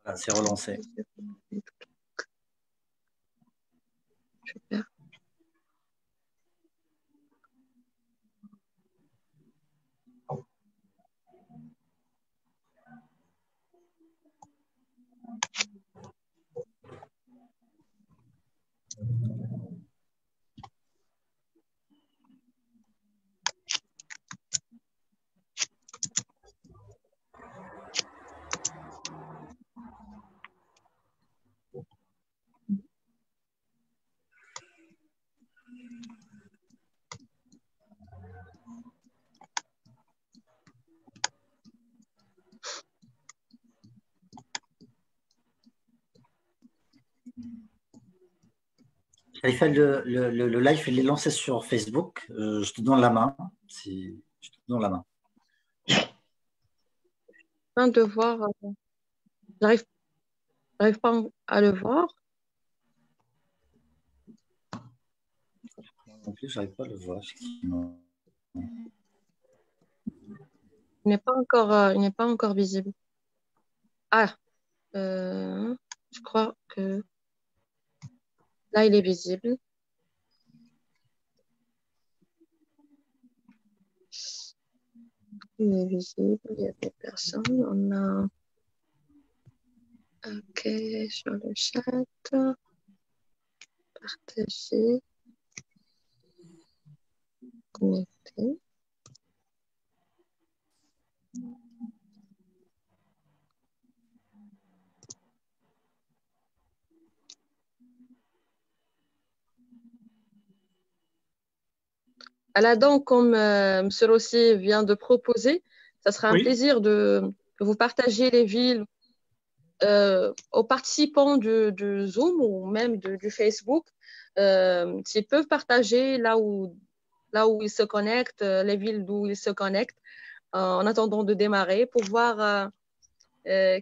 Voilà, c'est relancé. Super. Khalifa, le live, il est lancé sur Facebook. Je te donne la main. Je te donne la main. Afin de voir, j'arrive pas à le voir. Non plus, je n'arrive pas à le voir, effectivement. Il n'est pas encore visible. Ah, je crois que là, il est visible. Il est visible, il y a des personnes. On a OK sur le chat, partager, connecter. Voilà, donc, comme M. Rossi vient de proposer, ça sera un Oui. plaisir de vous partager les villes aux participants du Zoom ou même du Facebook, s'ils peuvent partager là où ils se connectent, les villes d'où ils se connectent, en attendant de démarrer pour voir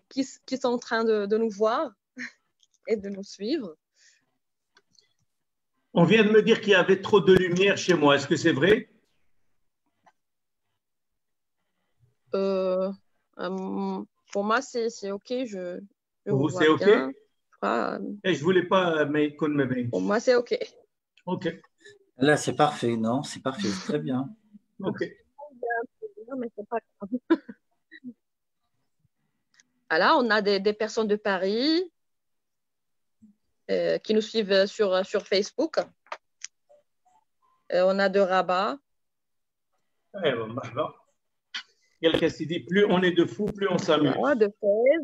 qui sont en train de nous voir et de nous suivre. On vient de me dire qu'il y avait trop de lumière chez moi. Est-ce que c'est vrai? Pour moi, c'est OK. Je Pour vous vous, vois c'est OK? bien. Et je ne voulais pas qu'on me Pour baigne. moi, c'est OK. OK. Là, c'est parfait. Non, c'est parfait. C'est très bien. OK. Mais c'est pas grave. Voilà, on a des personnes de Paris qui nous suivent sur Facebook. On a de Rabat. Eh ben, marhaba. Quelqu'un s'est dit, plus on est de fous, plus on s'amuse. Voilà, de Fès.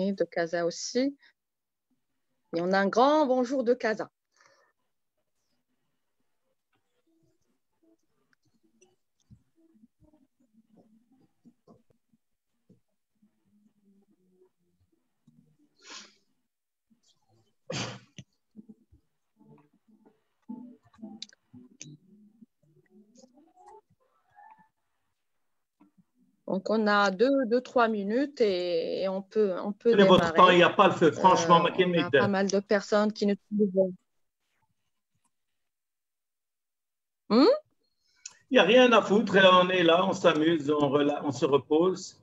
Et de Casa aussi. Et on a un grand bonjour de Casa. Donc, on a 3 minutes et on peut Prenez votre temps, il démarrer. n'y a pas le feu. Franchement, On a pas mal de personnes qui nous suivent. Il n'y a rien à foutre. On est là, on s'amuse, on se repose.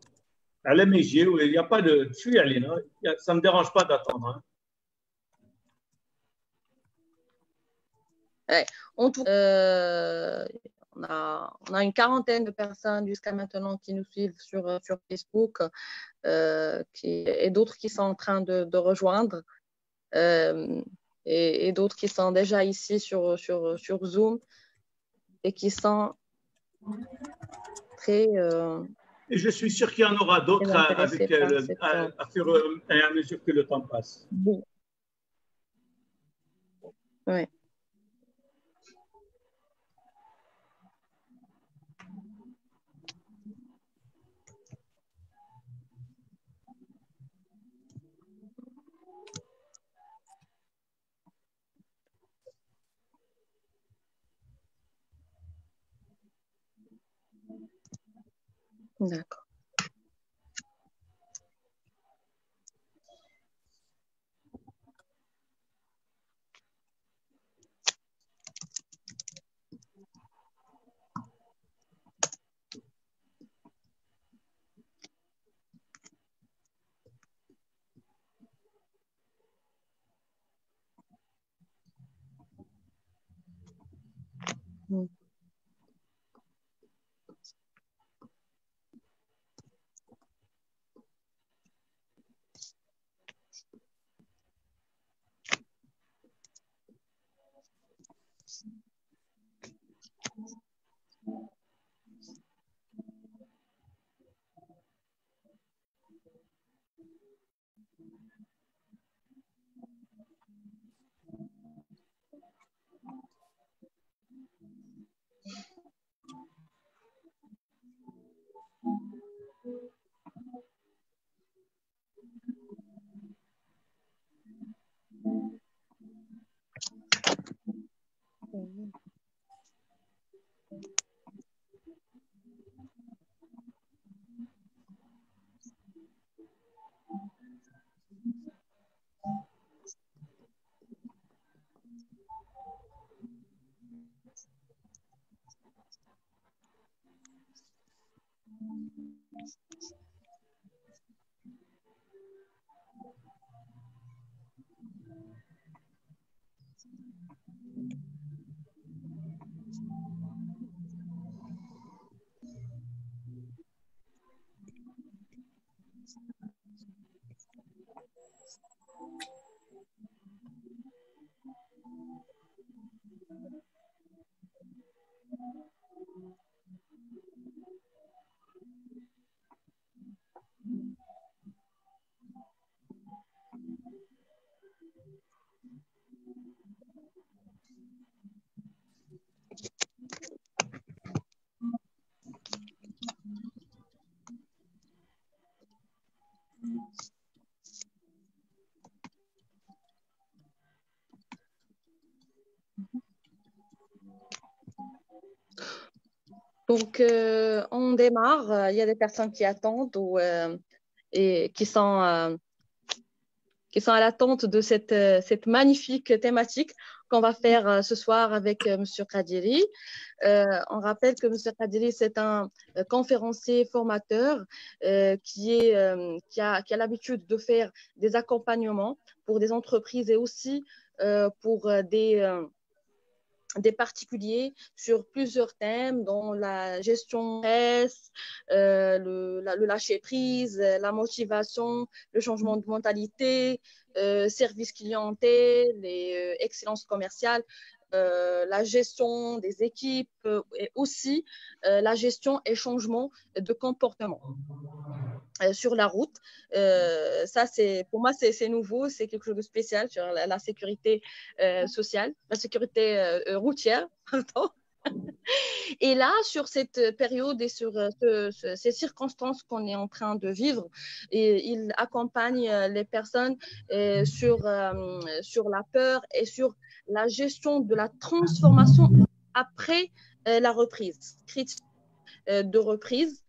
À la MJ, il n'y a pas de. Je suis allé, non? Ça ne me dérange pas d'attendre. Hein. Ouais. On a une quarantaine de personnes jusqu'à maintenant qui nous suivent sur Facebook et d'autres qui sont en train de rejoindre et d'autres qui sont déjà ici sur Zoom et qui sont très Et je suis sûr qu'il y en aura d'autres intéressés par à mesure que le temps passe. Oui. Ouais. D'accord. Donc, on démarre. Il y a des personnes qui attendent et qui sont à l'attente de cette magnifique thématique qu'on va faire ce soir avec M. Kadiri. On rappelle que M. Kadiri, c'est un conférencier formateur qui a l'habitude de faire des accompagnements pour des entreprises et aussi pour des particuliers sur plusieurs thèmes, dont la gestion de stress, le lâcher prise, la motivation, le changement de mentalité, service clientèle, excellence commerciale, la gestion des équipes et aussi la gestion et changement de comportement. Sur la route. Ça, pour moi, c'est nouveau, c'est quelque chose de spécial sur la sécurité sociale, la sécurité routière, pardon. Et là, sur cette période et sur ces circonstances qu'on est en train de vivre, il accompagne les personnes sur la peur et sur la gestion de la transformation après la reprise, critique de reprise.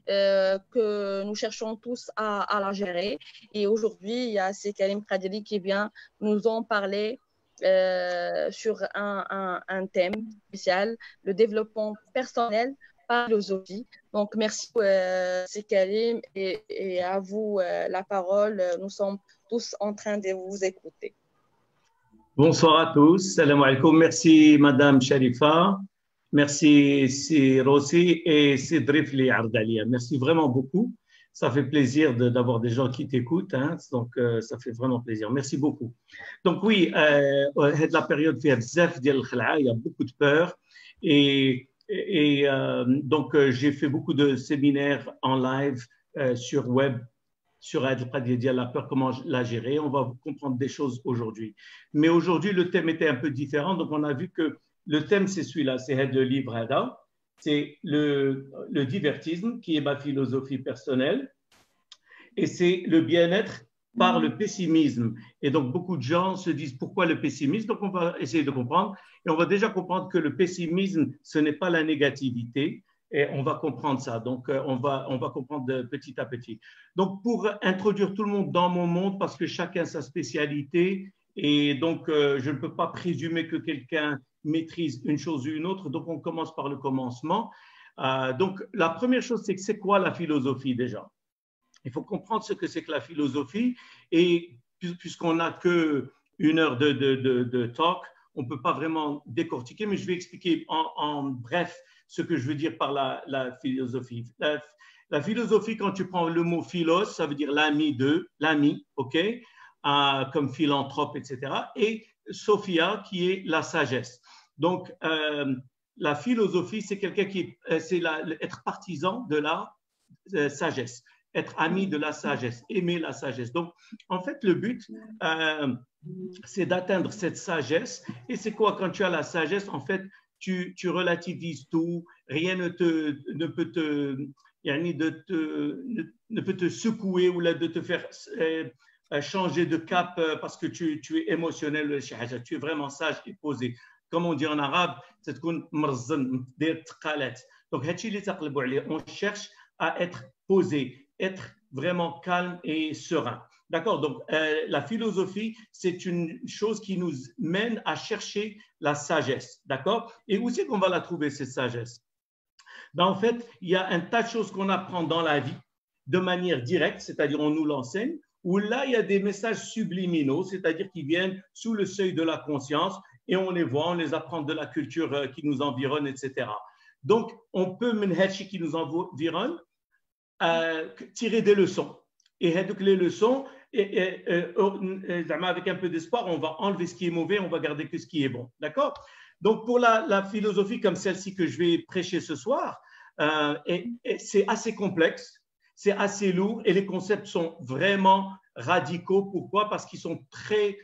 Que nous cherchons tous à la gérer. Et aujourd'hui, il y a Karim Kadiri qui vient nous en parler sur un thème spécial, le développement personnel par la philosophie. Donc, merci Karim et à vous la parole. Nous sommes tous en train de vous écouter. Bonsoir à tous. Salam alaikum. Merci Madame Sharifa. Merci Rossi et Sidrifli Ardalia. Merci vraiment beaucoup. Ça fait plaisir d'avoir des gens qui t'écoutent. Hein. Donc, ça fait vraiment plaisir. Merci beaucoup. Donc, oui, la période il y a beaucoup de peur. Et donc, j'ai fait beaucoup de séminaires en live sur web, sur la peur, comment la gérer. On va comprendre des choses aujourd'hui. Mais aujourd'hui, le thème était un peu différent. Donc, on a vu que le thème, c'est celui-là, c'est le livre Hada, c'est le divertisme qui est ma philosophie personnelle et c'est le bien-être par le pessimisme. Et donc, beaucoup de gens se disent pourquoi le pessimisme? Donc, on va essayer de comprendre et on va déjà comprendre que le pessimisme, ce n'est pas la négativité, et on va comprendre ça. Donc, on va comprendre petit à petit. Donc, pour introduire tout le monde dans mon monde, parce que chacun a sa spécialité, et donc, je ne peux pas présumer que quelqu'un maîtrise une chose ou une autre. Donc, on commence par le commencement. Donc, la première chose, c'est quoi la philosophie déjà? Il faut comprendre ce que c'est que la philosophie. Et puisqu'on n'a qu'une heure de talk, on ne peut pas vraiment décortiquer, mais je vais expliquer en bref ce que je veux dire par la philosophie. La philosophie, quand tu prends le mot philos, ça veut dire l'ami, ok, comme philanthrope, etc. Et Sophia, qui est la sagesse. Donc, la philosophie, c'est quelqu'un c'est être partisan de la sagesse, être ami de la sagesse, aimer la sagesse. Donc, en fait, le but, c'est d'atteindre cette sagesse. Et c'est quoi quand tu as la sagesse? En fait, tu relativises tout, rien ne peut te secouer ou de te faire changer de cap parce que tu es émotionnel, tu es vraiment sage et posé. Comme on dit en arabe, c'est qu'on donc on cherche à être posé, être vraiment calme et serein. D'accord? Donc, la philosophie, c'est une chose qui nous mène à chercher la sagesse. D'accord? Et où c'est qu'on va la trouver, cette sagesse? Ben, en fait, il y a un tas de choses qu'on apprend dans la vie de manière directe, c'est-à-dire on nous l'enseigne, où là, il y a des messages subliminaux, c'est-à-dire qui viennent sous le seuil de la conscience et on les voit, on les apprend de la culture qui nous environne, etc. Donc, on peut, qui nous environne, tirer des leçons. Et les leçons, avec un peu d'espoir, on va enlever ce qui est mauvais, on va garder que ce qui est bon. D'accord? Donc, pour la philosophie comme celle-ci que je vais prêcher ce soir, c'est assez complexe, c'est assez lourd et les concepts sont vraiment radicaux. Pourquoi? Parce qu'ils sont très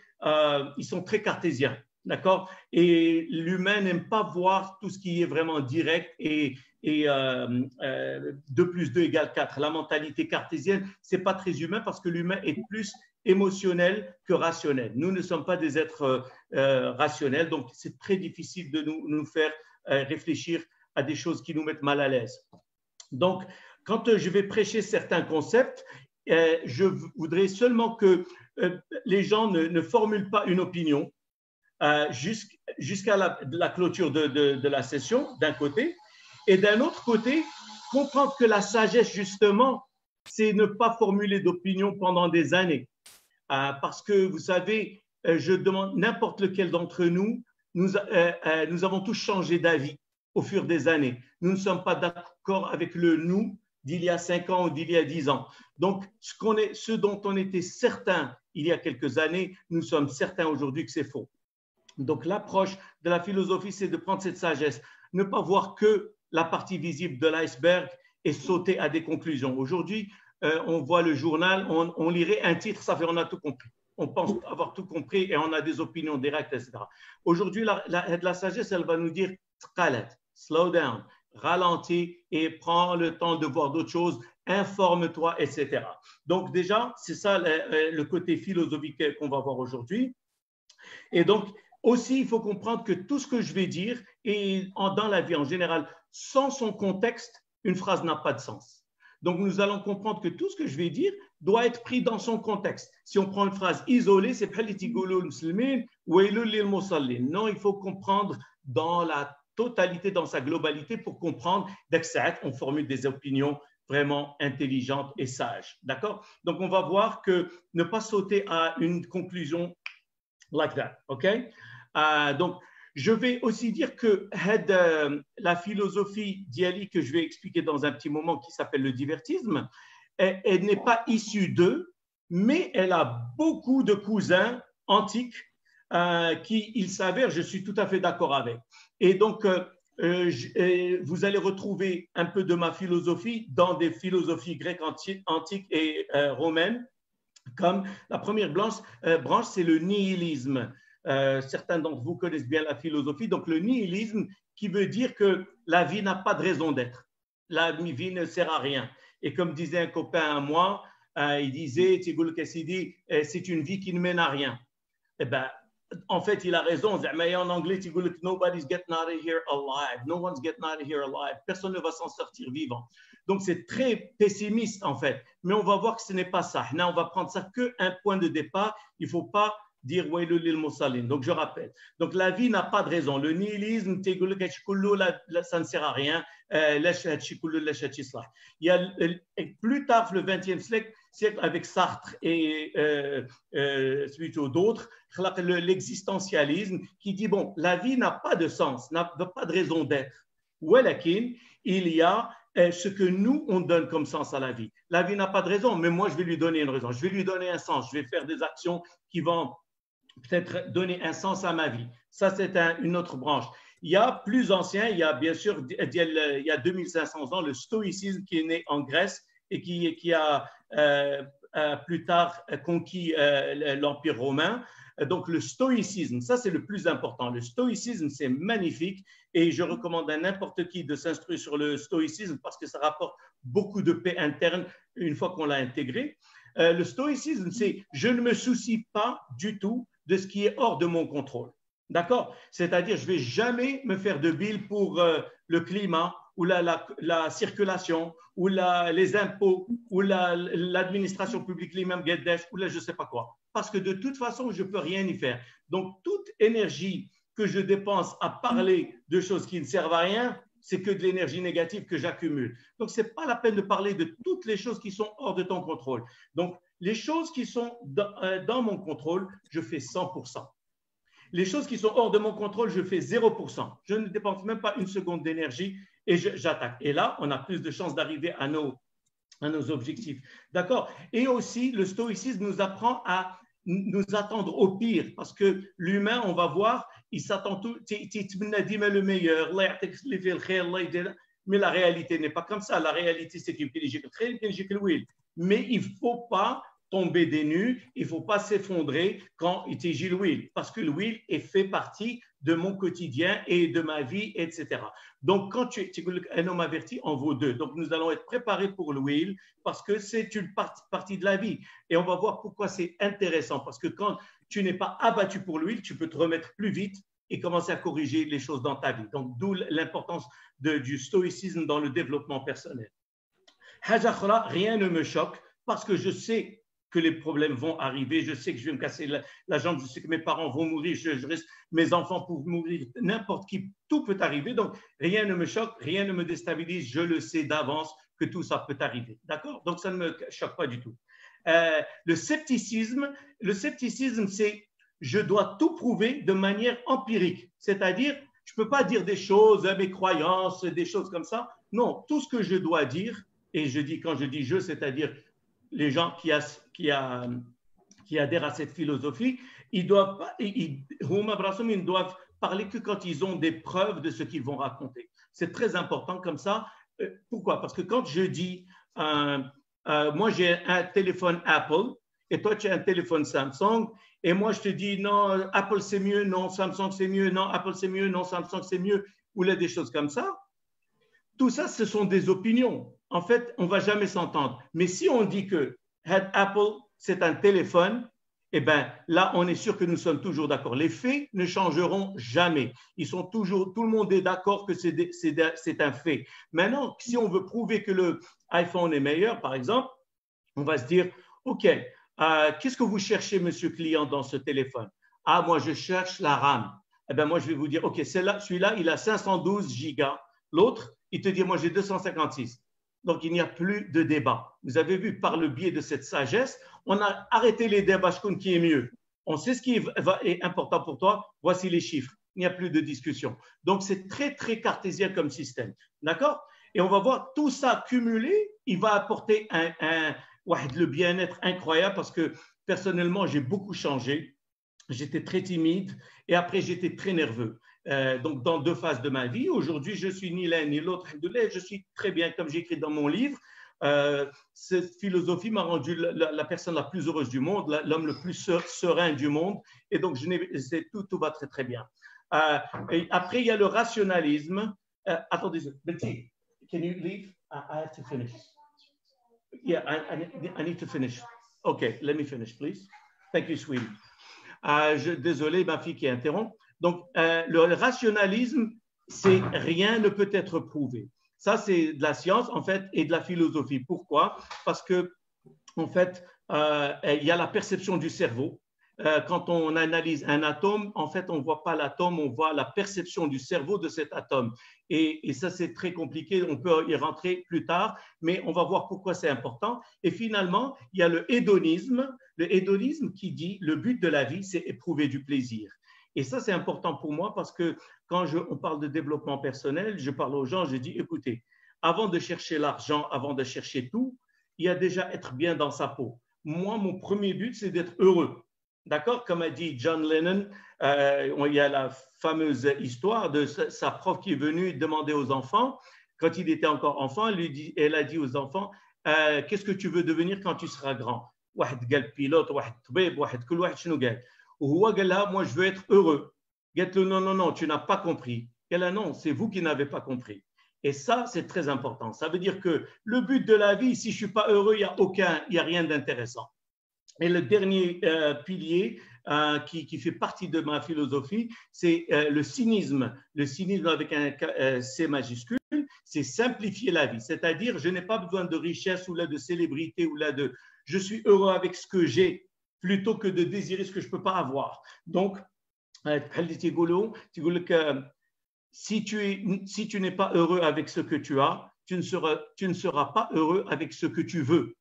cartésiens. D'accord? Et l'humain n'aime pas voir tout ce qui est vraiment direct et 2 plus 2 égale 4. La mentalité cartésienne, ce n'est pas très humain parce que l'humain est plus émotionnel que rationnel. Nous ne sommes pas des êtres rationnels, donc c'est très difficile de nous faire réfléchir à des choses qui nous mettent mal à l'aise. Donc, quand je vais prêcher certains concepts, je voudrais seulement que les gens ne formulent pas une opinion jusqu'à la clôture de la session, d'un côté, et d'un autre côté, comprendre que la sagesse, justement, c'est ne pas formuler d'opinion pendant des années. Parce que, vous savez, je demande n'importe lequel d'entre nous, nous avons tous changé d'avis au fur des années. Nous ne sommes pas d'accord avec le nous d'il y a 5 ans ou d'il y a 10 ans. Donc, ce dont on était certain il y a quelques années, nous sommes certains aujourd'hui que c'est faux. Donc, l'approche de la philosophie, c'est de prendre cette sagesse, ne pas voir que la partie visible de l'iceberg et sauter à des conclusions. Aujourd'hui, on voit le journal, on lirait un titre, ça fait on a tout compris. On pense avoir tout compris et on a des opinions directes, etc. Aujourd'hui, la sagesse, elle va nous dire slow down, ralentis et prends le temps de voir d'autres choses, informe-toi, etc. Donc, déjà, c'est ça le côté philosophique qu'on va voir aujourd'hui. Et donc, aussi, il faut comprendre que tout ce que je vais dire, et dans la vie en général, sans son contexte, une phrase n'a pas de sens. Donc, nous allons comprendre que tout ce que je vais dire doit être pris dans son contexte. Si on prend une phrase isolée, c'est non, il faut comprendre dans la totalité, dans sa globalité, pour comprendre on formule des opinions vraiment intelligentes et sages. D'accord? Donc, on va voir que ne pas sauter à une conclusion like that, OK? Donc, je vais aussi dire que la philosophie d'Yali que je vais expliquer dans un petit moment qui s'appelle le divertisme, elle n'est pas issue d'eux, mais elle a beaucoup de cousins antiques qui, il s'avère, je suis tout à fait d'accord avec. Et donc, vous allez retrouver un peu de ma philosophie dans des philosophies grecques antiques et romaines, comme la première branche, c'est le nihilisme. Certains d'entre vous connaissent bien la philosophie. Donc, le nihilisme qui veut dire que la vie n'a pas de raison d'être. La vie ne sert à rien. Et comme disait un copain à moi, il disait, c'est une vie qui ne mène à rien. Eh bien, en fait, il a raison. En anglais, il dit nobody's getting out of here alive. No one's getting out of here alive. Personne ne va s'en sortir vivant. Donc, c'est très pessimiste, en fait. Mais on va voir que ce n'est pas ça. Là, on va prendre ça qu'un point de départ. Il ne faut pas dire Wailul lil Musallin. Donc, je rappelle. Donc, la vie n'a pas de raison. Le nihilisme, ça ne sert à rien. Il y a plus tard, le XXe siècle, avec Sartre et plutôt d'autres, l'existentialisme qui dit bon, la vie n'a pas de sens, n'a pas de raison d'être. Walakin, il y a ce que nous, on donne comme sens à la vie. La vie n'a pas de raison, mais moi, je vais lui donner une raison. Je vais lui donner un sens. Je vais faire des actions qui vont peut-être donner un sens à ma vie. Ça, c'est une autre branche. Il y a plus ancien, il y a bien sûr, il y a 2500 ans, le stoïcisme qui est né en Grèce et qui a plus tard conquis l'Empire romain. Donc, le stoïcisme, ça, c'est le plus important. Le stoïcisme, c'est magnifique et je recommande à n'importe qui de s'instruire sur le stoïcisme parce que ça rapporte beaucoup de paix interne une fois qu'on l'a intégré. Le stoïcisme, c'est je ne me soucie pas du tout de ce qui est hors de mon contrôle. D'accord? C'est-à-dire, je ne vais jamais me faire de bill pour le climat ou la circulation ou les impôts ou l'administration publique, l'imam Gueddef ou je ne sais pas quoi. Parce que de toute façon, je ne peux rien y faire. Donc, toute énergie que je dépense à parler de choses qui ne servent à rien, c'est que de l'énergie négative que j'accumule. Donc, ce n'est pas la peine de parler de toutes les choses qui sont hors de ton contrôle. Donc, les choses qui sont dans mon contrôle, je fais 100%. Les choses qui sont hors de mon contrôle, je fais 0%. Je ne dépense même pas une seconde d'énergie et j'attaque. Et là, on a plus de chances d'arriver à nos objectifs. D'accord? Et aussi, le stoïcisme nous apprend à nous attendre au pire parce que l'humain, on va voir, il s'attend tout, le meilleur, mais la réalité n'est pas comme ça. La réalité, c'est qu'il mais il ne faut pas tomber des nues, il ne faut pas s'effondrer quand il t'agit l'huile, parce que l'huile fait partie de mon quotidien et de ma vie, etc. Donc, quand tu es un homme averti, en vaut deux. Donc, nous allons être préparés pour l'huile parce que c'est une partie de la vie. Et on va voir pourquoi c'est intéressant, parce que quand tu n'es pas abattu pour l'huile, tu peux te remettre plus vite et commencer à corriger les choses dans ta vie. Donc, d'où l'importance du stoïcisme dans le développement personnel. Rien ne me choque parce que je sais que les problèmes vont arriver, je sais que je vais me casser la jambe, je sais que mes parents vont mourir, mes enfants peuvent mourir, n'importe qui, tout peut arriver. Donc, rien ne me choque, rien ne me déstabilise, je le sais d'avance que tout ça peut arriver. D'accord? Donc, ça ne me choque pas du tout. Le scepticisme, c'est je dois tout prouver de manière empirique. C'est-à-dire, je ne peux pas dire des choses, mes croyances, des choses comme ça. Non, tout ce que je dois dire, et quand je dis je, c'est-à-dire les gens qui adhèrent à cette philosophie, ils doivent parler que quand ils ont des preuves de ce qu'ils vont raconter. C'est très important comme ça. Pourquoi? Parce que quand je dis, moi j'ai un téléphone Apple et toi tu as un téléphone Samsung et moi je te dis non, Apple c'est mieux, non, Samsung c'est mieux, non, Apple c'est mieux, non, Samsung c'est mieux, ou là des choses comme ça. Tout ça, ce sont des opinions. En fait, on ne va jamais s'entendre. Mais si on dit que Apple, c'est un téléphone, eh bien, là, on est sûr que nous sommes toujours d'accord. Les faits ne changeront jamais. Ils sont toujours, tout le monde est d'accord que c'est un fait. Maintenant, si on veut prouver que le iPhone est meilleur, par exemple, on va se dire, OK, qu'est-ce que vous cherchez, monsieur client, dans ce téléphone? Ah, moi, je cherche la RAM. Eh bien, moi, je vais vous dire, OK, celui-là, il a 512 gigas. L'autre, il te dit, moi, j'ai 256. Donc, il n'y a plus de débat. Vous avez vu, par le biais de cette sagesse, on a arrêté les débats qui est mieux. On sait ce qui est important pour toi. Voici les chiffres. Il n'y a plus de discussion. Donc, c'est très, très cartésien comme système. D'accord? Et on va voir tout ça cumulé. Il va apporter le bien-être incroyable parce que personnellement, j'ai beaucoup changé. J'étais très timide et après, j'étais très nerveux. Donc, dans deux phases de ma vie. Aujourd'hui, je suis ni l'un ni l'autre. Je suis très bien, comme j'écris dans mon livre. Cette philosophie m'a rendu la personne la plus heureuse du monde, l'homme le plus serein du monde. Et donc, tout va très, très bien. Et après, il y a le rationalisme. Attendez, Betty, can you leave? I have to finish. Yeah, I need to finish. Okay, let me finish, please. Thank you, sweetie. Désolé, ma fille qui interrompt. Donc, le rationalisme, c'est rien ne peut être prouvé. Ça, c'est de la science, en fait, et de la philosophie. Pourquoi? Parce que, en fait, il y a la perception du cerveau. Quand on analyse un atome, en fait, on ne voit pas l'atome, on voit la perception du cerveau de cet atome. Et ça, c'est très compliqué, on peut y rentrer plus tard, mais on va voir pourquoi c'est important. Et finalement, il y a le hédonisme qui dit le but de la vie, c'est éprouver du plaisir. Et ça, c'est important pour moi parce que quand on parle de développement personnel, je parle aux gens, je dis, écoutez, avant de chercher l'argent, avant de chercher tout, il y a déjà être bien dans sa peau. Moi, mon premier but, c'est d'être heureux. D'accord? Comme a dit John Lennon, il y a la fameuse histoire de sa prof qui est venue demander aux enfants, quand il était encore enfant, elle a dit aux enfants, qu'est-ce que tu veux devenir quand tu seras grand? واحد قال pilote, واحد طبيب, واحد كل واحد شنو قال. وهو قال لها, moi je veux être heureux. قالت له, non, non, non, tu n'as pas compris. Elle a non, c'est vous qui n'avez pas compris. Et ça, c'est très important. Ça veut dire que le but de la vie, si je ne suis pas heureux, il n'y a rien d'intéressant. Et le dernier pilier qui fait partie de ma philosophie, c'est le cynisme. Le cynisme avec un C majuscule, c'est simplifier la vie. C'est-à-dire, je n'ai pas besoin de richesse ou là de célébrité ou là de… Je suis heureux avec ce que j'ai plutôt que de désirer ce que je ne peux pas avoir. Donc, si tu n'es pas heureux avec ce que tu as, tu ne seras pas heureux avec ce que tu veux.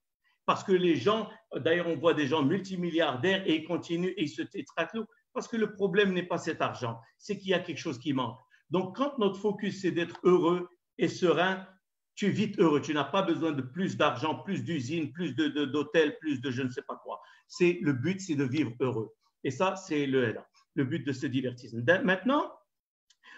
Parce que les gens, d'ailleurs, on voit des gens multimilliardaires et ils continuent et ils se tétraclent parce que le problème n'est pas cet argent, c'est qu'il y a quelque chose qui manque. Donc, quand notre focus, c'est d'être heureux et serein, tu es vite heureux. Tu n'as pas besoin de plus d'argent, plus d'usines, plus d'hôtels, plus de je ne sais pas quoi. Le but, c'est de vivre heureux. Et ça, c'est le but de ce divertissement. Maintenant,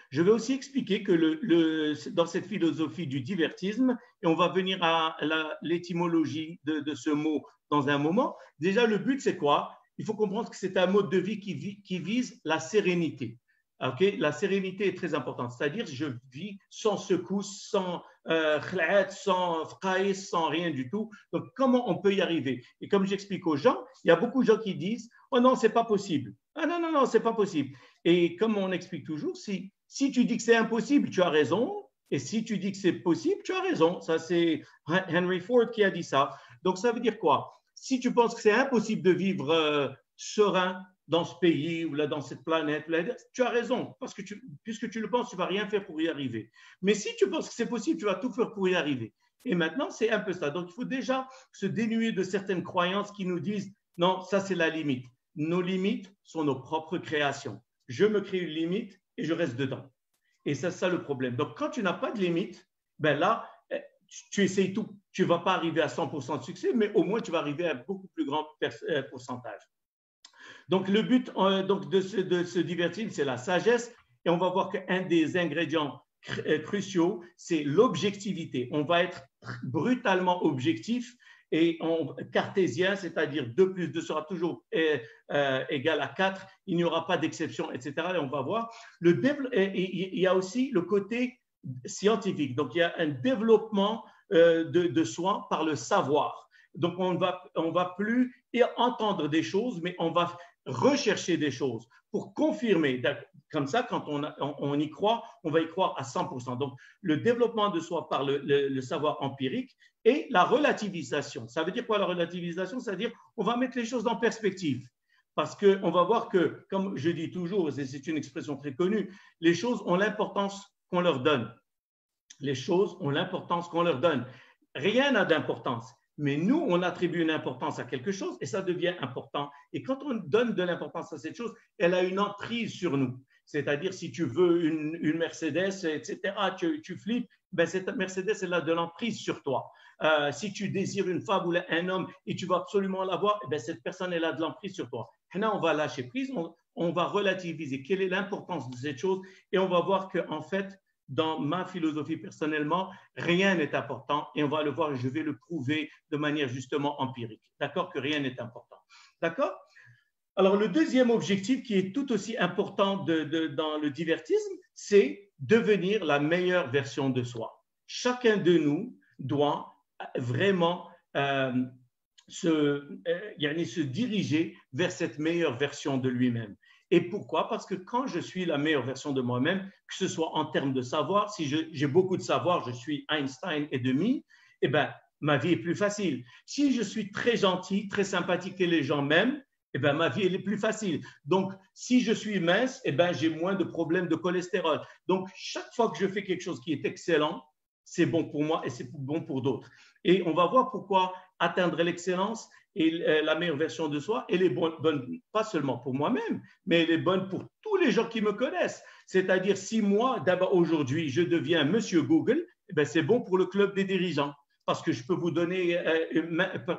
je vais aussi expliquer que dans cette philosophie du divertissement, et on va venir à l'étymologie de ce mot dans un moment, déjà le but c'est quoi? Il faut comprendre que c'est un mode de vie qui vise la sérénité. Okay? La sérénité est très importante, c'est-à-dire je vis sans secousse, sans sans rien du tout. Donc comment on peut y arriver? Et comme j'explique aux gens, il y a beaucoup de gens qui disent « Oh non, c'est pas possible. Ah non, non, non, c'est pas possible. » Et comme on explique toujours, si tu dis que c'est impossible, tu as raison. Et si tu dis que c'est possible, tu as raison. Ça, c'est Henry Ford qui a dit ça. Donc, ça veut dire quoi? Si tu penses que c'est impossible de vivre serein dans ce pays ou là, dans cette planète, là, tu as raison. Parce que puisque tu le penses, tu ne vas rien faire pour y arriver. Mais si tu penses que c'est possible, tu vas tout faire pour y arriver. Et maintenant, c'est un peu ça. Donc, il faut déjà se dénuer de certaines croyances qui nous disent « Non, ça, c'est la limite. » Nos limites sont nos propres créations. Je me crée une limite et je reste dedans. Et c'est ça le problème. Donc, quand tu n'as pas de limite, ben là, tu essayes tout. Tu ne vas pas arriver à 100% de succès, mais au moins, tu vas arriver à un beaucoup plus grand pourcentage. Donc, le but de se divertir, c'est la sagesse. Et on va voir qu'un des ingrédients cruciaux, c'est l'objectivité. On va être brutalement objectif et cartésien, c'est-à-dire 2 plus 2 sera toujours égal à 4, il n'y aura pas d'exception, etc. Et on va voir. Il y a aussi le côté scientifique. Donc, il y a un développement de soi par le savoir. Donc, on va plus entendre des choses, mais on va rechercher des choses pour confirmer. Comme ça, quand on y croit, on va y croire à 100%. Donc, le développement de soi par le savoir empirique et la relativisation. Ça veut dire quoi la relativisation? C'est-à-dire on va mettre les choses en perspective. Parce qu'on va voir que, comme je dis toujours, et c'est une expression très connue, les choses ont l'importance qu'on leur donne. Les choses ont l'importance qu'on leur donne. Rien n'a d'importance. Mais nous, on attribue une importance à quelque chose et ça devient important. Et quand on donne de l'importance à cette chose, elle a une emprise sur nous. C'est-à-dire, si tu veux une Mercedes, etc., tu flippes, ben cette Mercedes, elle a de l'emprise sur toi. Si tu désires une femme ou un homme et tu vas absolument l'avoir, ben cette personne, elle a de l'emprise sur toi. Là, on va lâcher prise, on va relativiser quelle est l'importance de cette chose et on va voir qu'en fait, dans ma philosophie personnellement, rien n'est important et on va le voir, je vais le prouver de manière justement empirique. D'accord? Que rien n'est important. D'accord? Alors, le deuxième objectif qui est tout aussi important dans le divertissement, c'est devenir la meilleure version de soi. Chacun de nous doit vraiment se diriger vers cette meilleure version de lui-même. Et pourquoi? Parce que quand je suis la meilleure version de moi-même, que ce soit en termes de savoir, si j'ai beaucoup de savoir, je suis Einstein et demi, eh ben, ma vie est plus facile. Si je suis très gentil, très sympathique et les gens m'aiment, eh ben, ma vie elle est plus facile. Donc, si je suis mince, eh ben, j'ai moins de problèmes de cholestérol. Donc, chaque fois que je fais quelque chose qui est excellent, c'est bon pour moi et c'est bon pour d'autres. Et on va voir pourquoi atteindre l'excellence et la meilleure version de soi, elle est bonne pas seulement pour moi-même, mais elle est bonne pour tous les gens qui me connaissent. C'est-à-dire, si moi, d'abord aujourd'hui, je deviens Monsieur Google, eh ben, c'est bon pour le club des dirigeants parce que je peux vous donner,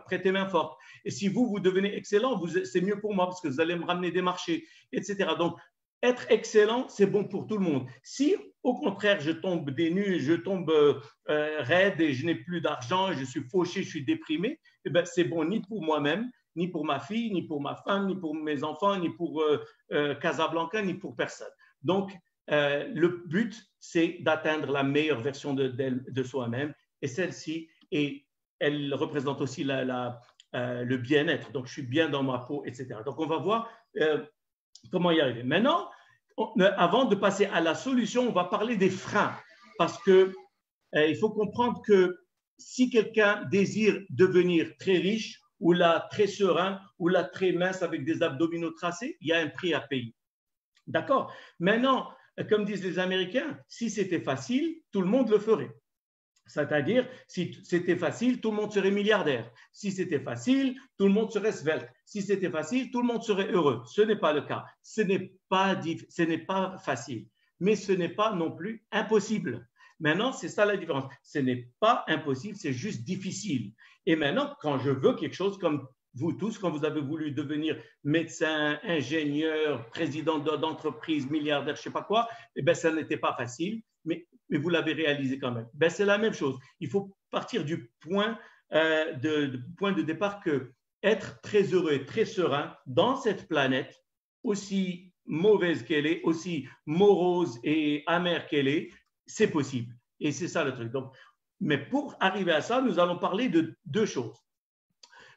prêter main forte. Et si vous devenez excellent, c'est mieux pour moi parce que vous allez me ramener des marchés, etc. Donc, être excellent, c'est bon pour tout le monde. Si, au contraire, je tombe des nues, je tombe raide et je n'ai plus d'argent, je suis fauché, je suis déprimé, eh ben, c'est bon ni pour moi-même, ni pour ma fille, ni pour ma femme, ni pour mes enfants, ni pour Casablanca, ni pour personne. Donc, le but, c'est d'atteindre la meilleure version de soi-même. Et celle-ci, elle représente aussi le bien-être. Donc, je suis bien dans ma peau, etc. Donc, on va voir comment y arriver. Maintenant, avant de passer à la solution, on va parler des freins. Parce que il faut comprendre que si quelqu'un désire devenir très riche, ou là très serein, ou là très mince avec des abdominaux tracés, il y a un prix à payer. D'accord? Maintenant, comme disent les Américains, si c'était facile, tout le monde le ferait. C'est-à-dire, si c'était facile, tout le monde serait milliardaire. Si c'était facile, tout le monde serait svelte. Si c'était facile, tout le monde serait heureux. Ce n'est pas le cas. Ce n'est pas facile, mais ce n'est pas non plus impossible. Maintenant, c'est ça la différence. Ce n'est pas impossible, c'est juste difficile. Et maintenant, quand je veux quelque chose comme vous tous, quand vous avez voulu devenir médecin, ingénieur, président d'entreprise, milliardaire, je ne sais pas quoi, eh bien, ça n'était pas facile, mais vous l'avez réalisé quand même. Ben, c'est la même chose. Il faut partir du point de départ que être très heureux et très serein dans cette planète, aussi mauvaise qu'elle est, aussi morose et amère qu'elle est, c'est possible. Et c'est ça le truc. Donc, mais pour arriver à ça, nous allons parler de deux choses.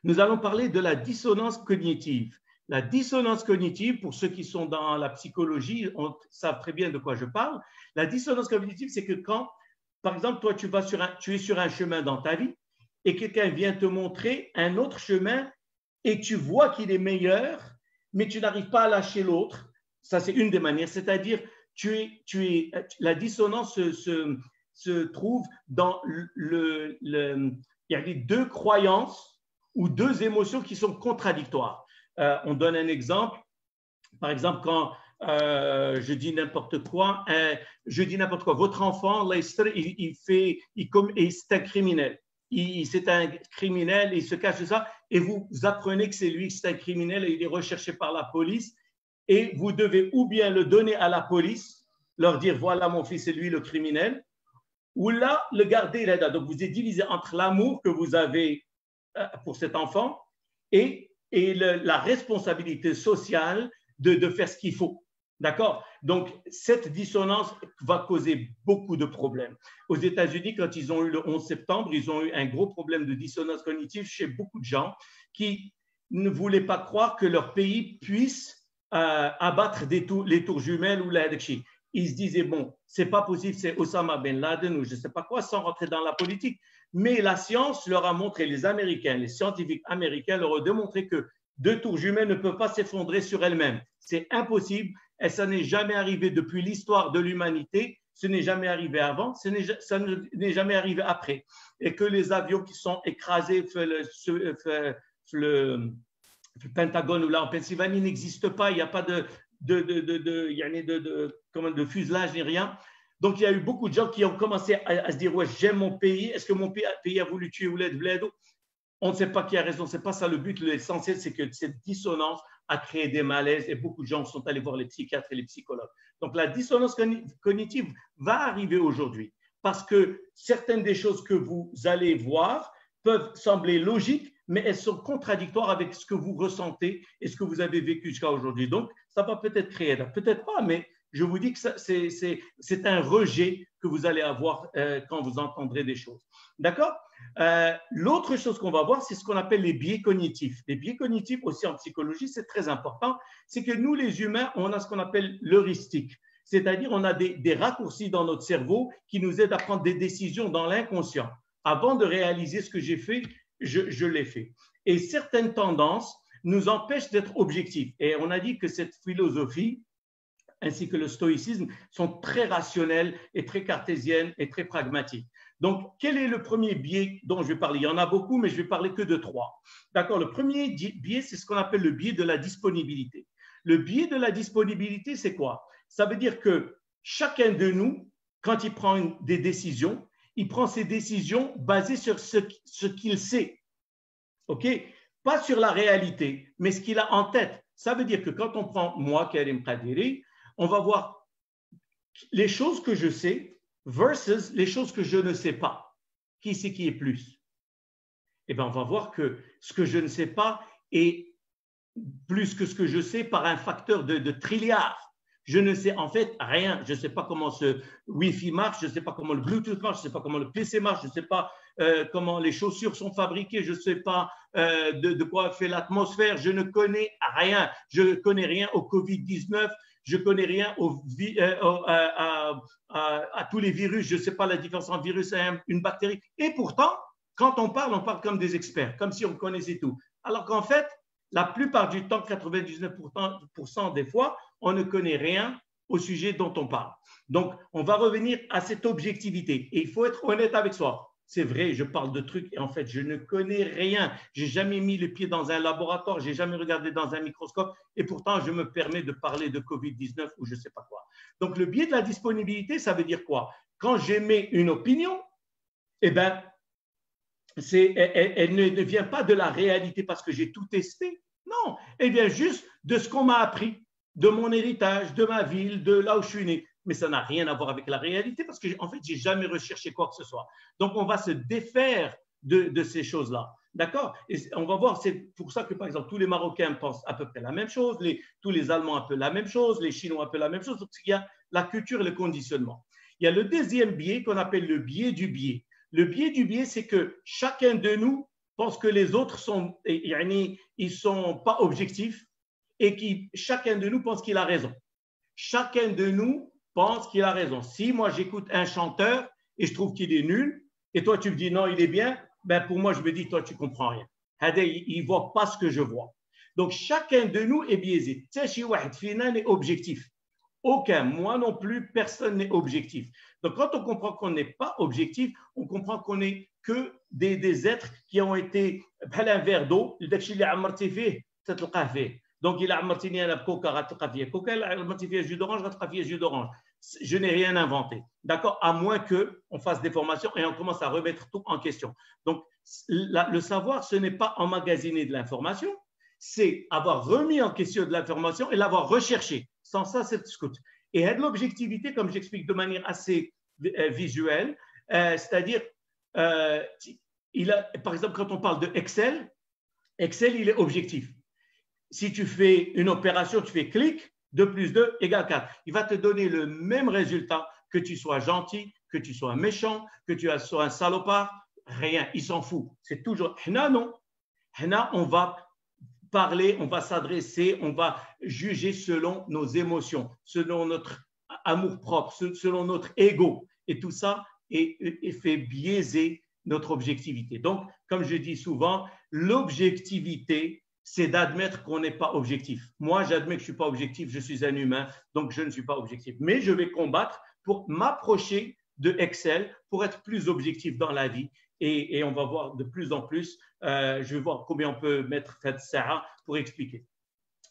Nous allons parler de la dissonance cognitive. La dissonance cognitive, pour ceux qui sont dans la psychologie, savent très bien de quoi je parle. La dissonance cognitive, c'est que quand, par exemple, toi, tu es sur un chemin dans ta vie et quelqu'un vient te montrer un autre chemin et tu vois qu'il est meilleur, mais tu n'arrives pas à lâcher l'autre. Ça, c'est une des manières. C'est-à-dire, la dissonance se trouve dans il y a les deux croyances ou deux émotions qui sont contradictoires. On donne un exemple. Par exemple, quand je dis n'importe quoi, votre enfant, c'est un criminel. C'est un criminel, il se cache de ça, et vous apprenez que c'est lui, que c'est un criminel, et il est recherché par la police, et vous devez ou bien le donner à la police, leur dire voilà mon fils, c'est lui le criminel, ou là le garder là. Donc vous êtes divisé entre l'amour que vous avez pour cet enfant et la responsabilité sociale de faire ce qu'il faut. D'accord? Donc, cette dissonance va causer beaucoup de problèmes. Aux États-Unis, quand ils ont eu le 11 septembre, ils ont eu un gros problème de dissonance cognitive chez beaucoup de gens qui ne voulaient pas croire que leur pays puisse abattre les tours jumelles ou la Hadchi. Ils se disaient, bon, c'est pas possible, c'est Osama Ben Laden ou je ne sais pas quoi, sans rentrer dans la politique. Mais la science leur a montré, les Américains, les scientifiques américains leur ont démontré que deux tours jumelles ne peuvent pas s'effondrer sur elles-mêmes. C'est impossible et ça n'est jamais arrivé depuis l'histoire de l'humanité. Ce n'est jamais arrivé avant, ça n'est jamais arrivé après. Et que les avions qui sont écrasés, le Pentagone ou là en Pennsylvanie n'existent pas, il n'y a pas de fuselage ni rien. Donc, il y a eu beaucoup de gens qui ont commencé à se dire ouais, j'aime mon pays. Est-ce que mon pays a voulu tuer Ouled Bledo? On ne sait pas qui a raison. Ce n'est pas ça le but. L'essentiel, c'est que cette dissonance a créé des malaises et beaucoup de gens sont allés voir les psychiatres et les psychologues. Donc, la dissonance cognitive va arriver aujourd'hui parce que certaines des choses que vous allez voir peuvent sembler logiques, mais elles sont contradictoires avec ce que vous ressentez et ce que vous avez vécu jusqu'à aujourd'hui. Donc, ça va peut-être créer, peut-être pas, mais je vous dis que c'est un rejet que vous allez avoir quand vous entendrez des choses. D'accord? L'autre chose qu'on va voir, c'est ce qu'on appelle les biais cognitifs. Les biais cognitifs aussi en psychologie, c'est très important. C'est que nous, les humains, on a ce qu'on appelle l'heuristique. C'est-à-dire, on a des raccourcis dans notre cerveau qui nous aident à prendre des décisions dans l'inconscient. Avant de réaliser ce que j'ai fait, je l'ai fait. Et certaines tendances nous empêchent d'être objectifs. Et on a dit que cette philosophie, ainsi que le stoïcisme, sont très rationnelles et très cartésiennes et très pragmatiques. Donc, quel est le premier biais dont je vais parler? Il y en a beaucoup, mais je vais parler que de 3. D'accord? Le premier biais, c'est ce qu'on appelle le biais de la disponibilité. Le biais de la disponibilité, c'est quoi? Ça veut dire que chacun de nous, quand il prend des décisions, il prend ses décisions basées sur ce qu'il sait. OK? Pas sur la réalité, mais ce qu'il a en tête. Ça veut dire que quand on prend moi, Karim Kadiri, on va voir les choses que je sais versus les choses que je ne sais pas. Qui c'est qui est plus? Eh bien, on va voir que ce que je ne sais pas est plus que ce que je sais par un facteur de trilliards. Je ne sais en fait rien. Je ne sais pas comment ce Wi-Fi marche, je ne sais pas comment le Bluetooth marche, je ne sais pas comment le PC marche, je ne sais pas comment les chaussures sont fabriquées, je ne sais pas de quoi fait l'atmosphère, je ne connais rien. Je ne connais rien au Covid-19, je ne connais rien à tous les virus, je ne sais pas la différence entre un virus et une bactérie. Et pourtant, quand on parle comme des experts, comme si on connaissait tout. Alors qu'en fait, la plupart du temps, 99% des fois, on ne connaît rien au sujet dont on parle. Donc, on va revenir à cette objectivité. Et il faut être honnête avec soi. C'est vrai, je parle de trucs et en fait, je ne connais rien. Je n'ai jamais mis le pied dans un laboratoire, je n'ai jamais regardé dans un microscope et pourtant, je me permets de parler de Covid-19 ou je ne sais pas quoi. Donc, le biais de la disponibilité, ça veut dire quoi? Quand j'émets une opinion, eh bien, elle ne vient pas de la réalité parce que j'ai tout testé. Non, elle vient juste de ce qu'on m'a appris, de mon héritage, de ma ville, de là où je suis né. Mais ça n'a rien à voir avec la réalité parce que, en fait, je n'ai jamais recherché quoi que ce soit. Donc, on va se défaire de ces choses-là. D'accord? Et on va voir, c'est pour ça que, par exemple, tous les Marocains pensent à peu près la même chose, tous les Allemands un peu la même chose, les Chinois un peu la même chose. Donc, il y a la culture et le conditionnement. Il y a le deuxième biais qu'on appelle le biais du biais. Le biais du biais, c'est que chacun de nous pense que les autres ils sont pas objectifs et chacun de nous pense qu'il a raison. Chacun de nous pense qu'il a raison. Si moi j'écoute un chanteur et je trouve qu'il est nul et toi tu me dis non, il est bien, ben pour moi je me dis toi tu comprends rien. Il ne voit pas ce que je vois. Donc chacun de nous est biaisé. Aucun n'est objectif. Aucun, moi non plus, personne n'est objectif. Donc, quand on comprend qu'on n'est pas objectif, on comprend qu'on n'est que des êtres qui ont été un verre d'eau. Donc, il a amartini à la coca, il a amartini à jus d'orange, jus d'orange. Je n'ai rien inventé. D'accord? À moins qu'on fasse des formations et on commence à remettre tout en question. Donc, le savoir, ce n'est pas emmagasiner de l'information, c'est avoir remis en question de l'information et l'avoir recherché. Sans ça, c'est scout. Et l'objectivité, comme j'explique de manière assez visuelle, c'est-à-dire, par exemple, quand on parle de Excel, il est objectif. Si tu fais une opération, tu fais clic, 2 plus 2 égale 4. Il va te donner le même résultat que tu sois gentil, que tu sois méchant, que tu sois un salopard, rien, il s'en fout. C'est toujours, non. On va parler, on va s'adresser, on va juger selon nos émotions, selon notre amour-propre, selon notre ego. Et tout ça fait biaiser notre objectivité. Donc, comme je dis souvent, l'objectivité, c'est d'admettre qu'on n'est pas objectif. Moi, j'admets que je ne suis pas objectif, je suis un humain, donc je ne suis pas objectif. Mais je vais combattre pour m'approcher de Excel, pour être plus objectif dans la vie. Et on va voir de plus en plus, je vais voir combien on peut mettre Sarah pour expliquer.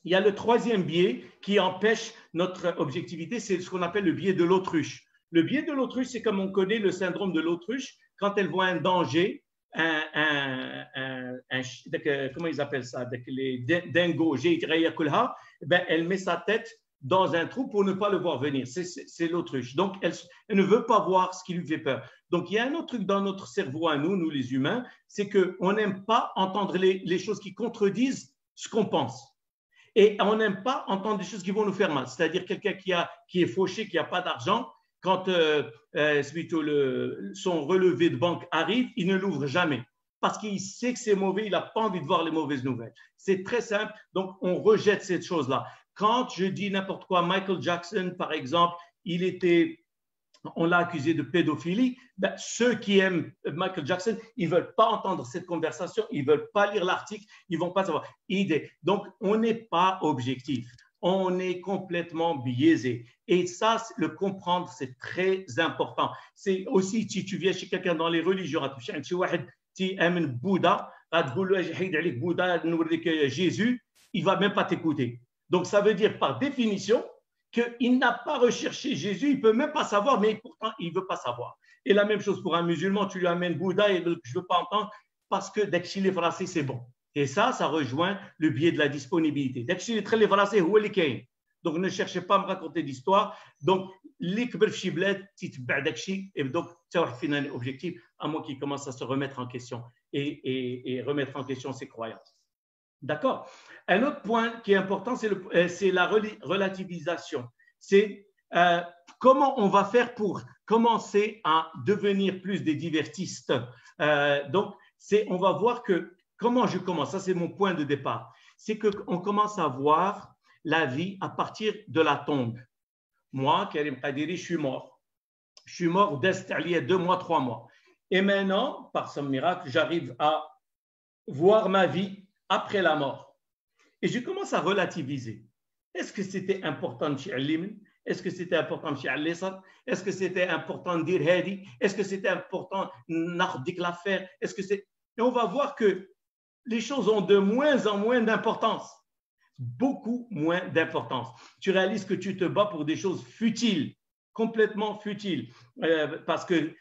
Il y a le troisième biais qui empêche notre objectivité, c'est ce qu'on appelle le biais de l'autruche. Le biais de l'autruche, c'est comme on connaît le syndrome de l'autruche, quand elle voit un danger, comment ils appellent ça, les dingos, ben, elle met sa tête dans un trou pour ne pas le voir venir. C'est l'autruche. Donc, elle ne veut pas voir ce qui lui fait peur. Donc, il y a un autre truc dans notre cerveau à nous les humains, c'est qu'on n'aime pas entendre les choses qui contredisent ce qu'on pense. Et on n'aime pas entendre des choses qui vont nous faire mal. C'est-à-dire quelqu'un qui est fauché, qui n'a pas d'argent, quand son relevé de banque arrive, il ne l'ouvre jamais. Parce qu'il sait que c'est mauvais, il n'a pas envie de voir les mauvaises nouvelles. C'est très simple, donc on rejette cette chose-là. Quand je dis n'importe quoi, Michael Jackson, par exemple, on l'a accusé de pédophilie, ben, ceux qui aiment Michael Jackson, ils ne veulent pas entendre cette conversation, ils ne veulent pas lire l'article, ils ne vont pas savoir. Donc, on n'est pas objectif, on est complètement biaisé. Et ça, le comprendre, c'est très important. C'est aussi, si tu viens chez quelqu'un dans les religions, tu aimes Bouddha, Jésus, il ne va même pas t'écouter. Donc, ça veut dire par définition qu'il n'a pas recherché Jésus, il ne peut même pas savoir, mais pourtant, il ne veut pas savoir. Et la même chose pour un musulman, tu lui amènes Bouddha et je ne veux pas entendre parce que dès qu'il est français, c'est bon. Et ça rejoint le biais de la disponibilité. Dès qu'il est très français, où est le Donc, ne cherchez pas à me raconter d'histoire. Donc, l'ikber fiblet, et donc, tu as un objectif, à moins qu'il commence à se remettre en question et remettre en question ses croyances. D'accord. Un autre point qui est important, c'est la relativisation. C'est comment on va faire pour commencer à devenir plus des divertistes. Donc, on va voir que comment je commence. Ça, c'est mon point de départ. C'est qu'on commence à voir la vie à partir de la tombe. Moi, Karim Qadiri, je suis mort. Je suis mort il y a 2 mois, 3 mois. Et maintenant, par son miracle, j'arrive à voir ma vie après la mort. Et je commence à relativiser. Est-ce que c'était important de Shi'alim? Est-ce que c'était important de Shi'al-Lisat? Est-ce que c'était important de dire Hadi? Est-ce que c'était important de l'affaire? Et on va voir que les choses ont de moins en moins d'importance. Beaucoup moins d'importance. Tu réalises que tu te bats pour des choses futiles, complètement futiles. Parce que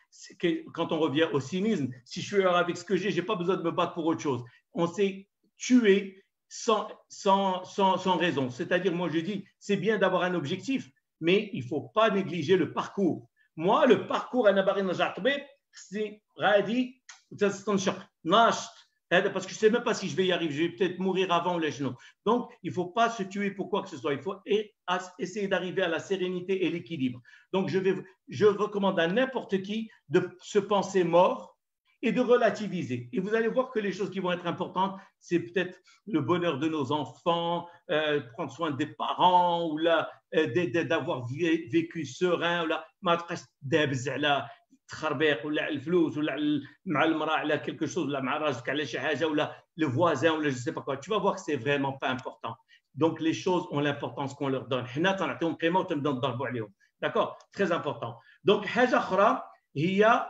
quand on revient au cynisme, si je suis heureux avec ce que j'ai, je n'ai pas besoin de me battre pour autre chose. On s'est tué sans raison. C'est-à-dire, moi je dis, c'est bien d'avoir un objectif, mais il ne faut pas négliger le parcours. Moi, le parcours, c'est parce que je ne sais même pas si je vais y arriver, je vais peut-être mourir avant les genoux. Donc, il ne faut pas se tuer pour quoi que ce soit. Il faut essayer d'arriver à la sérénité et l'équilibre. Donc, je recommande à n'importe qui de se penser mort et de relativiser. Et vous allez voir que les choses qui vont être importantes, c'est peut-être le bonheur de nos enfants, prendre soin des parents, ou d'avoir vécu serein, ou là, ولا الفلوس ولا مع المراه على quelque chose ولا مع راسك على شي حاجه ولا le voisin ولا je sais pas quoi. Tu vas voir que c'est vraiment pas important. Donc les choses ont l'importance qu'on leur donne. حنا تنعطيهم قيمه وتنبداو نضربوا عليهم. D'accord, très important. Donc حاجه اخرى هي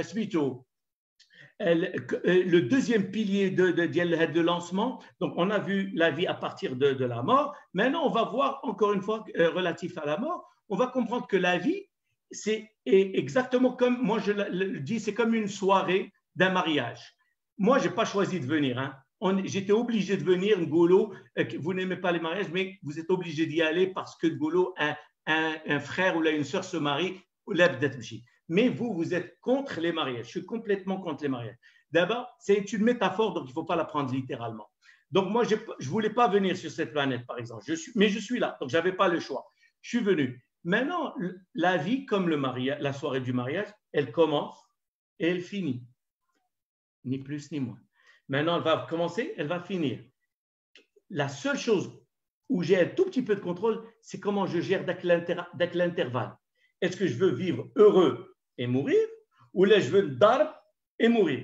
سميتو le deuxième pilier de lancement. Donc on a vu la vie à partir de la mort. Maintenant on va voir encore une fois relatif à la mort, on va comprendre que la vie c'est exactement comme, moi je le dis, c'est comme une soirée d'un mariage. Moi, je n'ai pas choisi de venir. Hein. J'étais obligé de venir, Ngolo, vous n'aimez pas les mariages, mais vous êtes obligé d'y aller parce que Ngolo, un frère ou une sœur se marie, mais vous êtes contre les mariages. Je suis complètement contre les mariages. D'abord, c'est une métaphore, donc il ne faut pas la prendre littéralement. Donc moi, je ne voulais pas venir sur cette planète, par exemple, mais je suis là, donc je n'avais pas le choix. Je suis venu. Maintenant, la vie, comme la soirée du mariage, elle commence et elle finit. Ni plus ni moins. Maintenant, elle va commencer, elle va finir. La seule chose où j'ai un tout petit peu de contrôle, c'est comment je gère dès que l'intervalle. Est-ce que je veux vivre heureux et mourir, ou là je veux darb et mourir,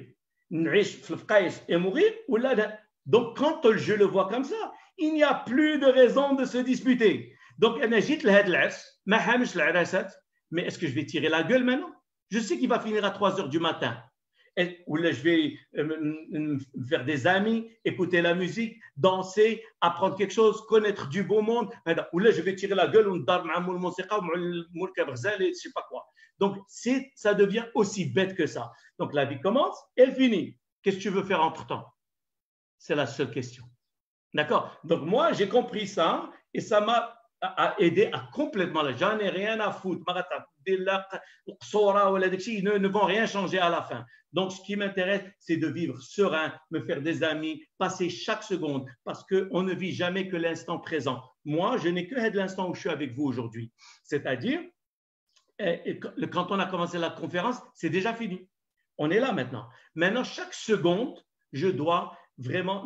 et mourir, ou là. Donc, quand je le vois comme ça, il n'y a plus de raison de se disputer. Donc, mais est-ce que je vais tirer la gueule maintenant? Je sais qu'il va finir à 3 heures du matin. Ou là, je vais me faire des amis, écouter la musique, danser, apprendre quelque chose, connaître du beau monde. Ou là, je vais tirer la gueule, je ne sais pas quoi. Donc, ça devient aussi bête que ça. Donc, la vie commence, elle finit. Qu'est-ce que tu veux faire entre-temps? C'est la seule question. D'accord? Donc, moi, j'ai compris ça et ça m'a à aider à complètement. J'en ai rien à foutre. Ne vont rien changer à la fin. Donc, ce qui m'intéresse, c'est de vivre serein, me faire des amis, passer chaque seconde, parce qu'on ne vit jamais que l'instant présent. Moi, je n'ai que l'instant où je suis avec vous aujourd'hui. C'est-à-dire, quand on a commencé la conférence, c'est déjà fini. On est là maintenant. Maintenant, chaque seconde, je dois vraiment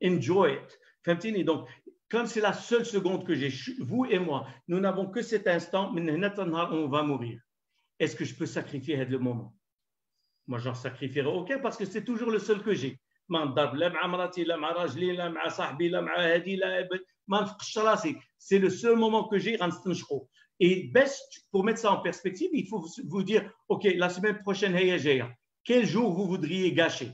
enjoy it. Donc, comme c'est la seule seconde que j'ai, vous et moi, nous n'avons que cet instant, mais on va mourir. Est-ce que je peux sacrifier le moment? Moi, j'en sacrifierai aucun parce que c'est toujours le seul que j'ai. C'est le seul moment que j'ai. Et pour mettre ça en perspective, il faut vous dire, OK, la semaine prochaine, quel jour vous voudriez gâcher?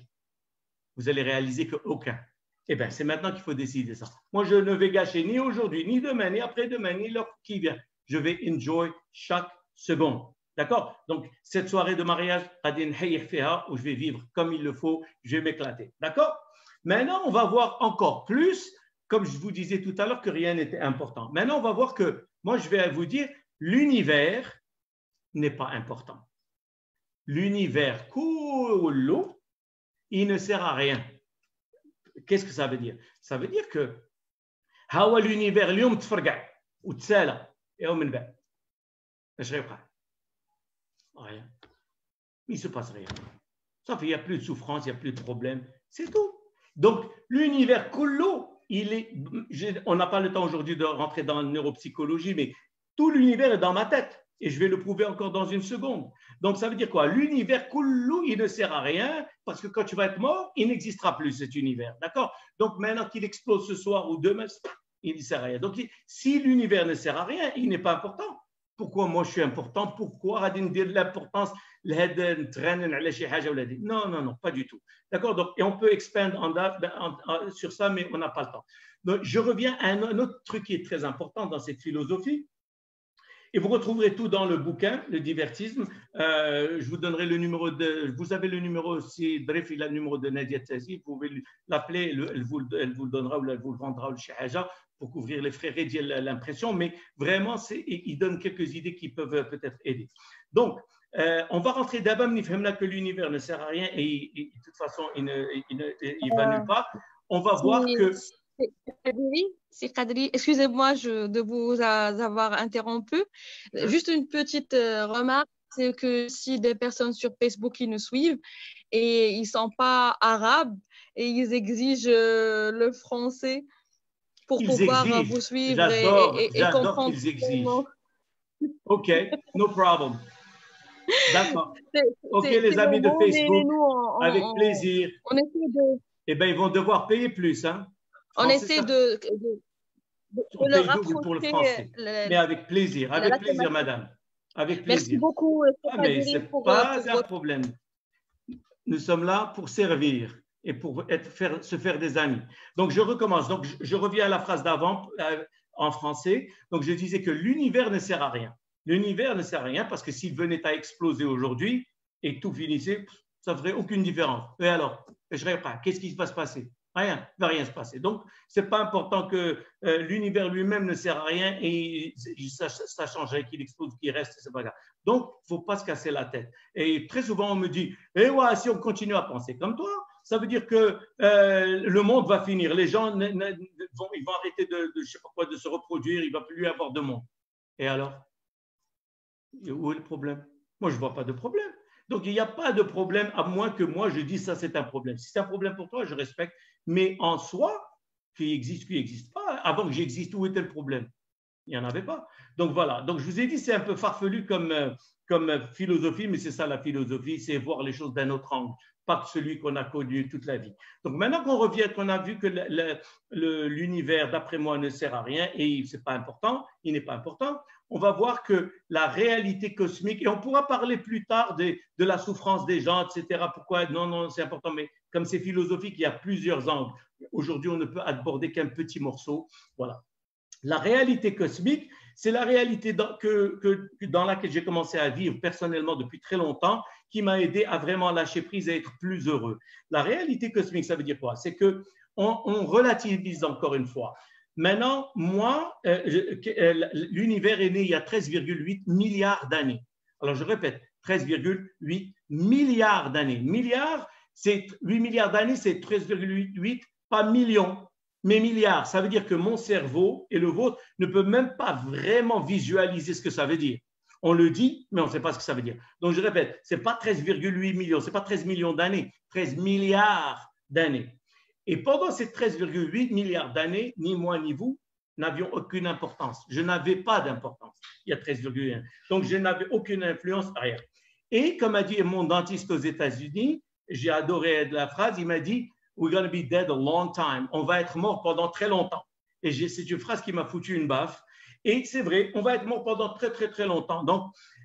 Vous allez réaliser qu'aucun. Eh bien, c'est maintenant qu'il faut décider ça. Moi, je ne vais gâcher ni aujourd'hui, ni demain, ni après-demain, ni l'heure qui vient. Je vais enjoy chaque seconde. D'accord? Donc, cette soirée de mariage, où je vais vivre comme il le faut, je vais m'éclater. D'accord? Maintenant, on va voir encore plus, comme je vous disais tout à l'heure, que rien n'était important. Maintenant, on va voir que, moi, je vais vous dire, l'univers n'est pas important. L'univers, il ne sert à rien. Qu'est-ce que ça veut dire? Ça veut dire que l'univers, il ne se passe rien. Ça fait, il n'y a plus de souffrance, il n'y a plus de problème. C'est tout. Donc, l'univers, on n'a pas le temps aujourd'hui de rentrer dans la neuropsychologie, mais tout l'univers est dans ma tête. Et je vais le prouver encore dans une seconde. Donc, ça veut dire quoi? L'univers, il ne sert à rien parce que quand tu vas être mort, il n'existera plus cet univers. D'accord? Donc, maintenant qu'il explose ce soir ou demain, il ne sert à rien. Donc, si l'univers ne sert à rien, il n'est pas important. Pourquoi moi je suis important? Pourquoi de l'importance? Non, non, non, pas du tout. D'accord? Donc, et on peut expandre sur ça, mais on n'a pas le temps. Donc, je reviens à un autre truc qui est très important dans cette philosophie. Et vous retrouverez tout dans le bouquin, le divertisme. Je vous donnerai le numéro de. Vous avez le numéro aussi, bref, il a le numéro de Nadia Tassi. Vous pouvez l'appeler, elle vous le donnera ou elle vous le vendra au Shahaja pour couvrir les frais réduits l'impression. Mais vraiment, il donne quelques idées qui peuvent peut-être aider. Donc, on va rentrer d'abord, que l'univers ne sert à rien et de toute façon, il ne va nulle part. On va voir que. C'est Kadri, excusez-moi de vous avoir interrompu. Juste une petite remarque, c'est que si des personnes sur Facebook qui nous suivent et ils ne sont pas arabes et ils exigent le français pour pouvoir vous suivre et comprendre. Qu'ils exigent. OK, no problem. D'accord. OK, les amis de Facebook, avec plaisir. On essaie de... Eh bien, ils vont devoir payer plus, hein? On essaie de le rapprocher. Pour le français. Mais avec plaisir, madame. Avec plaisir. Merci beaucoup. Mais ce n'est pas un problème. Nous sommes là pour servir et pour se faire des amis. Donc, je recommence. Donc, je reviens à la phrase d'avant en français. Donc, je disais que l'univers ne sert à rien. L'univers ne sert à rien parce que s'il venait à exploser aujourd'hui et tout finissait, ça ne ferait aucune différence. Et alors, je ne pas. Qu'est-ce qui va se passer? Rien, il ne va rien se passer. Donc, ce n'est pas important que l'univers lui-même ne sert à rien et ça changerait qu'il explose, qu'il reste, c'est pas grave. Donc, il ne faut pas se casser la tête. Et très souvent, on me dit, ouais, si on continue à penser comme toi, ça veut dire que le monde va finir. Les gens ils vont arrêter je sais pas quoi, de se reproduire, il ne va plus y avoir de monde. Et alors? Où est le problème? Moi, je ne vois pas de problème. Donc, il n'y a pas de problème, à moins que moi, je dise ça, c'est un problème. Si c'est un problème pour toi, je respecte. Mais en soi, qu'il n'existe pas, avant que j'existe, où était le problème? Il n'y en avait pas. Donc, voilà. Donc, je vous ai dit, c'est un peu farfelu comme philosophie, mais c'est ça la philosophie, c'est voir les choses d'un autre angle, pas que celui qu'on a connu toute la vie. Donc, maintenant qu'on revient, qu'on a vu que l'univers, d'après moi, ne sert à rien et ce n'est pas important, il n'est pas important, on va voir que la réalité cosmique, et on pourra parler plus tard de la souffrance des gens, etc. Pourquoi? Non, c'est important, mais comme c'est philosophique, il y a plusieurs angles. Aujourd'hui, on ne peut aborder qu'un petit morceau. Voilà. La réalité cosmique, c'est la réalité dans laquelle j'ai commencé à vivre personnellement depuis très longtemps, qui m'a aidé à vraiment lâcher prise et être plus heureux. La réalité cosmique, ça veut dire quoi? C'est qu'on relativise encore une fois. Maintenant, moi, l'univers est né il y a 13,8 milliards d'années. Alors, je répète, 13,8 milliards d'années. Milliards, c'est 8 milliards d'années, c'est 13,8, pas millions, mais milliards. Ça veut dire que mon cerveau et le vôtre ne peuvent même pas vraiment visualiser ce que ça veut dire. On le dit, mais on ne sait pas ce que ça veut dire. Donc, je répète, ce n'est pas 13,8 millions, ce n'est pas 13 millions d'années, 13 milliards d'années. Et pendant ces 13,8 milliards d'années, ni moi ni vous n'avions aucune importance. Je n'avais pas d'importance. Il y a 13,1. Donc, je n'avais aucune influence, rien. Et comme a dit mon dentiste aux États-Unis, j'ai adoré la phrase, il m'a dit « We're going to be dead a long time ». On va être mort pendant très longtemps. Et c'est une phrase qui m'a foutu une baffe. Et c'est vrai, on va être mort pendant très, très, très longtemps.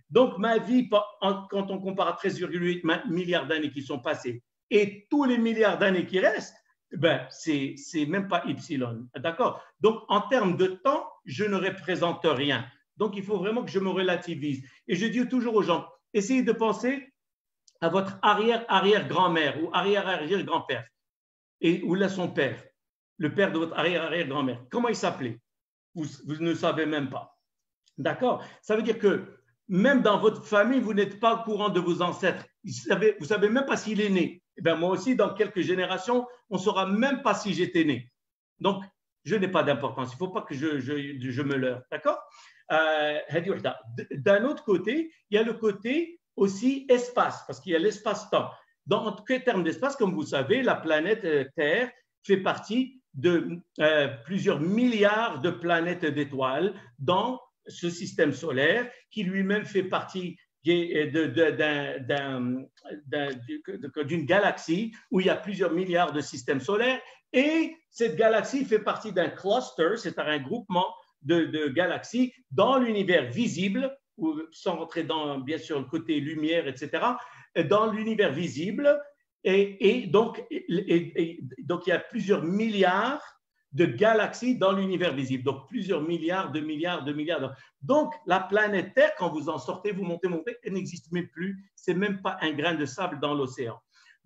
Donc ma vie, quand on compare à 13,8 milliards d'années qui sont passées et tous les milliards d'années qui restent, ben, c'est même pas epsilon. D'accord? Donc, en termes de temps, je ne représente rien. Donc, il faut vraiment que je me relativise. Et je dis toujours aux gens, essayez de penser à votre arrière-arrière-grand-mère ou arrière-arrière-grand-père ou là son père, le père de votre arrière-arrière-grand-mère. Comment il s'appelait? Vous ne savez même pas. D'accord? Ça veut dire que même dans votre famille, vous n'êtes pas au courant de vos ancêtres. Vous ne savez même pas s'il est né. Eh bien, moi aussi, dans quelques générations, on ne saura même pas si j'étais né. Donc, je n'ai pas d'importance. Il ne faut pas que je me leurre. D'accord? D'un autre côté, il y a le côté aussi espace, parce qu'il y a l'espace-temps. Dans termes d'espace, comme vous savez, la planète Terre fait partie de plusieurs milliards de planètes d'étoiles dans ce système solaire qui lui-même fait partie d'une galaxie où il y a plusieurs milliards de systèmes solaires et cette galaxie fait partie d'un cluster, c'est un groupement de galaxies dans l'univers visible, sans rentrer dans bien sûr le côté lumière, etc., dans l'univers visible et donc il y a plusieurs milliards de galaxies dans l'univers visible. Donc, plusieurs milliards de milliards de milliards. Donc, la planète Terre, quand vous en sortez, vous montez, elle n'existe même plus. Ce n'est même pas un grain de sable dans l'océan.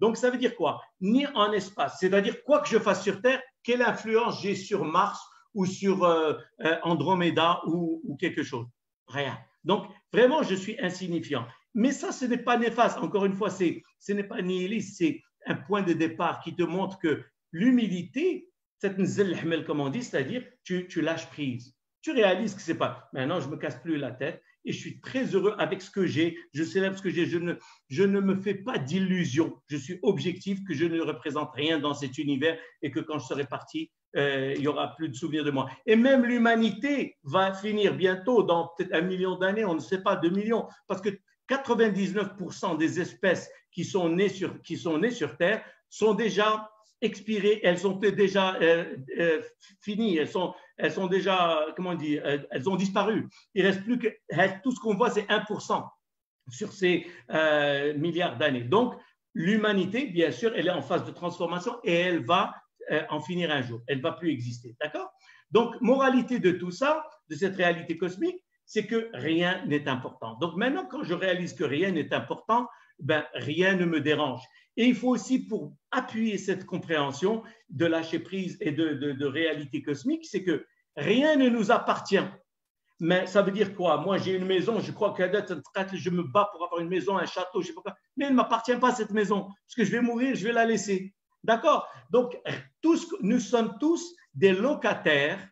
Donc, ça veut dire quoi? Ni en espace. C'est-à-dire, quoi que je fasse sur Terre, quelle influence j'ai sur Mars ou sur Andromeda ou quelque chose? Rien. Donc, vraiment, je suis insignifiant. Mais ça, ce n'est pas néfaste. Encore une fois, ce n'est pas nihiliste. C'est un point de départ qui te montre que l'humilité, c'est une comme on dit, c'est-à-dire tu lâches prise. Tu réalises que c'est pas. Maintenant, je me casse plus la tête et je suis très heureux avec ce que j'ai. Je célèbre ce que j'ai. Je ne me fais pas d'illusions. Je suis objectif que je ne représente rien dans cet univers et que quand je serai parti, il y aura plus de souvenirs de moi. Et même l'humanité va finir bientôt, dans peut-être 1 million d'années, on ne sait pas, 2 millions, parce que 99% des espèces qui sont nées sur Terre sont déjà expirées, elles sont déjà finies, elles sont déjà, comment dire, elles ont disparu. Il ne reste plus que, tout ce qu'on voit, c'est 1% sur ces milliards d'années. Donc, l'humanité, bien sûr, elle est en phase de transformation et elle va en finir un jour. Elle ne va plus exister, d'accord? Donc, moralité de tout ça, de cette réalité cosmique, c'est que rien n'est important. Donc, maintenant, quand je réalise que rien n'est important, ben, rien ne me dérange. Et il faut aussi, pour appuyer cette compréhension de lâcher prise et de réalité cosmique, c'est que rien ne nous appartient. Mais ça veut dire quoi? Moi, j'ai une maison, je crois que je me bats pour avoir une maison, un château, je sais pas quoi, mais elle ne m'appartient pas, cette maison, parce que je vais mourir, je vais la laisser. D'accord? Donc, nous sommes tous des locataires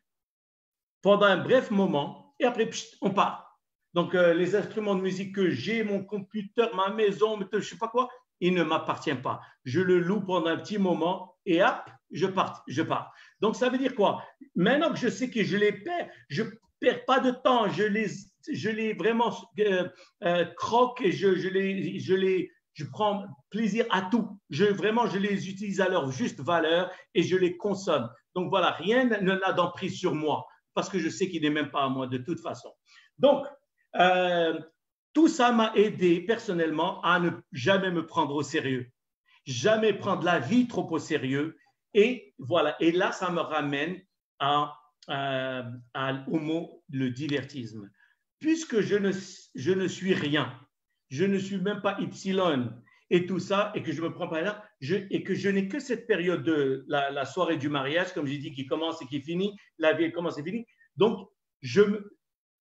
pendant un bref moment, et après, on part. Donc, les instruments de musique que j'ai, mon computer, ma maison, je ne sais pas quoi, il ne m'appartient pas. Je le loue pendant un petit moment et hop, je pars. Donc, ça veut dire quoi? Maintenant que je sais que je les perds, je ne perds pas de temps, je les vraiment croque et je prends plaisir à tout. Vraiment, je les utilise à leur juste valeur et je les consomme. Donc, voilà, rien n'a d'emprise sur moi parce que je sais qu'il n'est même pas à moi de toute façon. Donc, tout ça m'a aidé personnellement à ne jamais me prendre au sérieux, jamais prendre la vie trop au sérieux. Et voilà. Et là, ça me ramène au mot le divertisme. Puisque je ne suis rien, je ne suis même pas epsilon, et tout ça, et que je me prends pas là, et que je n'ai que cette période de la soirée du mariage, comme j'ai dit, qui commence et qui finit, la vie elle commence et finit. Donc,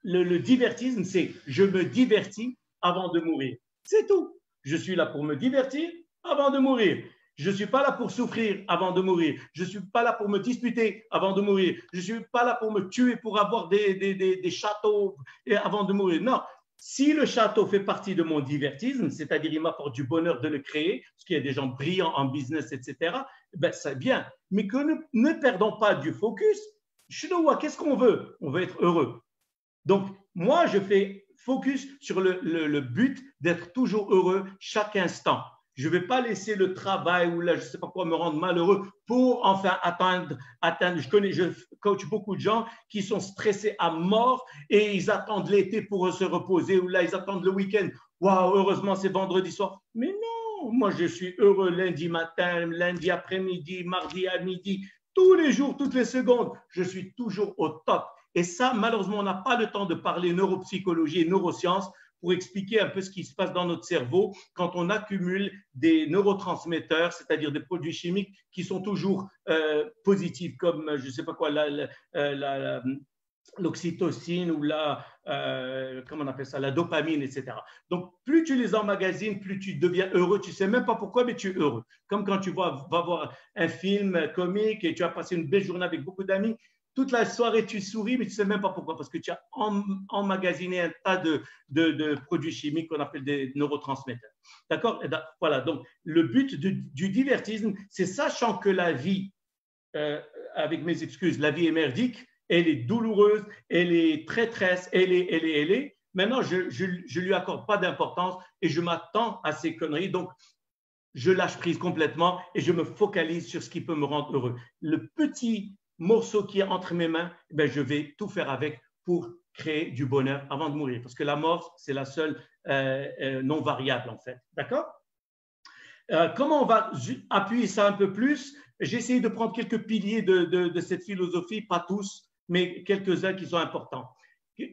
le divertisme, c'est je me divertis avant de mourir. C'est tout. Je suis là pour me divertir avant de mourir. Je ne suis pas là pour souffrir avant de mourir. Je ne suis pas là pour me disputer avant de mourir. Je ne suis pas là pour me tuer, pour avoir des châteaux avant de mourir. Non. Si le château fait partie de mon divertisme, c'est-à-dire il m'apporte du bonheur de le créer, parce qu'il y a des gens brillants en business, etc., ben c'est bien. Mais que ne perdons pas du focus. Qu'est-ce qu'on veut? On veut être heureux. Donc, moi, je fais focus sur le but d'être toujours heureux chaque instant. Je ne vais pas laisser le travail ou là, je ne sais pas quoi me rendre malheureux pour enfin atteindre. Je coach beaucoup de gens qui sont stressés à mort et ils attendent l'été pour se reposer ou là, ils attendent le week-end. Waouh, heureusement, c'est vendredi soir. Mais non, moi, je suis heureux lundi matin, lundi après-midi, mardi à midi, tous les jours, toutes les secondes. Je suis toujours au top. Et ça, malheureusement, on n'a pas le temps de parler neuropsychologie et neurosciences pour expliquer un peu ce qui se passe dans notre cerveau quand on accumule des neurotransmetteurs, c'est-à-dire des produits chimiques qui sont toujours positifs, comme, je ne sais pas quoi, l'oxytocine ou comment on appelle ça, la dopamine, etc. Donc, plus tu les emmagasines, plus tu deviens heureux. Tu ne sais même pas pourquoi, mais tu es heureux. Comme quand tu vas voir un film comique et tu as passé une belle journée avec beaucoup d'amis, toute la soirée, tu souris, mais tu ne sais même pas pourquoi, parce que tu as emmagasiné un tas de produits chimiques qu'on appelle des neurotransmetteurs. D'accord? Voilà, donc le but du divertisme, c'est sachant que la vie, avec mes excuses, la vie est merdique, elle est douloureuse, elle est traîtresse, elle est. Maintenant, je lui accorde pas d'importance et je m'attends à ces conneries. Donc, je lâche prise complètement et je me focalise sur ce qui peut me rendre heureux. Le petit morceau qui est entre mes mains, ben, je vais tout faire avec pour créer du bonheur avant de mourir. Parce que la mort, c'est la seule non variable, en fait. D'accord? Comment on va appuyer ça un peu plus? J'ai essayé de prendre quelques piliers de cette philosophie, pas tous, mais quelques-uns qui sont importants.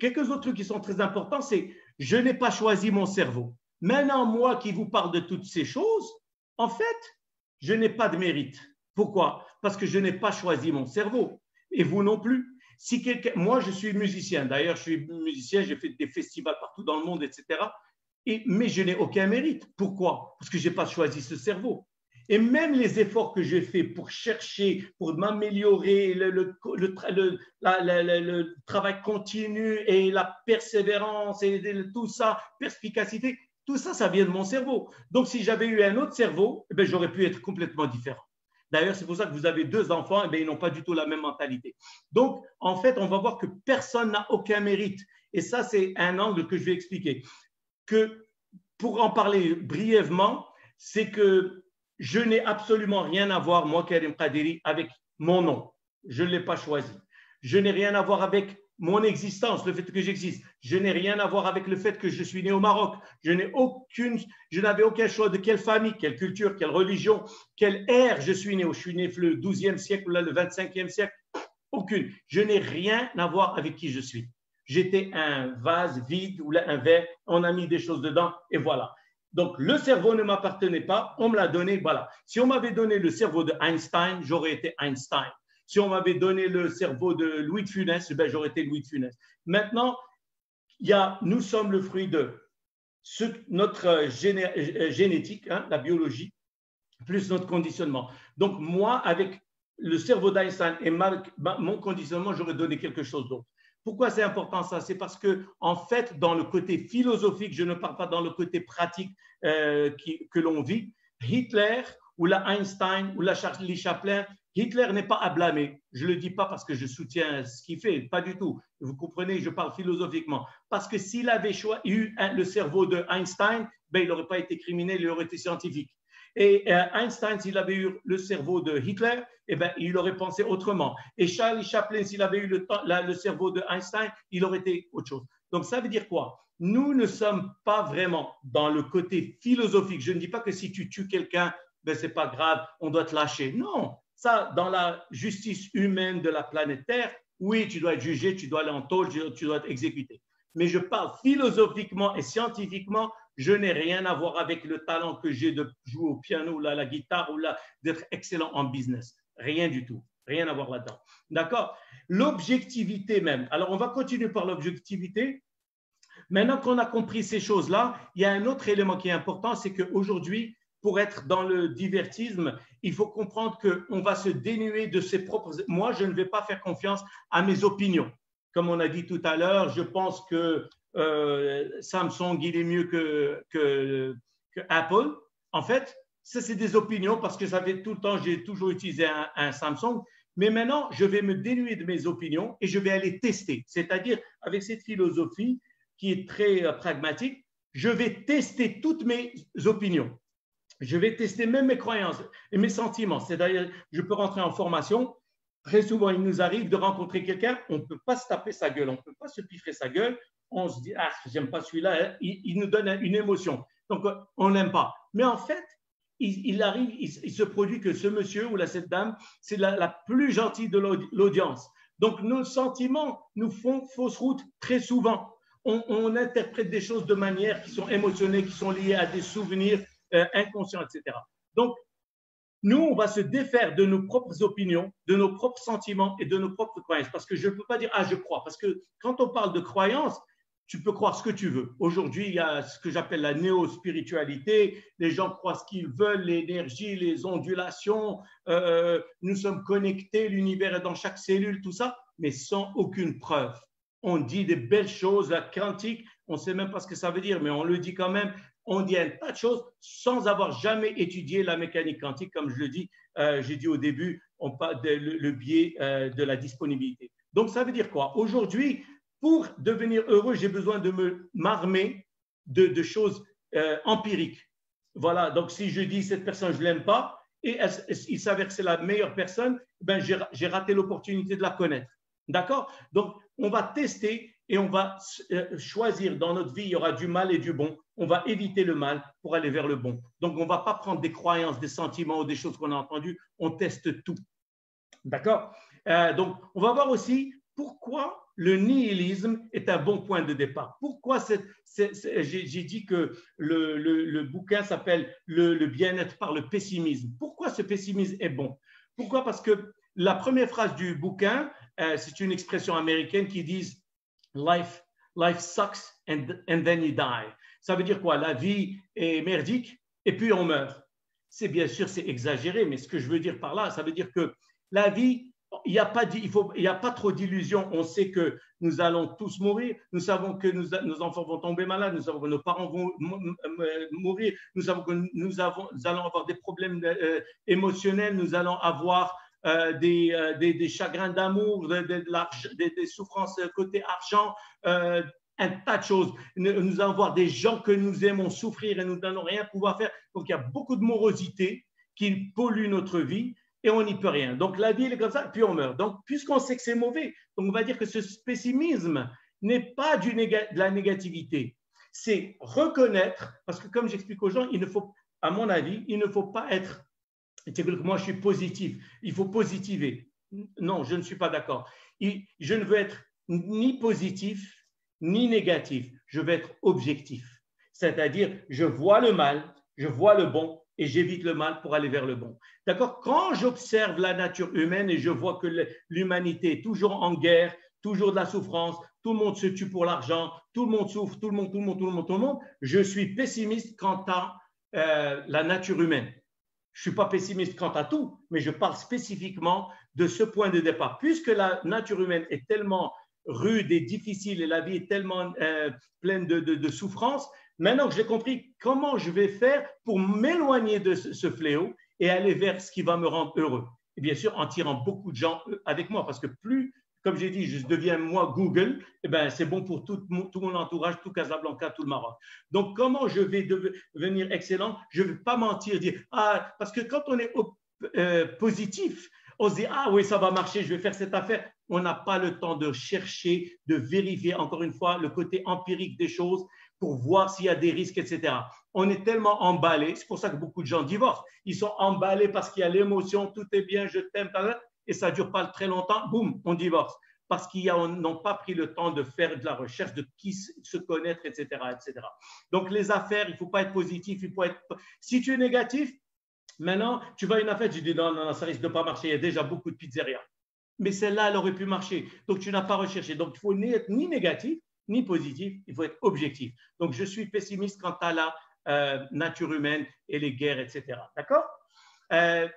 Quelques autres trucs qui sont très importants, c'est je n'ai pas choisi mon cerveau. Maintenant, moi qui vous parle de toutes ces choses, en fait, je n'ai pas de mérite. Pourquoi? Parce que je n'ai pas choisi mon cerveau. Et vous non plus. Si moi, je suis musicien. D'ailleurs, je suis musicien, j'ai fait des festivals partout dans le monde, etc. Mais je n'ai aucun mérite. Pourquoi? Parce que je n'ai pas choisi ce cerveau. Et même les efforts que j'ai faits pour chercher, pour m'améliorer, le travail continu et la persévérance et tout ça, perspicacité, tout ça, ça vient de mon cerveau. Donc, si j'avais eu un autre cerveau, eh bien, j'aurais pu être complètement différent. D'ailleurs, c'est pour ça que vous avez 2 enfants, eh bien, ils n'ont pas du tout la même mentalité. Donc, en fait, on va voir que personne n'a aucun mérite. Et ça, c'est un angle que je vais expliquer. Que, pour en parler brièvement, c'est que je n'ai absolument rien à voir, moi, Karim Qaderi, avec mon nom. Je ne l'ai pas choisi. Je n'ai rien à voir avec mon existence, le fait que j'existe. Je n'ai rien à voir avec le fait que je suis né au Maroc. Je n'avais aucun choix de quelle famille, quelle culture, quelle religion, quelle ère je suis né. Je suis né le 12e siècle ou là, le 25e siècle. Aucune. Je n'ai rien à voir avec qui je suis. J'étais un vase vide ou là, un verre, on a mis des choses dedans et voilà. Donc, le cerveau ne m'appartenait pas, on me l'a donné, voilà. Si on m'avait donné le cerveau de Einstein, j'aurais été Einstein. Si on m'avait donné le cerveau de Louis de Funès, ben, j'aurais été Louis de Funès. Maintenant, nous sommes le fruit de notre génétique, hein, la biologie, plus notre conditionnement. Donc, moi, avec le cerveau d'Einstein et mon conditionnement, j'aurais donné quelque chose d'autre. Pourquoi c'est important ça? C'est parce que, en fait, dans le côté philosophique, je ne parle pas dans le côté pratique que l'on vit, Hitler ou la Einstein ou la Charlie Chaplin, Hitler n'est pas à blâmer. Je ne le dis pas parce que je soutiens ce qu'il fait, pas du tout. Vous comprenez, je parle philosophiquement. Parce que s'il avait eu le cerveau de Einstein, ben, il n'aurait pas été criminel, il aurait été scientifique. Et Einstein, s'il avait eu le cerveau de Hitler, eh ben, il aurait pensé autrement. Et Charlie Chaplin, s'il avait eu le cerveau de Einstein, il aurait été autre chose. Donc, ça veut dire quoi? Nous ne sommes pas vraiment dans le côté philosophique. Je ne dis pas que si tu tues quelqu'un, ben, ce n'est pas grave, on doit te lâcher. Non, ça, dans la justice humaine de la planète Terre, oui, tu dois être jugé, tu dois aller en tôle, tu dois être exécuté. Mais je parle philosophiquement et scientifiquement Je n'ai rien à voir avec le talent que j'ai de jouer au piano, ou à la guitare, ou d'être excellent en business. Rien du tout. Rien à voir là-dedans. D'accord? L'objectivité même. Alors, on va continuer par l'objectivité. Maintenant qu'on a compris ces choses-là, il y a un autre élément qui est important, c'est qu'aujourd'hui, pour être dans le divertisme, il faut comprendre qu'on va se dénuer de ses propres… Moi, je ne vais pas faire confiance à mes opinions. Comme on a dit tout à l'heure, je pense que Samsung, il est mieux que Apple. En fait, ça, c'est des opinions parce que ça fait tout le temps, j'ai toujours utilisé un Samsung. Mais maintenant, je vais me dénuer de mes opinions et je vais aller tester. C'est-à-dire, avec cette philosophie qui est très pragmatique, je vais tester toutes mes opinions. Je vais tester même mes croyances et mes sentiments. C'est-à-dire, je peux rentrer en formation. Très souvent, il nous arrive de rencontrer quelqu'un, on ne peut pas se taper sa gueule, on ne peut pas se piffrer sa gueule. On se dit, ah, j'aime pas celui-là, il nous donne une émotion. Donc, on n'aime pas. Mais en fait, il arrive, il se produit que ce monsieur ou cette dame, c'est la plus gentille de l'audience. Donc, nos sentiments nous font fausse route très souvent. On interprète des choses de manière qui sont émotionnelles, qui sont liées à des souvenirs inconscients, etc. Donc, nous, on va se défaire de nos propres opinions, de nos propres sentiments et de nos propres croyances. Parce que je ne peux pas dire, ah, je crois. Parce que quand on parle de croyances, tu peux croire ce que tu veux. Aujourd'hui, il y a ce que j'appelle la néo-spiritualité. Les gens croient ce qu'ils veulent, l'énergie, les ondulations. Nous sommes connectés, l'univers est dans chaque cellule, tout ça, mais sans aucune preuve. On dit des belles choses, la quantique, on ne sait même pas ce que ça veut dire, mais on le dit quand même. On dit un tas de choses sans avoir jamais étudié la mécanique quantique, comme je le dis, j'ai dit au début, on parle le biais de la disponibilité. Donc, ça veut dire quoi? Aujourd'hui, pour devenir heureux, j'ai besoin de m'armer de choses empiriques. Voilà, donc si je dis cette personne, je ne l'aime pas, et il s'avère que c'est la meilleure personne, ben j'ai raté l'opportunité de la connaître. D'accord? Donc, on va tester et on va choisir dans notre vie, il y aura du mal et du bon. On va éviter le mal pour aller vers le bon. Donc, on ne va pas prendre des croyances, des sentiments ou des choses qu'on a entendues. On teste tout. D'accord? Donc, on va voir aussi pourquoi le nihilisme est un bon point de départ. Pourquoi j'ai dit que le bouquin s'appelle le bien-être par le pessimisme. Pourquoi ce pessimisme est bon? Pourquoi? Parce que la première phrase du bouquin, c'est une expression américaine qui dit life sucks and then you die. Ça veut dire quoi? La vie est merdique et puis on meurt. C'est bien sûr, c'est exagéré, mais ce que je veux dire par là, ça veut dire que la vie, il n'y a pas trop d'illusions. On sait que nous allons tous mourir. Nous savons que nos enfants vont tomber malades. Nous savons que nos parents vont mourir. Nous savons que nous allons avoir des problèmes émotionnels. Nous allons avoir des chagrins d'amour, des souffrances côté argent, un tas de choses. Nous allons voir des gens que nous aimons souffrir et nous n'allons rien pouvoir faire. Donc, il y a beaucoup de morosité qui pollue notre vie et on n'y peut rien. Donc, la vie, elle est comme ça, puis on meurt. Donc, puisqu'on sait que c'est mauvais, donc on va dire que ce pessimisme n'est pas de la négativité. C'est reconnaître, parce que comme j'explique aux gens, à mon avis, il ne faut pas être… Moi, je suis positif. Il faut positiver. Non, je ne suis pas d'accord. Je ne veux être ni positif ni négatif. Je veux être objectif. C'est-à-dire, je vois le mal, je vois le bon et j'évite le mal pour aller vers le bon. D'accord? Quand j'observe la nature humaine et je vois que l'humanité est toujours en guerre, toujours de la souffrance, tout le monde se tue pour l'argent, tout le monde souffre, tout le monde, je suis pessimiste quant à la nature humaine. Je ne suis pas pessimiste quant à tout, mais je parle spécifiquement de ce point de départ. Puisque la nature humaine est tellement rude et difficile et la vie est tellement pleine de souffrances, maintenant que j'ai compris comment je vais faire pour m'éloigner de ce fléau et aller vers ce qui va me rendre heureux. Et bien sûr, en tirant beaucoup de gens avec moi, parce que plus, comme j'ai dit, je deviens moi Google, eh ben, c'est bon pour tout mon entourage, tout Casablanca, tout le Maroc. Donc, comment je vais devenir excellent? Je ne vais pas mentir, dire, ah, parce que quand on est positif, on se dit, ah oui, ça va marcher, je vais faire cette affaire. On n'a pas le temps de chercher, de vérifier, encore une fois, le côté empirique des choses pour voir s'il y a des risques, etc. On est tellement emballé, c'est pour ça que beaucoup de gens divorcent. Ils sont emballés parce qu'il y a l'émotion, tout est bien, je t'aime, et ça ne dure pas très longtemps, boum, on divorce. parce qu'ils n'ont pas pris le temps de faire de la recherche, de qui se connaître, etc., etc. Donc, les affaires, il ne faut pas être positif, il faut être… Si tu es négatif, maintenant, tu vas à une affaire, tu dis non, ça risque de ne pas marcher, il y a déjà beaucoup de pizzerias. Mais celle-là, elle aurait pu marcher. Donc, tu n'as pas recherché. Donc, il faut être ni négatif, ni positif, il faut être objectif. Donc, je suis pessimiste quant à la nature humaine et les guerres, etc. D'accord ?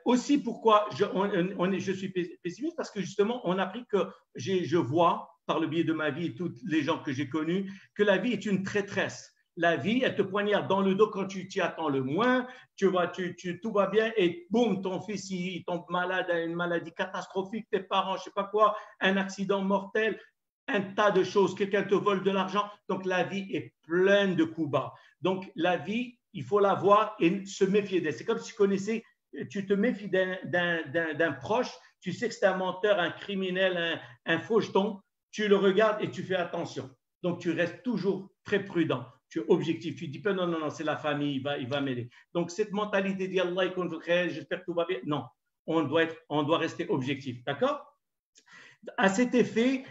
Aussi, pourquoi je suis pessimiste? Parce que justement, on a appris que je vois, par le biais de ma vie et tous les gens que j'ai connus, que la vie est une traîtresse. La vie, elle te poignarde dans le dos quand tu t'y attends le moins, tout va bien et boum, ton fils il tombe malade à une maladie catastrophique, tes parents, je ne sais pas quoi, un accident mortel, un tas de choses, quelqu'un te vole de l'argent. Donc, la vie est pleine de coups bas. Donc, la vie, il faut la voir et se méfier d'elle. C'est comme si tu te méfies d'un proche, tu sais que c'est un menteur, un criminel, un faucheton, tu le regardes et tu fais attention. Donc, tu restes toujours très prudent, tu es objectif, tu ne dis pas non, c'est la famille, il va m'aider. Donc, cette mentalité d'Allah, j'espère que tout va bien, non, on doit rester objectif, d'accord? À cet effet,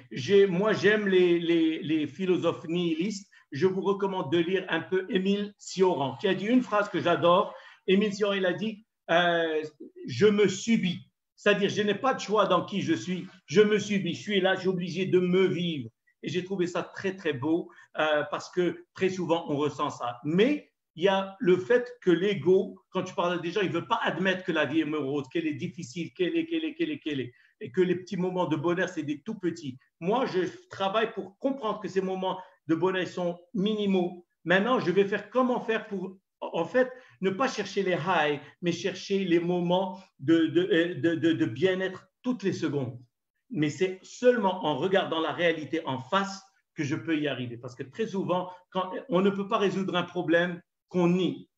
moi j'aime les philosophes nihilistes, je vous recommande de lire un peu Émile Cioran, qui a dit une phrase que j'adore. Émile Cioran, il a dit je me subis. C'est-à-dire, je n'ai pas de choix dans qui je suis, je me subis, je suis là, je suis obligé de me vivre. Et j'ai trouvé ça très, très beau parce que très souvent, on ressent ça. Mais il y a le fait que l'ego, quand tu parles des gens, il ne veut pas admettre que la vie est morose, qu'elle est difficile, qu'elle est. Et que les petits moments de bonheur, c'est des tout petits. Moi, je travaille pour comprendre que ces moments de bonheur sont minimaux. Maintenant, je vais faire comment faire pour… En fait, ne pas chercher les highs, mais chercher les moments de bien-être toutes les secondes. Mais c'est seulement en regardant la réalité en face que je peux y arriver. Parce que très souvent, on ne peut pas résoudre un problème qu'on nie.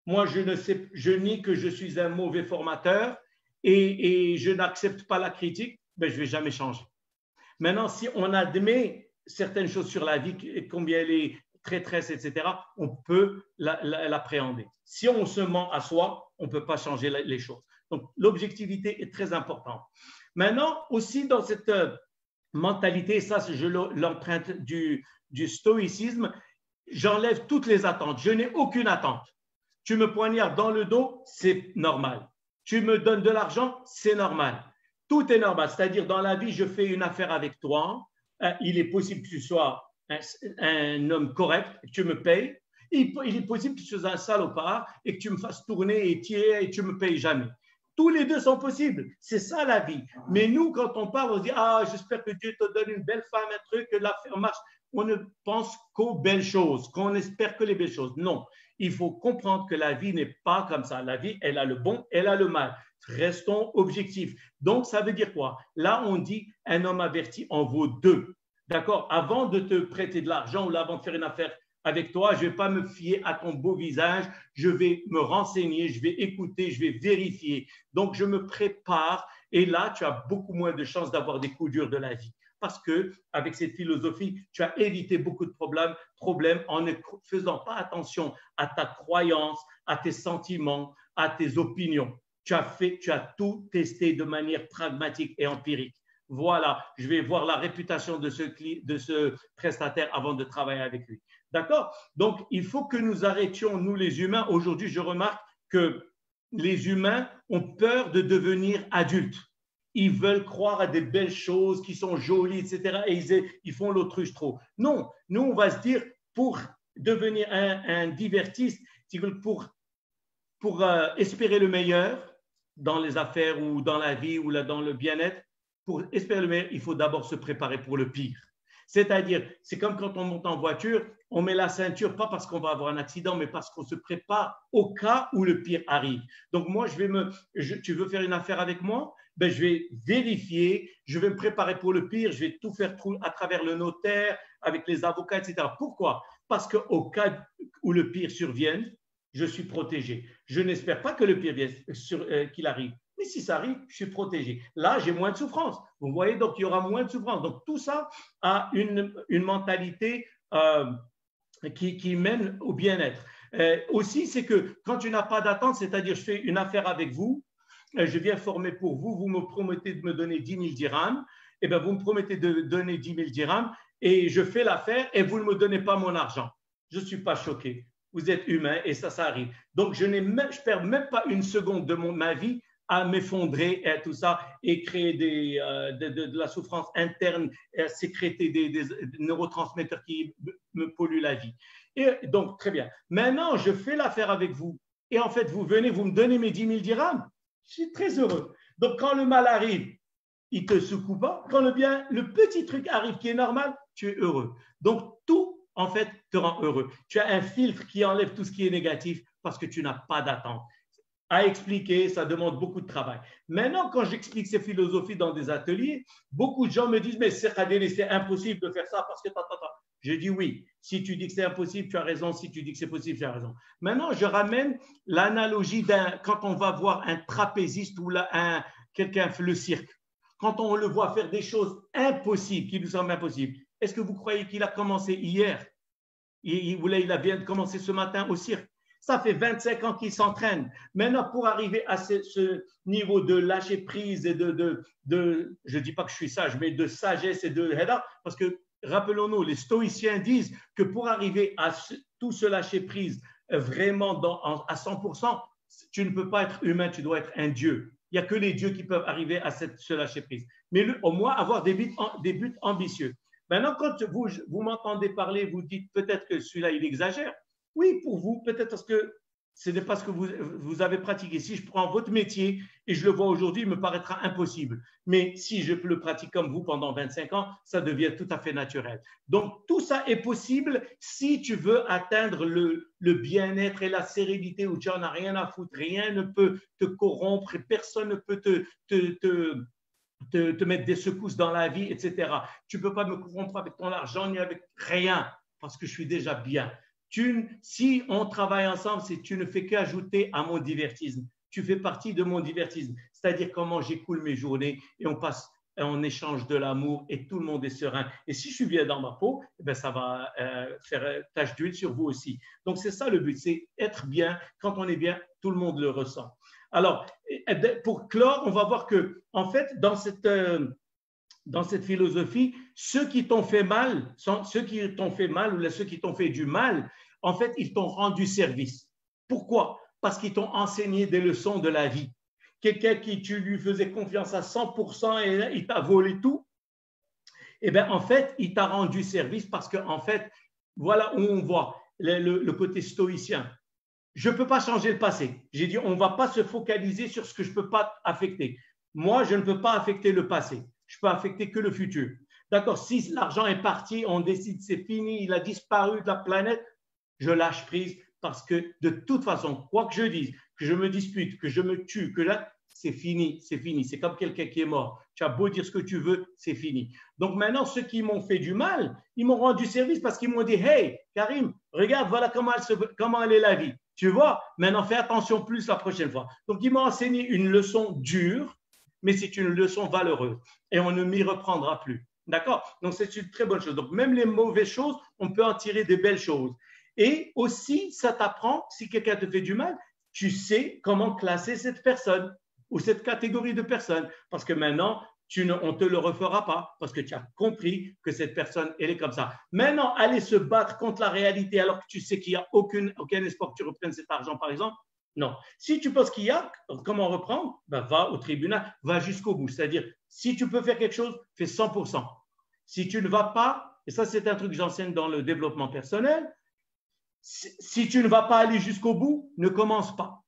Moi, je nie que je suis un mauvais formateur et je n'accepte pas la critique, ben, je ne vais jamais changer. Maintenant, si on admet certaines choses sur la vie, combien elle est traîtresse, etc., on peut l'appréhender. Si on se ment à soi, on ne peut pas changer les choses. Donc, l'objectivité est très importante. Maintenant, aussi dans cette mentalité, ça, je l'emprunte du stoïcisme, j'enlève toutes les attentes. Je n'ai aucune attente. Tu me poignardes dans le dos, c'est normal. Tu me donnes de l'argent, c'est normal. Tout est normal. C'est-à-dire, dans la vie, je fais une affaire avec toi. Il est possible que tu sois un homme correct, que tu me payes. Il est possible que tu sois un salopard et que tu me fasses tourner et tirer et tu ne me payes jamais. Tous les deux sont possibles. C'est ça la vie. Mais nous, quand on parle, on dit « Ah, j'espère que Dieu te donne une belle femme, un truc, que l'affaire marche. » On ne pense qu'aux belles choses, qu'on espère que les belles choses. Non, il faut comprendre que la vie n'est pas comme ça. La vie, elle a le bon, elle a le mal. Restons objectifs. Donc, ça veut dire quoi? Là, on dit un homme averti en vaut deux. D'accord? Avant de te prêter de l'argent ou avant de faire une affaire avec toi, je ne vais pas me fier à ton beau visage, je vais me renseigner, je vais écouter, je vais vérifier. Donc, je me prépare et là, tu as beaucoup moins de chances d'avoir des coups durs de la vie. Parce que avec cette philosophie, tu as évité beaucoup de problèmes en ne faisant pas attention à ta croyance, à tes sentiments, à tes opinions. Tu as tout testé de manière pragmatique et empirique. Voilà, je vais voir la réputation de ce prestataire avant de travailler avec lui. D'accord? Donc, il faut que nous arrêtions, nous les humains. Aujourd'hui, je remarque que les humains ont peur de devenir adultes. Ils veulent croire à des belles choses qui sont jolies, etc. Et ils font l'autruche trop. Non, nous, on va se dire, pour devenir un divertiste, pour espérer le meilleur dans les affaires ou dans la vie ou dans le bien-être, pour espérer le meilleur, il faut d'abord se préparer pour le pire. C'est-à-dire, c'est comme quand on monte en voiture, on met la ceinture, pas parce qu'on va avoir un accident, mais parce qu'on se prépare au cas où le pire arrive. Donc moi, tu veux faire une affaire avec moi? Ben, je vais vérifier, je vais me préparer pour le pire, je vais tout faire à travers le notaire, avec les avocats, etc. Pourquoi? Parce qu'au cas où le pire survienne, je suis protégé. Je n'espère pas que le pire qu'il arrive. Mais si ça arrive, je suis protégé. Là, j'ai moins de souffrance. Vous voyez, donc il y aura moins de souffrance. Donc tout ça a une mentalité qui mène au bien-être. Aussi, c'est que quand tu n'as pas d'attente, c'est-à-dire je fais une affaire avec vous, je viens former pour vous, vous me promettez de me donner 10 000 dirhams eh bien, vous me promettez de donner 10 000 dirhams et je fais l'affaire et vous ne me donnez pas mon argent. Je ne suis pas choqué. Vous êtes humain et ça arrive. Donc, je ne perds même pas une seconde de ma vie à m'effondrer et tout ça et créer de la souffrance interne, et à sécréter des neurotransmetteurs qui me polluent la vie. Et donc, très bien. Maintenant, je fais l'affaire avec vous et en fait, vous venez, vous me donnez mes 10 000 dirhams. Je suis très heureux. Donc, quand le mal arrive, il ne te secoue pas. Quand le bien, le petit truc arrive qui est normal, tu es heureux. Donc, tout, en fait, te rend heureux. Tu as un filtre qui enlève tout ce qui est négatif parce que tu n'as pas d'attente. À expliquer, ça demande beaucoup de travail. Maintenant, quand j'explique ces philosophies dans des ateliers, beaucoup de gens me disent « Mais c'est impossible de faire ça parce que… » Je dis oui. Si tu dis que c'est impossible, tu as raison. Si tu dis que c'est possible, tu as raison. Maintenant, je ramène l'analogie quand on va voir un trapéziste ou quelqu'un fait le cirque. Quand on le voit faire des choses impossibles, qui nous semblent impossibles, est-ce que vous croyez qu'il a commencé hier? Il a bien commencé ce matin au cirque. Ça fait 25 ans qu'il s'entraîne. Maintenant, pour arriver à ce niveau de lâcher prise et je ne dis pas que je suis sage, mais de sagesse et de héda, parce que rappelons-nous, les stoïciens disent que pour arriver à tout ce lâcher prise vraiment à 100%, tu ne peux pas être humain, tu dois être un dieu. Il n'y a que les dieux qui peuvent arriver à ce lâcher prise. Mais au moins avoir des buts ambitieux. Maintenant, quand vous m'entendez parler, vous dites peut-être que celui-là, il exagère. Oui, pour vous, peut-être parce que ce n'est pas ce que vous avez pratiqué. Si je prends votre métier et je le vois aujourd'hui, il me paraîtra impossible. Mais si je le pratique comme vous pendant 25 ans, ça devient tout à fait naturel. Donc, tout ça est possible si tu veux atteindre le bien-être et la sérénité où tu n'en as rien à foutre. Rien ne peut te corrompre et personne ne peut te mettre des secousses dans la vie, etc. Tu ne peux pas me corrompre avec ton argent ni avec rien parce que je suis déjà bien. Si on travaille ensemble, tu ne fais qu'ajouter à mon divertissement. Tu fais partie de mon divertissement, c'est-à-dire comment j'écoule mes journées et on échange de l'amour et tout le monde est serein. Et si je suis bien dans ma peau, eh bien, ça va faire tache d'huile sur vous aussi. Donc, c'est ça le but, c'est être bien. Quand on est bien, tout le monde le ressent. Alors, pour clore, on va voir que, en fait, dans cette philosophie, ceux qui t'ont fait mal ou ceux qui t'ont fait du mal, en fait, ils t'ont rendu service. Pourquoi? Parce qu'ils t'ont enseigné des leçons de la vie. Quelqu'un qui tu lui faisais confiance à 100% et il t'a volé tout, eh bien, en fait, il t'a rendu service parce qu'en fait, voilà où on voit le côté stoïcien. Je ne peux pas changer le passé. J'ai dit, on ne va pas se focaliser sur ce que je ne peux pas affecter. Moi, je ne peux pas affecter le passé. Je peux affecter que le futur. D'accord? Si l'argent est parti, on décide c'est fini, il a disparu de la planète, je lâche prise parce que de toute façon, quoi que je dise, que je me dispute, que je me tue, que là, c'est fini, c'est fini. C'est comme quelqu'un qui est mort. Tu as beau dire ce que tu veux, c'est fini. Donc maintenant, ceux qui m'ont fait du mal, ils m'ont rendu service parce qu'ils m'ont dit, hey, Karim, regarde, voilà comment elle est la vie. Tu vois, maintenant fais attention plus la prochaine fois. Donc ils m'ont enseigné une leçon dure, mais c'est une leçon valeureuse et on ne m'y reprendra plus. D'accord? Donc c'est une très bonne chose. Donc même les mauvaises choses, on peut en tirer des belles choses. Et aussi, ça t'apprend, si quelqu'un te fait du mal, tu sais comment classer cette personne ou cette catégorie de personnes. Parce que maintenant, on ne te le refera pas parce que tu as compris que cette personne, elle est comme ça. Maintenant, aller se battre contre la réalité alors que tu sais qu'il n'y a aucun espoir que tu reprennes cet argent, par exemple, non. Si tu penses qu'il y a comment reprendre, ben va au tribunal, va jusqu'au bout. C'est-à-dire, si tu peux faire quelque chose, fais 100%. Si tu ne vas pas, et ça c'est un truc que j'enseigne dans le développement personnel, si tu ne vas pas aller jusqu'au bout, ne commence pas.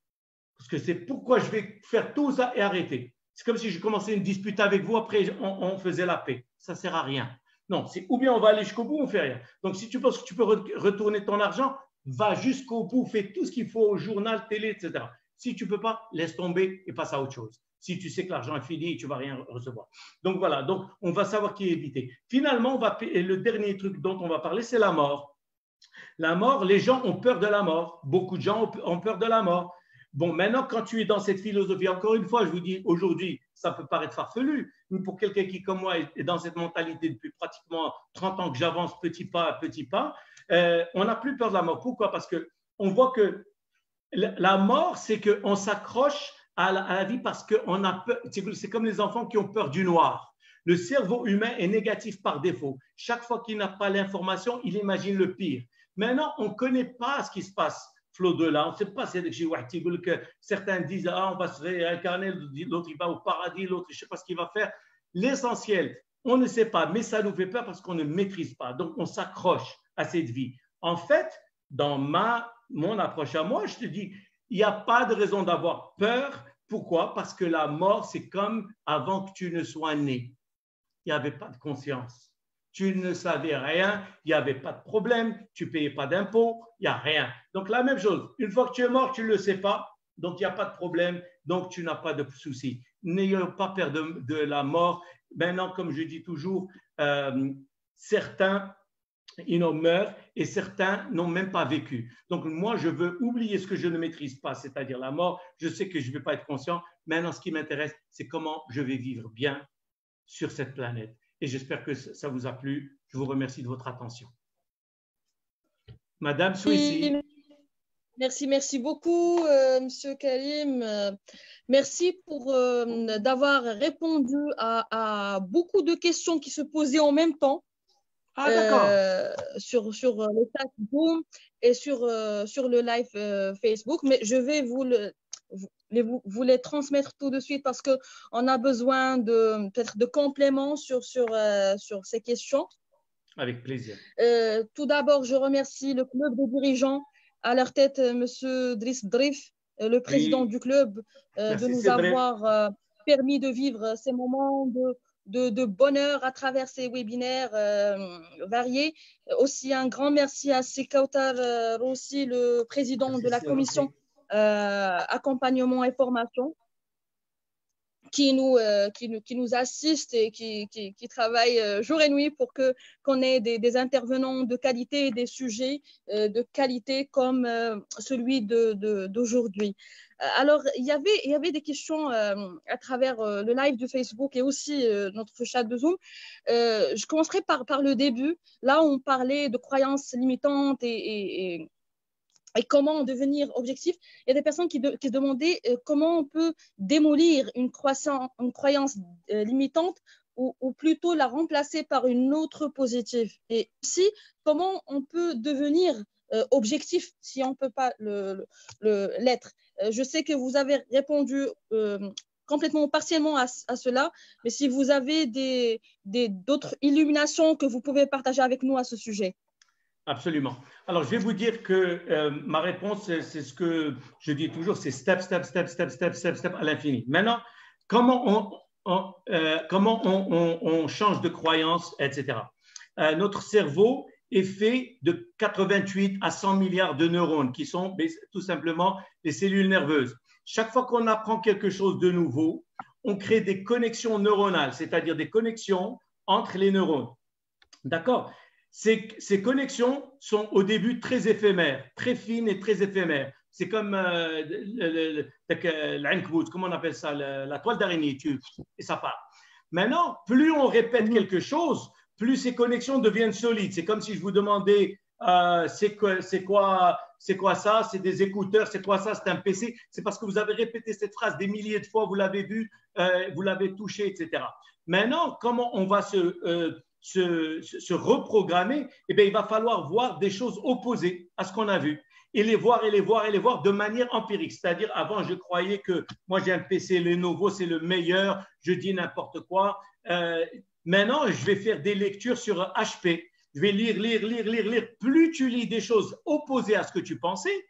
Parce que c'est pourquoi je vais faire tout ça et arrêter. C'est comme si je commençais une dispute avec vous, après on faisait la paix. Ça ne sert à rien. Non, c'est ou bien on va aller jusqu'au bout, on ne fait rien. Donc si tu penses que tu peux retourner ton argent, va jusqu'au bout, fais tout ce qu'il faut au journal, télé, etc. Si tu ne peux pas, laisse tomber et passe à autre chose. Si tu sais que l'argent est fini et tu ne vas rien recevoir. Donc voilà, donc on va savoir qui éviter. Finalement, le dernier truc dont on va parler, c'est la mort. La mort, les gens ont peur de la mort. Beaucoup de gens ont peur de la mort. Bon, maintenant, quand tu es dans cette philosophie, encore une fois, je vous dis, aujourd'hui, ça peut paraître farfelu, mais pour quelqu'un qui, comme moi, est dans cette mentalité depuis pratiquement 30 ans que j'avance petit pas à petit pas, on n'a plus peur de la mort. Pourquoi? Parce qu'on voit que la mort, c'est qu'on s'accroche à la vie parce qu'on a peur. C'est comme les enfants qui ont peur du noir. Le cerveau humain est négatif par défaut. Chaque fois qu'il n'a pas l'information, il imagine le pire. Maintenant, on ne connaît pas ce qui se passe, Flo-delà. On ne sait pas si certains disent on va se réincarner, l'autre il va au paradis, l'autre je ne sais pas ce qu'il va faire. L'essentiel, on ne sait pas, mais ça nous fait peur parce qu'on ne maîtrise pas. Donc, on s'accroche à cette vie. En fait, dans mon approche à moi, je te dis, il n'y a pas de raison d'avoir peur. Pourquoi? Parce que la mort, c'est comme avant que tu ne sois né. Il n'y avait pas de conscience. Tu ne savais rien, il n'y avait pas de problème, tu ne payais pas d'impôts, il n'y a rien. Donc, la même chose, une fois que tu es mort, tu ne le sais pas, donc il n'y a pas de problème, donc tu n'as pas de souci. N'ayons pas peur de la mort. Maintenant, comme je dis toujours, certains, ils en meurent et certains n'ont même pas vécu. Donc, moi, je veux oublier ce que je ne maîtrise pas, c'est-à-dire la mort. Je sais que je ne vais pas être conscient. Maintenant, ce qui m'intéresse, c'est comment je vais vivre bien sur cette planète. Et j'espère que ça vous a plu. Je vous remercie de votre attention. Madame Souissi. Merci beaucoup, Monsieur Karim. Merci pour d'avoir répondu à beaucoup de questions qui se posaient en même temps. Ah, d'accord. Sur le chat Zoom et sur le live Facebook. Mais je vais vous les transmettre tout de suite parce qu'on a besoin peut-être de compléments sur ces questions. Avec plaisir. Tout d'abord, je remercie le club des dirigeants, à leur tête, M. Driss Drif, le président du club, de nous avoir permis de vivre ces moments de bonheur à travers ces webinaires variés. Aussi, un grand merci à Sekautar Rossi, le président de la commission accompagnement et formation, qui nous assiste et qui travaille jour et nuit pour qu'on ait des intervenants de qualité et des sujets de qualité comme celui d'aujourd'hui. Alors, il y avait des questions à travers le live de Facebook et aussi notre chat de Zoom. Je commencerai par le début. Là, on parlait de croyances limitantes et comment devenir objectif. Il y a des personnes qui se demandaient comment on peut démolir une croyance limitante ou plutôt la remplacer par une autre positive. Et aussi, comment on peut devenir objectif si on ne peut pas l'être. Je sais que vous avez répondu complètement partiellement à cela, mais si vous avez d'autres illuminations que vous pouvez partager avec nous à ce sujet. Absolument. Alors, je vais vous dire que ma réponse, c'est ce que je dis toujours, c'est step, step, step, step, step, step, step à l'infini. Maintenant, comment on change de croyance, etc. Notre cerveau est fait de 88 à 100 milliards de neurones qui sont tout simplement les cellules nerveuses. Chaque fois qu'on apprend quelque chose de nouveau, on crée des connexions neuronales, c'est-à-dire des connexions entre les neurones. D'accord ? Ces connexions sont au début très éphémères, très fines et très éphémères. C'est comme comment on appelle ça, la toile d'araignée, et ça part. Maintenant, plus on répète quelque chose, plus ces connexions deviennent solides. C'est comme si je vous demandais, c'est quoi ça? C'est des écouteurs, c'est quoi ça? C'est un PC. C'est parce que vous avez répété cette phrase des milliers de fois, vous l'avez vu, vous l'avez touché, etc. Maintenant, comment on va se reprogrammer, eh bien, il va falloir voir des choses opposées à ce qu'on a vu et les voir de manière empirique. C'est-à-dire, avant, je croyais que moi, j'ai un PC Lenovo, c'est le meilleur, je dis n'importe quoi. Maintenant, je vais faire des lectures sur HP. Je vais lire. Plus tu lis des choses opposées à ce que tu pensais,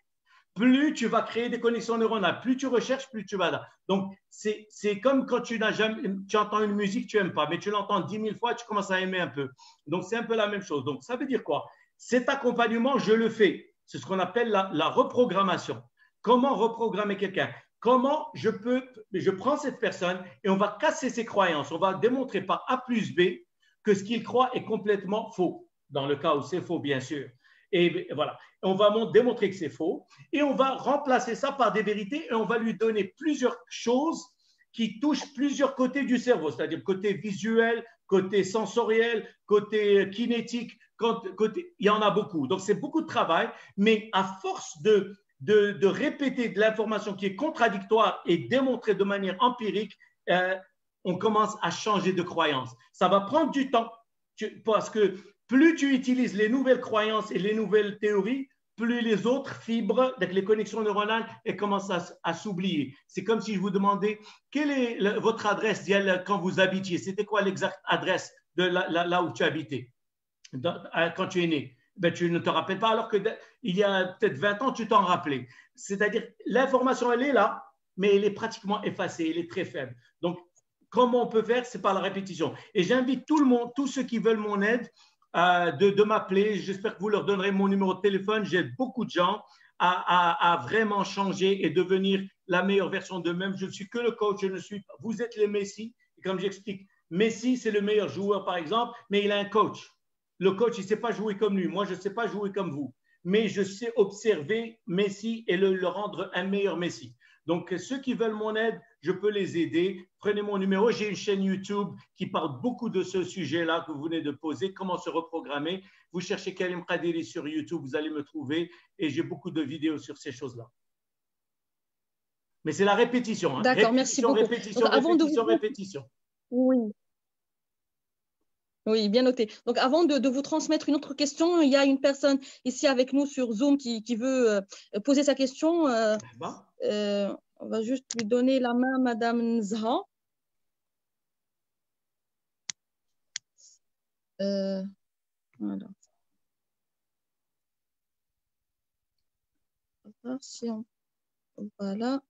plus tu vas créer des connexions neuronales. Plus tu recherches, plus tu vas là. Donc, c'est comme quand tu entends une musique que tu n'aimes pas, mais tu l'entends 10 000 fois, tu commences à aimer un peu. Donc, c'est un peu la même chose. Donc, ça veut dire quoi? Cet accompagnement, je le fais. C'est ce qu'on appelle la reprogrammation. Comment reprogrammer quelqu'un? Comment je prends cette personne et on va casser ses croyances. On va démontrer par A plus B que ce qu'il croit est complètement faux. Dans le cas où c'est faux, bien sûr. Et voilà, on va démontrer que c'est faux et on va remplacer ça par des vérités et on va lui donner plusieurs choses qui touchent plusieurs côtés du cerveau, c'est-à-dire côté visuel, côté sensoriel, côté kinétique, il y en a beaucoup. Donc, c'est beaucoup de travail, mais à force de répéter de l'information qui est contradictoire et démontrée de manière empirique, on commence à changer de croyance. Ça va prendre du temps parce que plus tu utilises les nouvelles croyances et les nouvelles théories, plus les autres fibres, donc les connexions neuronales, elles commencent à s'oublier. C'est comme si je vous demandais quelle est votre adresse quand vous habitiez. C'était quoi l'exacte adresse de là où tu habitais quand tu es né? Ben, tu ne te rappelles pas, alors qu'il y a peut-être 20 ans, tu t'en rappelais. C'est-à-dire, l'information, elle est là, mais elle est pratiquement effacée, elle est très faible. Donc, comment on peut faire? C'est par la répétition. Et j'invite tout le monde, tous ceux qui veulent mon aide, de m'appeler. J'espère que vous leur donnerez mon numéro de téléphone. J'aide beaucoup de gens à vraiment changer et devenir la meilleure version d'eux-mêmes. Je ne suis que le coach, vous êtes les Messi. Et comme j'explique, Messi, c'est le meilleur joueur, par exemple, mais il a un coach. Le coach, il ne sait pas jouer comme lui. Moi, je ne sais pas jouer comme vous. Mais je sais observer Messi et le rendre un meilleur Messi. Donc, ceux qui veulent mon aide, je peux les aider. Prenez mon numéro. J'ai une chaîne YouTube qui parle beaucoup de ce sujet-là que vous venez de poser, comment se reprogrammer. Vous cherchez Karim Kadiri sur YouTube, vous allez me trouver. Et j'ai beaucoup de vidéos sur ces choses-là. Mais c'est la répétition. Hein. D'accord, merci beaucoup. Répétition, répétition. Oui. Oui, bien noté. Donc, avant de vous transmettre une autre question, il y a une personne ici avec nous sur Zoom qui veut poser sa question. On va juste lui donner la main, Madame Nzha. Voilà. Voilà.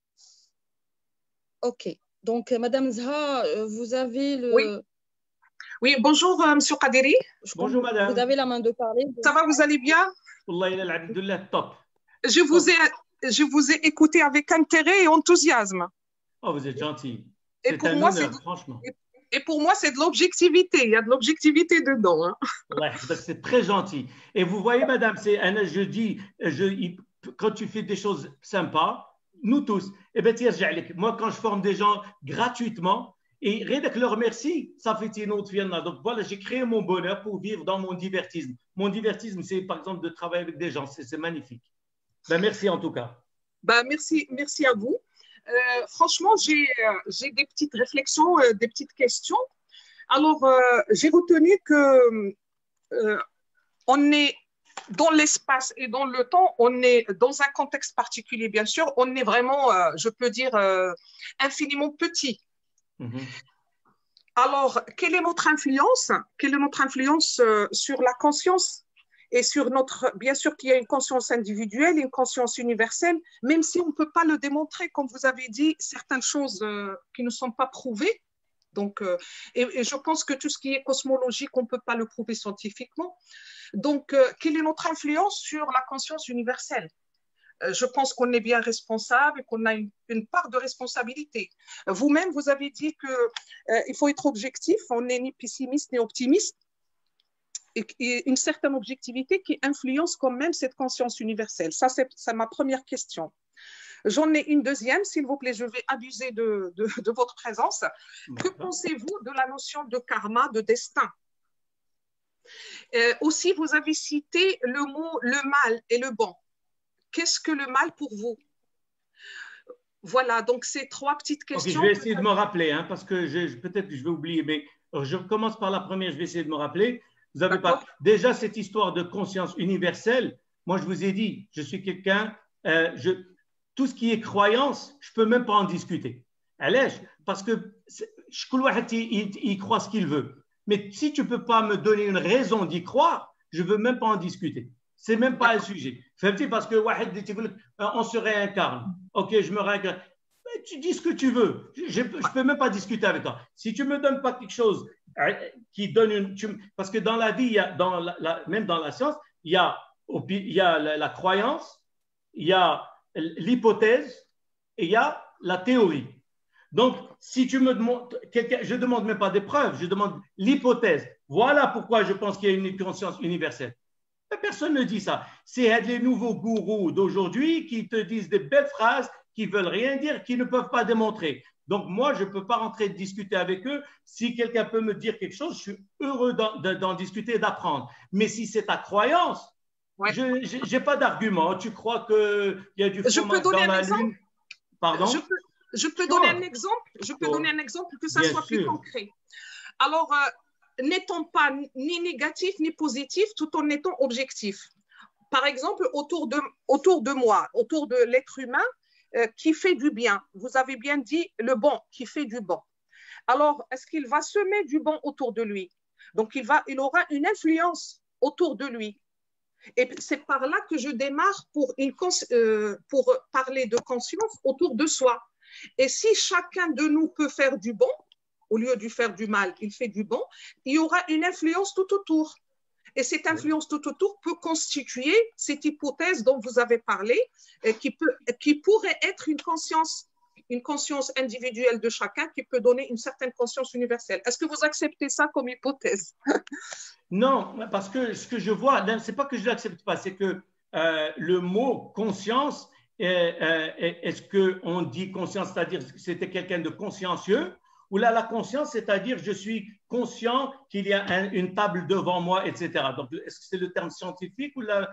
OK. Donc, Madame Nzha, vous avez le… Oui. Oui, bonjour, Monsieur Kadiri. Bonjour, madame. Vous avez la main de parler. Ça va, vous allez bien? Top. Je vous ai écouté avec intérêt et enthousiasme. Oh, vous êtes gentil. C'est un honneur, franchement. Et pour moi, c'est de l'objectivité. Il y a de l'objectivité dedans. Hein. Ouais, c'est très gentil. Et vous voyez, madame, je dis, quand tu fais des choses sympas, nous tous, moi, quand je forme des gens gratuitement, et rien que leur merci, ça fait une autre vie. Donc voilà, j'ai créé mon bonheur pour vivre dans mon divertisme. Mon divertisme, c'est par exemple de travailler avec des gens. C'est magnifique. Ben, merci en tout cas. Ben, merci à vous. Franchement, j'ai des petites réflexions, des petites questions. Alors, j'ai retenu que on est dans l'espace et dans le temps, on est dans un contexte particulier, bien sûr. On est vraiment, je peux dire, infiniment petit. Alors, quelle est notre influence? Quelle est notre influence sur la conscience et sur notre… Bien sûr qu'il y a une conscience individuelle et une conscience universelle, même si on ne peut pas le démontrer, comme vous avez dit, certaines choses qui ne sont pas prouvées. Donc, et je pense que tout ce qui est cosmologique, on ne peut pas le prouver scientifiquement. Donc, quelle est notre influence sur la conscience universelle? Je pense qu'on est bien responsable et qu'on a une part de responsabilité. Vous-même, vous avez dit qu'il faut être objectif, on n'est ni pessimiste ni optimiste, et une certaine objectivité qui influence quand même cette conscience universelle. Ça, c'est ma première question. J'en ai une deuxième, s'il vous plaît, je vais abuser de votre présence. Que pensez-vous de la notion de karma, de destin? Aussi, vous avez cité le mot le mal et le bon. Qu'est-ce que le mal pour vous? Voilà, donc ces trois petites questions. Okay, je vais essayer de me rappeler, hein, parce que peut-être que je vais oublier, mais je commence par la première, je vais essayer de me rappeler. Vous avez pas déjà cette histoire de conscience universelle. Moi, je vous ai dit, je suis quelqu'un, tout ce qui est croyance, je ne peux même pas en discuter. Allez, parce que il croit ce qu'il veut. Mais si tu ne peux pas me donner une raison d'y croire, je ne veux même pas en discuter. Ce n'est même pas un sujet. Parce que on se réincarne. Ok, je me réincarne. Mais tu dis ce que tu veux. Je ne peux même pas discuter avec toi. Si tu ne me donnes pas quelque chose qui donne parce que dans la vie, même dans la science, il y a la croyance, il y a l'hypothèse et il y a la théorie. Donc, si tu me demandes, je ne demande même pas des preuves, je demande l'hypothèse. Voilà pourquoi je pense qu'il y a une conscience universelle. Personne ne dit ça. C'est les nouveaux gourous d'aujourd'hui qui te disent des belles phrases qui ne veulent rien dire, qui ne peuvent pas démontrer. Donc, moi, je ne peux pas rentrer discuter avec eux. Si quelqu'un peut me dire quelque chose, je suis heureux d'en discuter et d'apprendre. Mais si c'est ta croyance, je n'ai pas d'argument. Tu crois qu'il y a du fromage dans la lune? Pardon? Je peux donner un exemple. Je peux donner un exemple que ça soit plus concret. Alors, n'étant pas ni négatif ni positif, tout en étant objectif. Par exemple, autour de moi, autour de l'être humain qui fait du bien. Vous avez bien dit le bon, qui fait du bon. Alors, est-ce qu'il va semer du bon autour de lui? Donc, il aura une influence autour de lui. Et c'est par là que je démarre pour parler de conscience autour de soi. Et si chacun de nous peut faire du bon, au lieu de faire du mal, il fait du bon, il y aura une influence tout autour. Et cette influence tout autour peut constituer cette hypothèse dont vous avez parlé, qui pourrait être une conscience individuelle de chacun qui peut donner une certaine conscience universelle. Est-ce que vous acceptez ça comme hypothèse? Non, parce que ce que je vois, ce n'est pas que je ne l'accepte pas, c'est que le mot conscience, est-ce qu'on dit conscience, c'est-à-dire que c'était quelqu'un de consciencieux, ou là, la conscience, c'est-à-dire je suis conscient qu'il y a une table devant moi, etc. Donc, est-ce que c'est le terme scientifique ou là,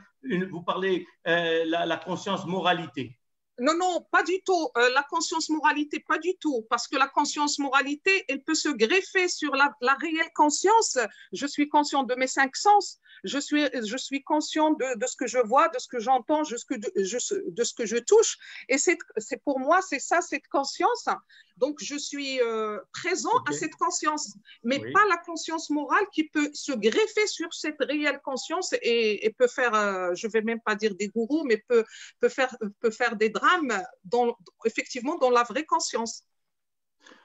vous parlez la conscience moralité? Non, non, pas du tout. La conscience moralité, pas du tout. Parce que la conscience moralité, elle peut se greffer sur la réelle conscience. Je suis conscient de mes 5 sens. Je suis conscient de ce que je vois, de ce que j'entends, de ce que je touche. Et c'est pour moi, c'est ça, cette conscience. Donc, je suis présent à cette conscience, mais pas la conscience morale qui peut se greffer sur cette réelle conscience et peut faire, je ne vais même pas dire des gourous, mais peut faire des drames, effectivement, dans la vraie conscience.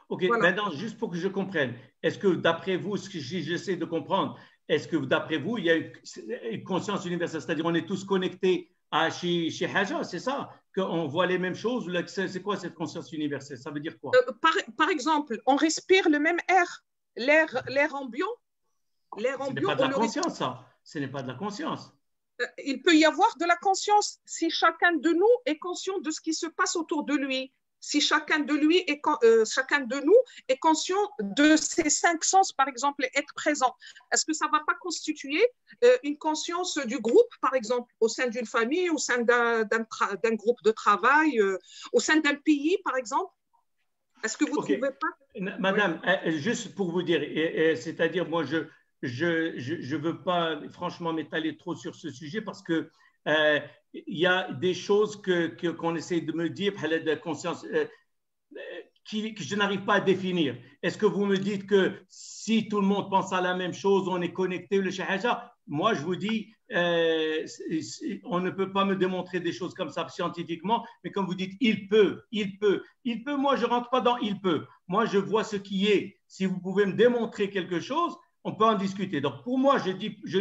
Ok, voilà. Maintenant, juste pour que je comprenne, est-ce que d'après vous, ce que j'essaie de comprendre, est-ce que d'après vous, il y a une conscience universelle, c'est-à-dire on est tous connectés à chez Haja, c'est ça? Qu'on voit les mêmes choses? C'est quoi cette conscience universelle? Ça veut dire quoi? Par exemple, on respire le même air, l'air ambiant. Ce n'est pas de la conscience, ça. Ce n'est pas de la conscience. Il peut y avoir de la conscience si chacun de nous est conscient de ce qui se passe autour de lui. Si chacun de nous est conscient de ses 5 sens, par exemple, être présent, est-ce que ça ne va pas constituer une conscience du groupe, par exemple, au sein d'une famille, au sein d'un groupe de travail, au sein d'un pays, par exemple? Est-ce que vous ne trouvez pas? Madame, juste pour vous dire, c'est-à-dire, moi, je veux pas, franchement, m'étaler trop sur ce sujet parce que il y a des choses qu'on essaie de me dire, de conscience, que je n'arrive pas à définir. Est-ce que vous me dites que si tout le monde pense à la même chose, on est connecté, le shahaja? Moi, je vous dis, on ne peut pas me démontrer des choses comme ça scientifiquement, mais comme vous dites, il peut. Moi, je ne rentre pas dans il peut. Moi, je vois ce qui est. Si vous pouvez me démontrer quelque chose, on peut en discuter. Donc, pour moi, je dis, je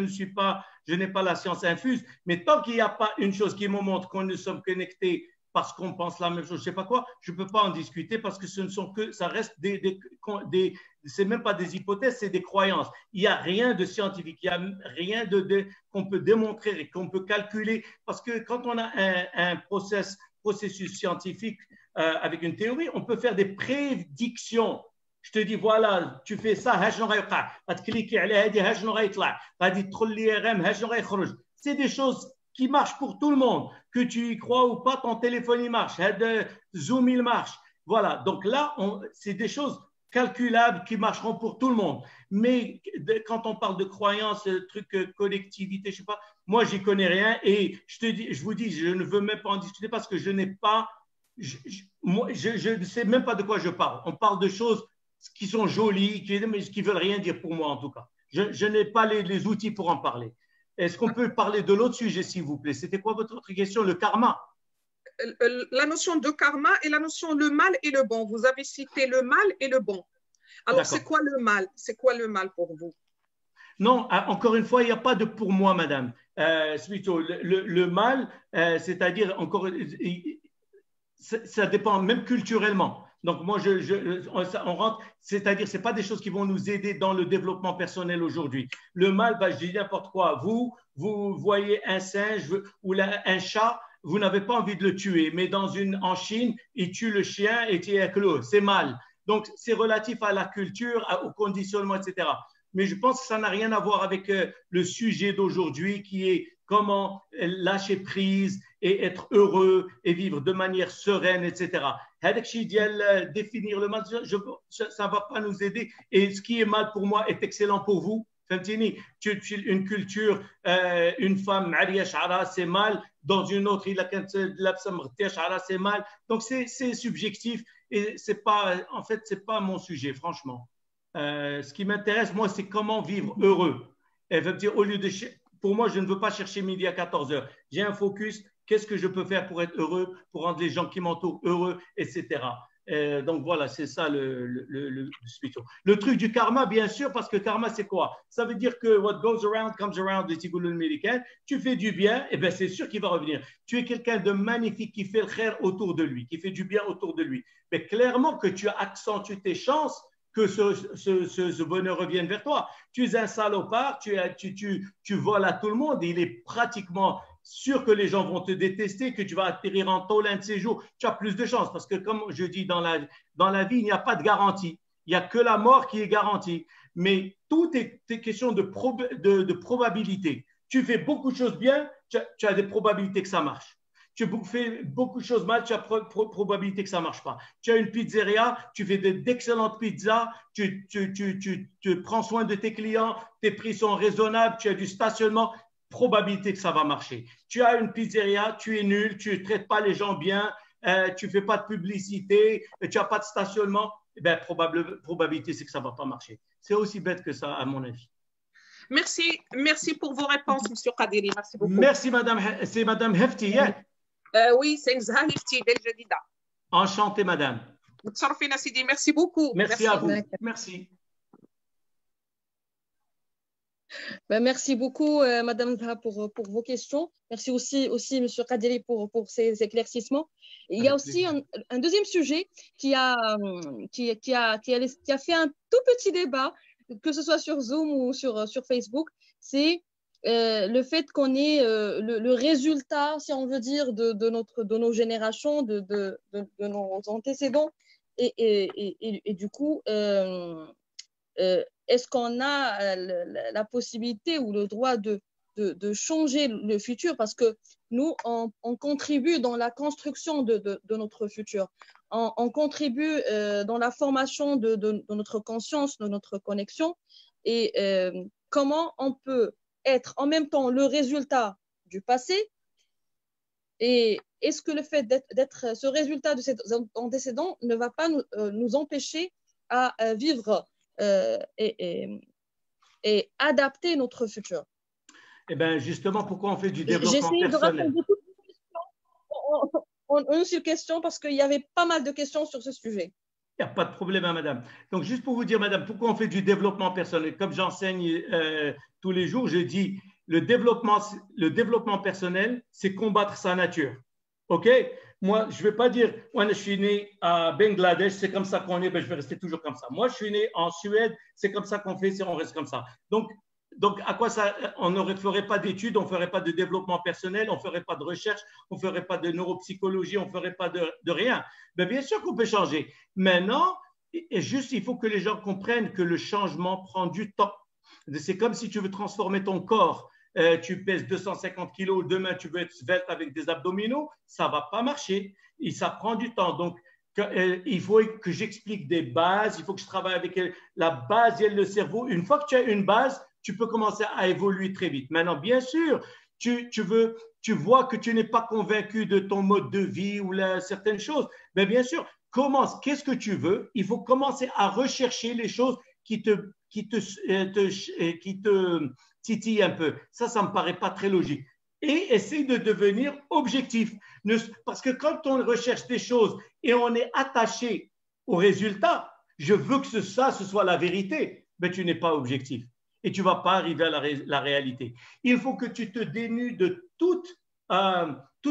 n'ai pas la science infuse, mais tant qu'il n'y a pas une chose qui me montre qu'on nous sommes connectés parce qu'on pense la même chose, je ne sais pas quoi, je ne peux pas en discuter parce que ça reste c'est même pas des hypothèses, c'est des croyances. Il n'y a rien de scientifique, il n'y a rien qu'on peut démontrer et qu'on peut calculer parce que quand on a un processus scientifique avec une théorie, on peut faire des prédictions. Je te dis, voilà, tu fais ça, c'est des choses qui marchent pour tout le monde. Que tu y crois ou pas, ton téléphone, il marche. Zoom, il marche. Voilà, donc là, c'est des choses calculables qui marcheront pour tout le monde. Mais quand on parle de croyances, truc collectivité, je ne sais pas, moi, j'y connais rien. Et je vous dis, je ne veux même pas en discuter parce que je n'ai pas, je ne sais même pas de quoi je parle. On parle de choses qui sont jolies, mais qui ne veulent rien dire pour moi en tout cas. Je n'ai pas les outils pour en parler. Est-ce qu'on peut parler de l'autre sujet, s'il vous plaît? C'était quoi votre autre question? Le karma. La notion de karma et la notion le mal et le bon. Vous avez cité le mal et le bon. Alors, c'est quoi le mal? C'est quoi le mal pour vous? Non, encore une fois, il n'y a pas de pour moi, madame. Plutôt, le mal, c'est-à-dire, encore, ça dépend même culturellement. Donc, moi, on rentre, c'est-à-dire, ce n'est pas des choses qui vont nous aider dans le développement personnel aujourd'hui. Le mal, je dis n'importe quoi. Vous voyez un singe ou un chat, vous n'avez pas envie de le tuer, mais en Chine, ils tuent le chien et c'est mal. Donc, c'est relatif à la culture, au conditionnement, etc. Mais je pense que ça n'a rien à voir avec le sujet d'aujourd'hui qui est comment lâcher prise et être heureux et vivre de manière sereine, etc. هذاك الشيء ديال définir le mal, ça va pas nous aider. Et ce qui est mal pour moi est excellent pour vous. فهمتيني؟ Une culture, une femme معريه شعرها c'est mal, dans une autre il a كانت لابسه مغطيه شعرها c'est mal. Donc c'est subjectif et c'est pas, en fait c'est pas mon sujet franchement. Ce qui m'intéresse moi c'est comment vivre heureux. Et au lieu de, pour moi je ne veux pas chercher midi à 14h. J'ai un focus. Qu'est-ce que je peux faire pour être heureux, pour rendre les gens qui m'entourent heureux, etc. Donc voilà, c'est ça le Le truc du karma, bien sûr, parce que karma, c'est quoi? Ça veut dire que what goes around comes around, tu fais du bien, et bien c'est sûr qu'il va revenir. Tu es quelqu'un de magnifique qui fait le khair autour de lui, qui fait du bien autour de lui. Mais clairement que tu accentues tes chances que ce bonheur revienne vers toi. Tu es un salopard, tu voles à tout le monde, et il est pratiquement sûr que les gens vont te détester, que tu vas atterrir en tôle un de ces jours. Tu as plus de chance parce que, comme je dis, dans la vie, il n'y a pas de garantie. Il n'y a que la mort qui est garantie. Mais tout est question de probabilité. Tu fais beaucoup de choses bien, tu as des probabilités que ça marche. Tu fais beaucoup de choses mal, tu as probabilité que ça ne marche pas. Tu as une pizzeria, tu fais d'excellentes pizzas, tu prends soin de tes clients, tes prix sont raisonnables, tu as du stationnement, probabilité que ça va marcher. Tu as une pizzeria, tu es nul, tu ne traites pas les gens bien, tu ne fais pas de publicité, tu n'as pas de stationnement, eh bien, probabilité c'est que ça ne va pas marcher. C'est aussi bête que ça, à mon avis. Merci pour vos réponses, M. Kadiri. Merci beaucoup. Merci, madame. C'est madame Hefti, hein? Oui, c'est Nzha Hefti, Del Jadida. Enchanté, madame. Merci beaucoup. Merci à vous. Merci. Ben, merci beaucoup, Madame Zaha, pour vos questions. Merci aussi M. Kadiri, pour ces éclaircissements. Il y a aussi un deuxième sujet qui a fait un tout petit débat, que ce soit sur Zoom ou sur Facebook, c'est le fait qu'on ait le résultat, si on veut dire, de nos générations, de nos antécédents. Et du coup, est-ce qu'on a la possibilité ou le droit de changer le futur? Parce que nous, on contribue dans la construction de notre futur. On contribue dans la formation de notre conscience, de notre connexion. Et comment on peut être en même temps le résultat du passé? Et est-ce que le fait d'être ce résultat de ces antécédents ne va pas nous empêcher à vivre et adapter notre futur? Eh bien, justement, pourquoi on fait du développement personnel? J'essaie de répondre à toutes les questions en une seule question parce qu'il y avait pas mal de questions sur ce sujet. Il n'y a pas de problème, hein, madame. Donc, juste pour vous dire, madame, pourquoi on fait du développement personnel? Comme j'enseigne tous les jours, je dis le développement personnel, c'est combattre sa nature. OK? Moi, je ne vais pas dire, moi, je suis né à Bangladesh, c'est comme ça qu'on est, ben, je vais rester toujours comme ça. Moi, je suis né en Suède, c'est comme ça qu'on fait, on reste comme ça. Donc, à quoi ça? On ne ferait pas d'études, on ne ferait pas de développement personnel, on ne ferait pas de recherche, on ne ferait pas de neuropsychologie, on ne ferait pas de rien. Mais bien sûr qu'on peut changer. Maintenant, il faut que les gens comprennent que le changement prend du temps. C'est comme si tu veux transformer ton corps. Tu pèses 250 kilos, demain tu veux être svelte avec des abdominaux, ça ne va pas marcher. Et ça prend du temps. Donc, il faut que j'explique des bases, il faut que je travaille avec la base et le cerveau. Une fois que tu as une base, tu peux commencer à évoluer très vite. Maintenant, bien sûr, tu vois que tu n'es pas convaincu de ton mode de vie ou certaines choses. Mais bien sûr, commence. Qu'est-ce que tu veux? Il faut commencer à rechercher les choses qui te titillent un peu. Ça ne me paraît pas très logique. Et essaye de devenir objectif. Parce que quand on recherche des choses et on est attaché au résultat, je veux que ce soit la vérité, mais tu n'es pas objectif. Et tu ne vas pas arriver à la réalité. Il faut que tu te dénues de toute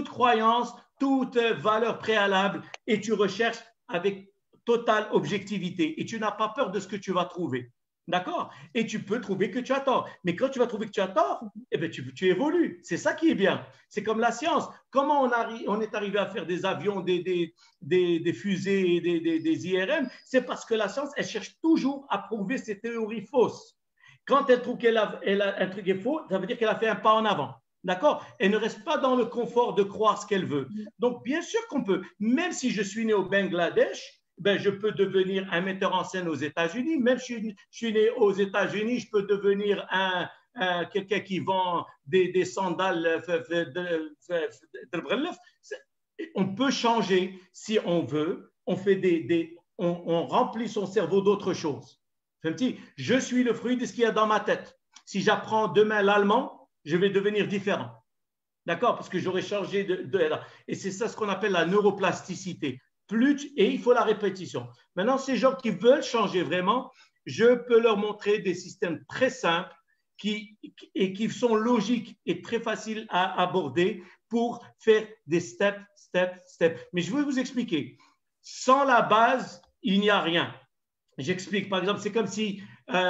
croyance, toute valeur préalable et tu recherches avec totale objectivité. Et tu n'as pas peur de ce que tu vas trouver. D'accord? Et tu peux trouver que tu as tort. Mais quand tu vas trouver que tu as tort, eh bien, tu évolues. C'est ça qui est bien. C'est comme la science. Comment on est arrivé à faire des avions, des fusées, des IRM? C'est parce que la science, elle cherche toujours à prouver ses théories fausses. Quand elle trouve qu'un truc est faux, ça veut dire qu'elle a fait un pas en avant. D'accord? Elle ne reste pas dans le confort de croire ce qu'elle veut. Donc, bien sûr qu'on peut. Même si je suis né au Bangladesh, ben, je peux devenir un metteur en scène aux États-Unis. Même si je suis né aux États-Unis, je peux devenir quelqu'un qui vend des sandales. On peut changer si on veut. On remplit son cerveau d'autres choses. Je suis le fruit de ce qu'il y a dans ma tête. Si j'apprends demain l'allemand, je vais devenir différent. D'accord? Parce que j'aurais changé Et c'est ça ce qu'on appelle la neuroplasticité. Et il faut la répétition. Maintenant, ces gens qui veulent changer vraiment, je peux leur montrer des systèmes très simples qui sont logiques et très faciles à aborder pour faire des steps. Mais je vais vous expliquer. Sans la base, il n'y a rien. J'explique. Par exemple, c'est comme si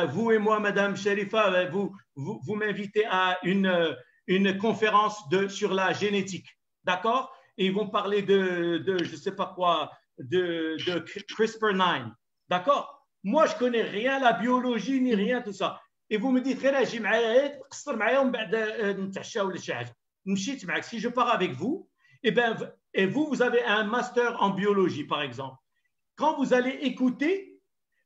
vous et moi, Madame Sharifa, vous m'invitez à une conférence sur la génétique. D'accord? Et ils vont parler de je ne sais pas quoi, de CRISPR-9. D'accord? Moi, je ne connais rien, la biologie, ni rien, tout ça. Et vous me dites, si je pars avec vous, et vous avez un master en biologie, par exemple. Quand vous allez écouter,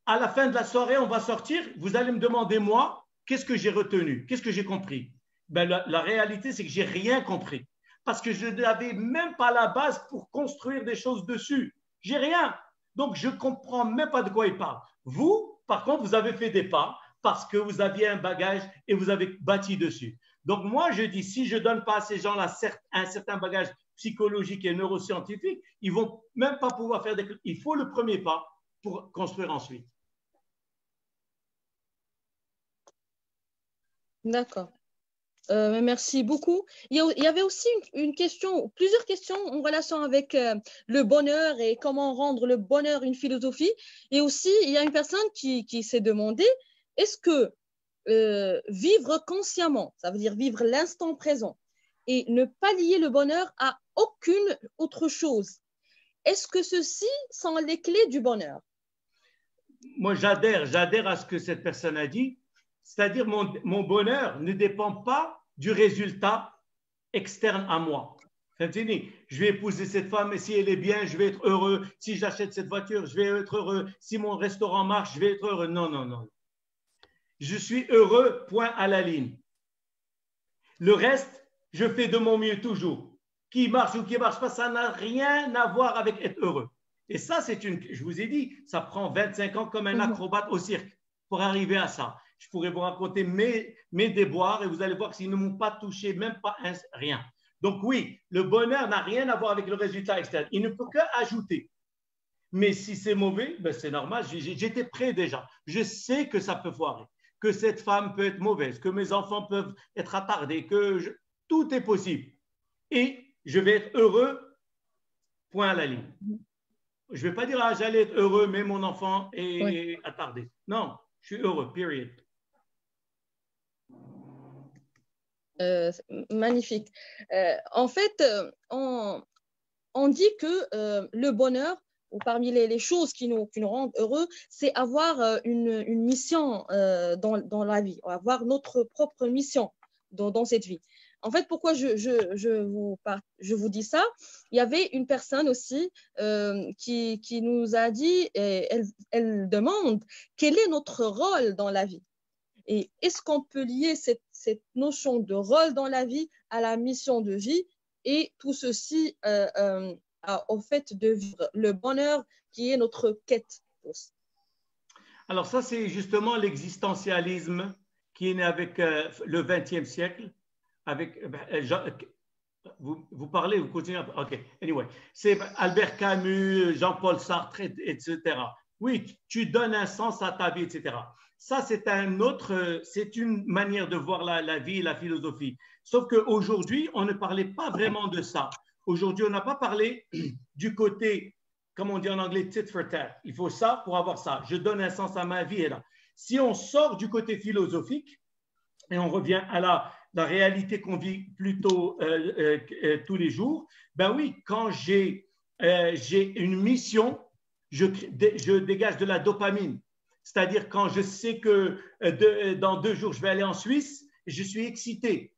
à la fin de la soirée, on va sortir, vous allez me demander, moi, qu'est-ce que j'ai retenu? Qu'est-ce que j'ai compris? La réalité, c'est que je n'ai rien compris. Parce que je n'avais même pas la base pour construire des choses dessus. Je n'ai rien. Donc, je ne comprends même pas de quoi il parle. Vous, par contre, vous avez fait des pas parce que vous aviez un bagage et vous avez bâti dessus. Donc, moi, je dis, si je ne donne pas à ces gens-là un certain bagage psychologique et neuroscientifique, ils ne vont même pas pouvoir faire des... Il faut le premier pas pour construire ensuite. D'accord. Merci beaucoup. Il y avait aussi une question, plusieurs questions en relation avec le bonheur et comment rendre le bonheur une philosophie. Et aussi, il y a une personne qui s'est demandé, est-ce que vivre consciemment, ça veut dire vivre l'instant présent et ne pas lier le bonheur à aucune autre chose, est-ce que ceci sont les clés du bonheur? Moi, j'adhère à ce que cette personne a dit. C'est-à-dire, mon bonheur ne dépend pas du résultat externe à moi. Je vais épouser cette femme et si elle est bien, je vais être heureux. Si j'achète cette voiture, je vais être heureux. Si mon restaurant marche, je vais être heureux. Non, non, non. Je suis heureux, point à la ligne. Le reste, je fais de mon mieux toujours. Qui marche ou qui ne marche pas, ça n'a rien à voir avec être heureux. Et ça, je vous ai dit, ça prend 25 ans comme un acrobate au cirque pour arriver à ça. Je pourrais vous raconter mes déboires et vous allez voir qu'ils ne m'ont pas touché, même pas rien. Donc oui, le bonheur n'a rien à voir avec le résultat externe. Il ne peut qu'ajouter. Mais si c'est mauvais, ben c'est normal. J'étais prêt déjà. Je sais que ça peut foirer, que cette femme peut être mauvaise, que mes enfants peuvent être attardés, tout est possible. Et je vais être heureux, point à la ligne. Je ne vais pas dire, j'allais être heureux, mais mon enfant est attardé. Non, je suis heureux, period. Magnifique. En fait, on dit que le bonheur, ou parmi les choses qui nous rendent heureux, c'est avoir une mission dans la vie, avoir notre propre mission dans cette vie. En fait, pourquoi je vous dis ça? Il y avait une personne aussi qui nous a dit, elle demande quel est notre rôle dans la vie. Et est-ce qu'on peut lier cette notion de rôle dans la vie à la mission de vie et tout ceci au fait de vivre le bonheur qui est notre quête? Alors ça, c'est justement l'existentialisme qui est né avec le XXe siècle. Vous parlez, vous continuez. OK, anyway. C'est Albert Camus, Jean-Paul Sartre, etc. Oui, tu donnes un sens à ta vie, etc. Ça, c'est une manière de voir la vie et la philosophie. Sauf qu'aujourd'hui, on ne parlait pas vraiment de ça. Aujourd'hui, on n'a pas parlé du côté, comme on dit en anglais, tit for tat. Il faut ça pour avoir ça. Je donne un sens à ma vie. Et là. Si on sort du côté philosophique et on revient à la réalité qu'on vit plutôt tous les jours, ben oui, quand j'ai une mission, je dégage de la dopamine. C'est-à-dire quand je sais que dans 2 jours, je vais aller en Suisse, je suis excité.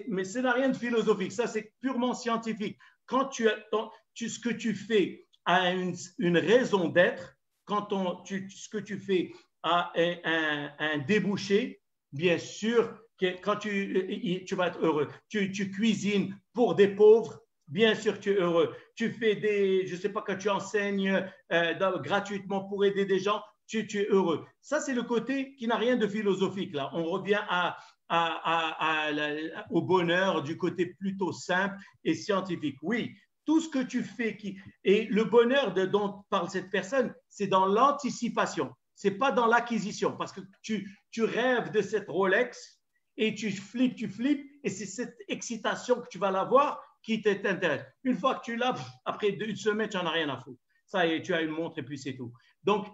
Mais ça n'a rien de philosophique, ça c'est purement scientifique. Quand ce que tu fais a une raison d'être, quand ce que tu fais a un débouché, bien sûr, quand tu vas être heureux. Tu cuisines pour des pauvres, bien sûr tu es heureux. Tu fais je ne sais pas, quand tu enseignes gratuitement pour aider des gens, tu es heureux. Ça, c'est le côté qui n'a rien de philosophique. Là, on revient au bonheur du côté plutôt simple et scientifique. Oui, tout ce que tu fais, et le bonheur dont parle cette personne, c'est dans l'anticipation. Ce n'est pas dans l'acquisition, parce que tu rêves de cette Rolex et tu flippes, et c'est cette excitation que tu vas l'avoir qui t'intéresse. Une fois que tu l'as, après une semaine, tu n'en as rien à foutre. Ça y est, tu as une montre et puis c'est tout. Donc,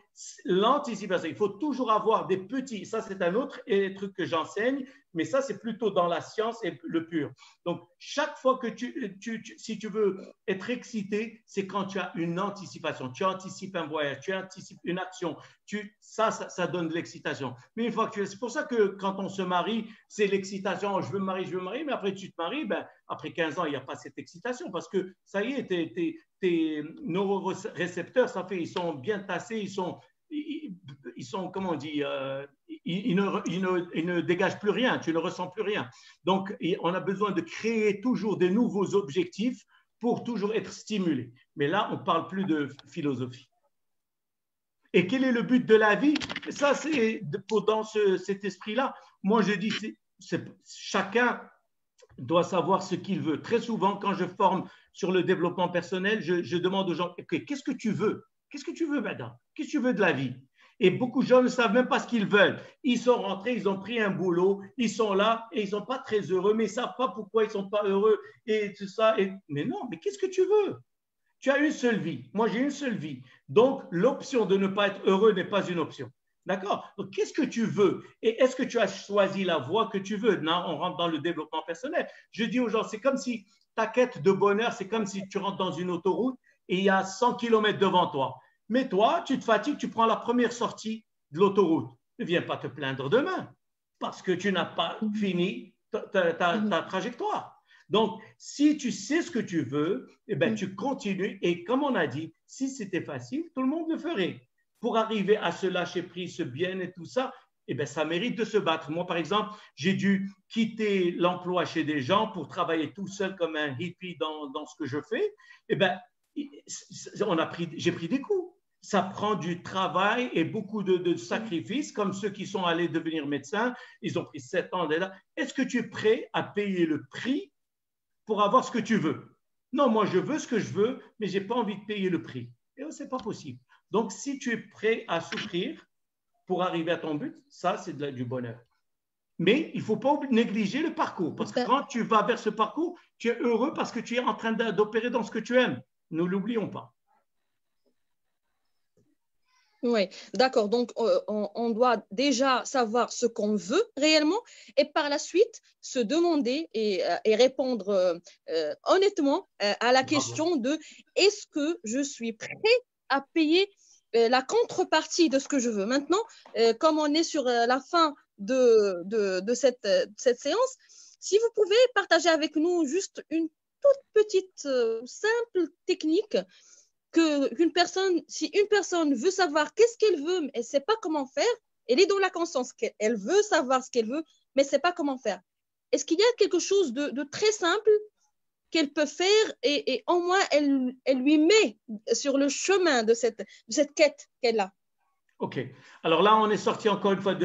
l'anticipation, il faut toujours avoir des petits, ça c'est un autre truc que j'enseigne, mais ça c'est plutôt dans la science et le pur. Donc, chaque fois que si tu veux être excité, c'est quand tu as une anticipation. Tu anticipes un voyage, tu anticipes une action, ça donne de l'excitation. Mais une fois que c'est pour ça que quand on se marie, c'est l'excitation, je veux me marier, mais après tu te maries, après 15 ans, il n'y a pas cette excitation parce que ça y est, tes neurorécepteurs, ils sont bien tassés, ils sont comment on dit, ils ne dégagent plus rien, tu ne ressens plus rien. Donc, on a besoin de créer toujours de nouveaux objectifs pour toujours être stimulé. Mais là, on ne parle plus de philosophie. Et quel est le but de la vie? Ça, c'est dans cet esprit-là. Moi, je dis, chacun doit savoir ce qu'il veut. Très souvent, quand je forme sur le développement personnel, je demande aux gens, okay, qu'est-ce que tu veux? Qu'est-ce que tu veux, madame? Qu'est-ce que tu veux de la vie? Et beaucoup de gens ne savent même pas ce qu'ils veulent. Ils sont rentrés, ils ont pris un boulot, ils sont là et ils ne sont pas très heureux, mais ils ne savent pas pourquoi ils ne sont pas heureux et tout ça. Mais non, mais qu'est-ce que tu veux? Tu as une seule vie. Moi, j'ai une seule vie. Donc, l'option de ne pas être heureux n'est pas une option. D'accord? Donc, qu'est-ce que tu veux? Et est-ce que tu as choisi la voie que tu veux? Non, on rentre dans le développement personnel. Je dis aux gens, c'est comme si ta quête de bonheur, c'est comme si tu rentres dans une autoroute et il y a 100 km devant toi. Mais toi, tu te fatigues, tu prends la première sortie de l'autoroute. Ne viens pas te plaindre demain parce que tu n'as pas fini ta trajectoire. Donc, si tu sais ce que tu veux, eh bien, tu continues. Et comme on a dit, si c'était facile, tout le monde le ferait. Pour arriver à se lâcher prise, ce bien et tout ça, eh bien, ça mérite de se battre. Moi, par exemple, j'ai dû quitter l'emploi chez des gens pour travailler tout seul comme un hippie dans ce que je fais. Eh bien, j'ai pris des coups. Ça prend du travail et beaucoup de sacrifices, comme ceux qui sont allés devenir médecins. Ils ont pris 7 ans d'être là. Est-ce que tu es prêt à payer le prix pour avoir ce que tu veux? Non, moi, je veux ce que je veux, mais je n'ai pas envie de payer le prix. Et ce n'est pas possible. Donc, si tu es prêt à souffrir pour arriver à ton but, ça, c'est du bonheur. Mais il ne faut pas négliger le parcours. Parce que quand tu vas vers ce parcours, tu es heureux parce que tu es en train d'opérer dans ce que tu aimes. Ne l'oublions pas. Oui, d'accord. Donc, on doit déjà savoir ce qu'on veut réellement et par la suite se demander et répondre honnêtement à la question de est-ce que je suis prêt à payer la contrepartie de ce que je veux. Maintenant, comme on est sur la fin de cette séance, si vous pouvez partager avec nous juste une toute petite simple technique si une personne veut savoir qu'est-ce qu'elle veut, mais elle ne sait pas comment faire, elle est dans la conscience qu'elle veut savoir ce qu'elle veut, mais elle ne sait pas comment faire. Est-ce qu'il y a quelque chose de très simple qu'elle peut faire et au moins elle lui met sur le chemin de cette quête qu'elle a? OK. Alors là, on est sorti encore une fois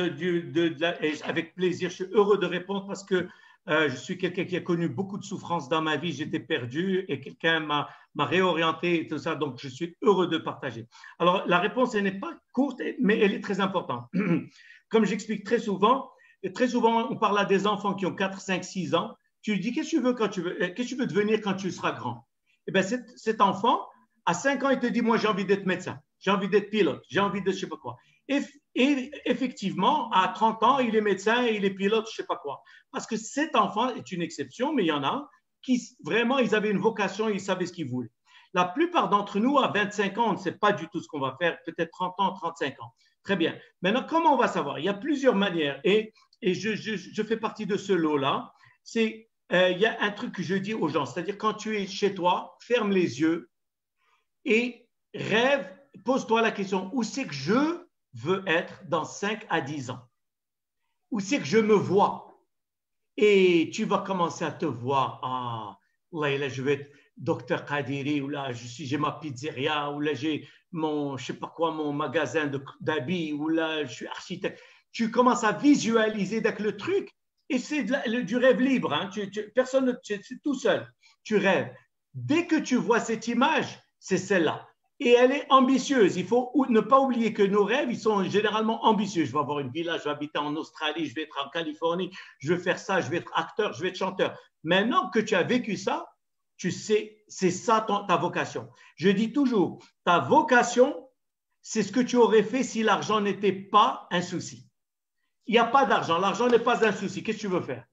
avec plaisir. Je suis heureux de répondre parce que je suis quelqu'un qui a connu beaucoup de souffrances dans ma vie. J'étais perdu et quelqu'un m'a réorienté et tout ça. Donc, je suis heureux de partager. Alors, la réponse, elle n'est pas courte, mais elle est très importante. Comme j'explique très souvent, on parle à des enfants qui ont 4, 5, 6 ans. Tu lui dis, qu'est-ce que tu veux devenir quand tu seras grand? Eh bien, cet enfant, à 5 ans, il te dit, moi, j'ai envie d'être médecin, j'ai envie d'être pilote, j'ai envie de je ne sais pas quoi. Et effectivement, à 30 ans, il est médecin et il est pilote, je ne sais pas quoi. Parce que cet enfant est une exception, mais il y en a qui vraiment, ils avaient une vocation, ils savaient ce qu'ils voulaient. La plupart d'entre nous, à 25 ans, on ne sait pas du tout ce qu'on va faire, peut-être 30 ans, 35 ans. Très bien. Maintenant, comment on va savoir? Il y a plusieurs manières et je fais partie de ce lot-là. c'est, il y a un truc que je dis aux gens, c'est-à-dire quand tu es chez toi, ferme les yeux et rêve, pose-toi la question, où c'est que je veux être dans 5 à 10 ans? Où c'est que je me vois? Et tu vas commencer à te voir, ah, là, je vais être docteur Kadiri, ou là, j'ai ma pizzeria, ou là, j'ai mon, je sais pas quoi, mon magasin d'habits, ou là, je suis architecte. Tu commences à visualiser le truc, et c'est du rêve libre. Hein. Personne, c'est tout seul. Tu rêves. Dès que tu vois cette image, c'est celle-là. Et elle est ambitieuse. Il faut ne pas oublier que nos rêves, ils sont généralement ambitieux. Je vais avoir une villa, je vais habiter en Australie, je vais être en Californie, je vais faire ça, je vais être acteur, je vais être chanteur. Maintenant que tu as vécu ça, tu sais, c'est ça ta vocation. Je dis toujours, ta vocation, c'est ce que tu aurais fait si l'argent n'était pas un souci. Il n'y a pas d'argent, l'argent n'est pas un souci. Qu'est-ce que tu veux faire?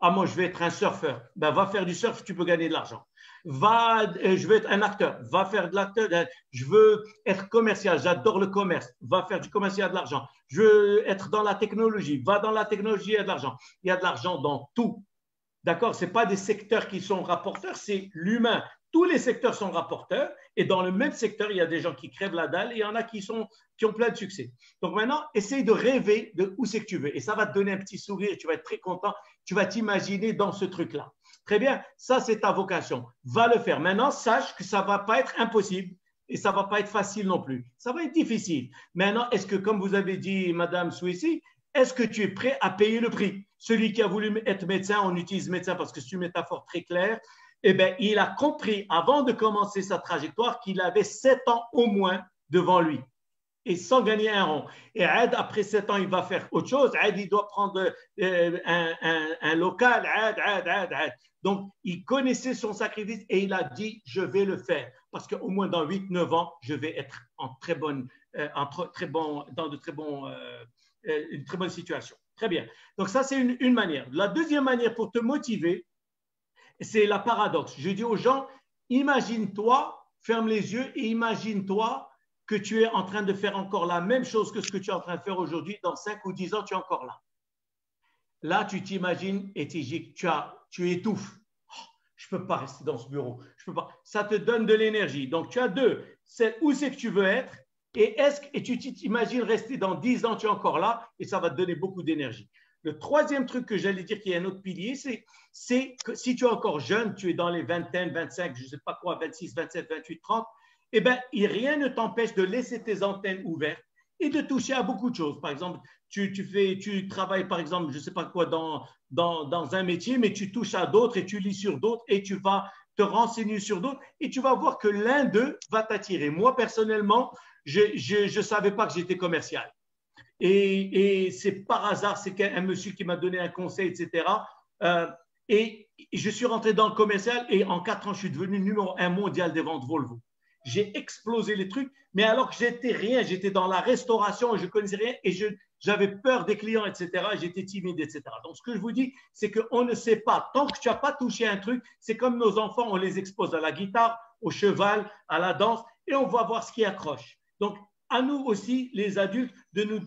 Ah, moi, je vais être un surfeur. Ben, va faire du surf, tu peux gagner de l'argent. Je veux être un acteur, va faire de l'acteur. Je veux être commercial, j'adore le commerce, va faire du commerce, il y a de l'argent. Je veux être dans la technologie, va dans la technologie, il y a de l'argent. Il y a de l'argent dans tout. D'accord? Ce n'est pas des secteurs qui sont rapporteurs, c'est l'humain. Tous les secteurs sont rapporteurs et dans le même secteur, il y a des gens qui crèvent la dalle et il y en a qui ont plein de succès. Donc maintenant, essaye de rêver de où c'est que tu veux et ça va te donner un petit sourire, tu vas être très content, tu vas t'imaginer dans ce truc-là. Très bien, ça c'est ta vocation. Va le faire. Maintenant, sache que ça ne va pas être impossible et ça ne va pas être facile non plus. Ça va être difficile. Maintenant, est-ce que, comme vous avez dit, Madame Souissi, est-ce que tu es prêt à payer le prix? Celui qui a voulu être médecin, on utilise médecin parce que c'est une métaphore très claire, eh bien, il a compris avant de commencer sa trajectoire qu'il avait 7 ans au moins devant lui et sans gagner un rond. Et Aed, après 7 ans, il va faire autre chose. Aed, il doit prendre un local. Aed. Donc, il connaissait son sacrifice et il a dit, je vais le faire. Parce qu'au moins dans 8-9 ans, je vais être en dans une très bonne situation. Très bien. Donc, ça, c'est une manière. La deuxième manière pour te motiver, c'est la paradoxe. Je dis aux gens, imagine-toi, ferme les yeux et imagine-toi que tu es en train de faire encore la même chose que ce que tu es en train de faire aujourd'hui. Dans 5 ou 10 ans, tu es encore là. Là, tu t'imagines et tu étouffes. Oh, je ne peux pas rester dans ce bureau. Je peux pas. Ça te donne de l'énergie. Donc, tu as deux. C'est où c'est que tu veux être et tu t'imagines rester dans 10 ans, tu es encore là et ça va te donner beaucoup d'énergie. Le troisième truc que j'allais dire qui est un autre pilier, c'est que si tu es encore jeune, tu es dans les vingtaines, 25, je ne sais pas quoi, 26, 27, 28, 30, eh bien, rien ne t'empêche de laisser tes antennes ouvertes et de toucher à beaucoup de choses. Par exemple, tu travailles, par exemple, je ne sais pas quoi, dans un métier, mais tu touches à d'autres et tu lis sur d'autres et tu vas te renseigner sur d'autres et tu vas voir que l'un d'eux va t'attirer. Moi, personnellement, je ne savais pas que j'étais commercial. Et c'est par hasard, c'est un monsieur qui m'a donné un conseil, etc. Et je suis rentré dans le commercial et en 4 ans, je suis devenu numéro 1 mondial des ventes Volvo. J'ai explosé les trucs, mais alors que j'étais rien, j'étais dans la restauration et je connaissais rien et j'avais peur des clients, etc. J'étais timide, etc. Donc, ce que je vous dis, c'est qu'on ne sait pas. Tant que tu n'as pas touché un truc, c'est comme nos enfants, on les expose à la guitare, au cheval, à la danse et on va voir ce qui accroche. Donc, à nous aussi, les adultes, de nous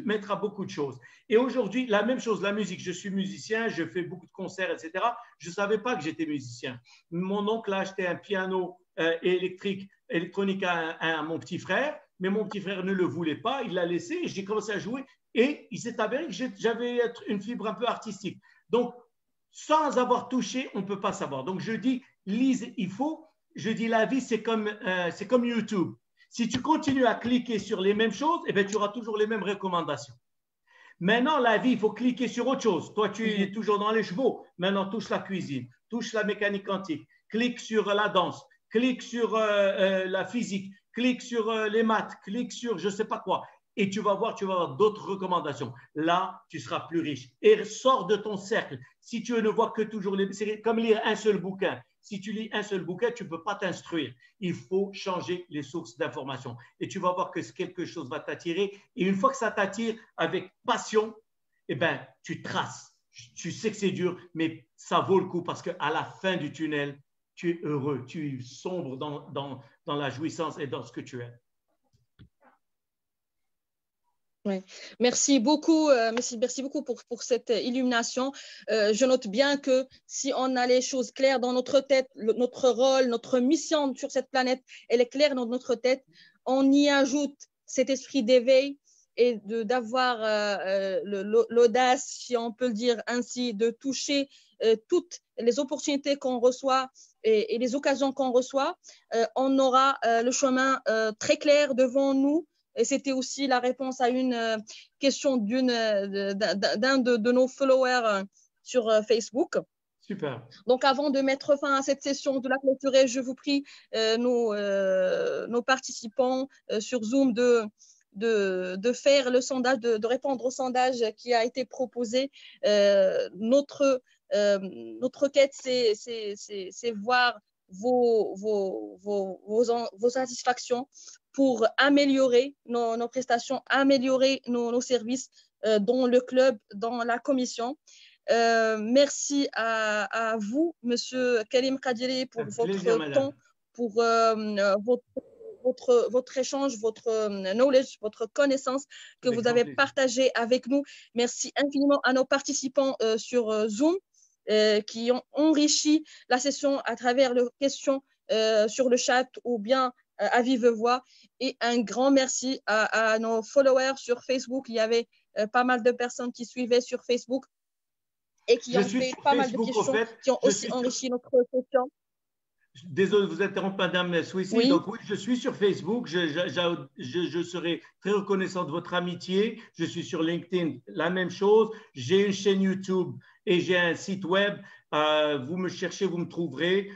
mettre à beaucoup de choses. Et aujourd'hui, la même chose, la musique. Je suis musicien, je fais beaucoup de concerts, etc. Je ne savais pas que j'étais musicien. Mon oncle a acheté un piano électronique à mon petit frère, mais mon petit frère ne le voulait pas, il l'a laissé et j'ai commencé à jouer et il s'est avéré que j'avais une fibre un peu artistique. Donc, sans avoir touché, on ne peut pas savoir. Donc, je dis, lise, je dis, la vie, c'est comme YouTube. Si tu continues à cliquer sur les mêmes choses, eh bien, tu auras toujours les mêmes recommandations. Maintenant, la vie, il faut cliquer sur autre chose. Toi, tu es toujours dans les chevaux. Maintenant, touche la cuisine, touche la mécanique quantique, clique sur la danse, clique sur la physique, clique sur les maths, clique sur je ne sais pas quoi. Et tu vas voir d'autres recommandations. Là, tu seras plus riche. Et sors de ton cercle. Si tu ne vois que toujours c'est comme lire un seul bouquin. Si tu lis un seul bouquin, tu ne peux pas t'instruire. Il faut changer les sources d'information. Et tu vas voir que quelque chose va t'attirer. Et une fois que ça t'attire avec passion, eh ben, tu traces. Tu sais que c'est dur, mais ça vaut le coup parce qu'à la fin du tunnel, tu es heureux. Tu sombres dans la jouissance et dans ce que tu es. Oui. Merci beaucoup, merci beaucoup pour cette illumination. Je note bien que si on a les choses claires dans notre tête, notre rôle, notre mission sur cette planète, elle est claire dans notre tête, on y ajoute cet esprit d'éveil et d'avoir l'audace, si on peut le dire ainsi, de toucher toutes les opportunités qu'on reçoit et les occasions qu'on reçoit, on aura le chemin très clair devant nous. Et c'était aussi la réponse à une question d'un de nos followers sur Facebook. Super. Donc, avant de mettre fin à cette session, de la clôturer, je vous prie, nos participants sur Zoom, de faire le sondage, de répondre au sondage qui a été proposé. Notre quête, c'est voir vos satisfactions pour améliorer nos prestations, améliorer nos services dans le club, dans la commission. Merci à vous, Monsieur Karim Kadiri, pour votre temps, pour votre échange, votre knowledge, votre connaissance que vous avez partagé avec nous. Merci infiniment à nos participants sur Zoom qui ont enrichi la session à travers leurs questions sur le chat ou bien à vive voix. Et un grand merci à nos followers sur Facebook. Il y avait pas mal de personnes qui suivaient sur Facebook et qui ont fait pas mal de questions qui ont aussi enrichi notre session. Désolé de vous interrompre, Madame Swissi. Oui. Donc oui, je suis sur Facebook. Je serai très reconnaissant de votre amitié. Je suis sur LinkedIn, la même chose. J'ai une chaîne YouTube et j'ai un site web. Vous me cherchez, vous me trouverez.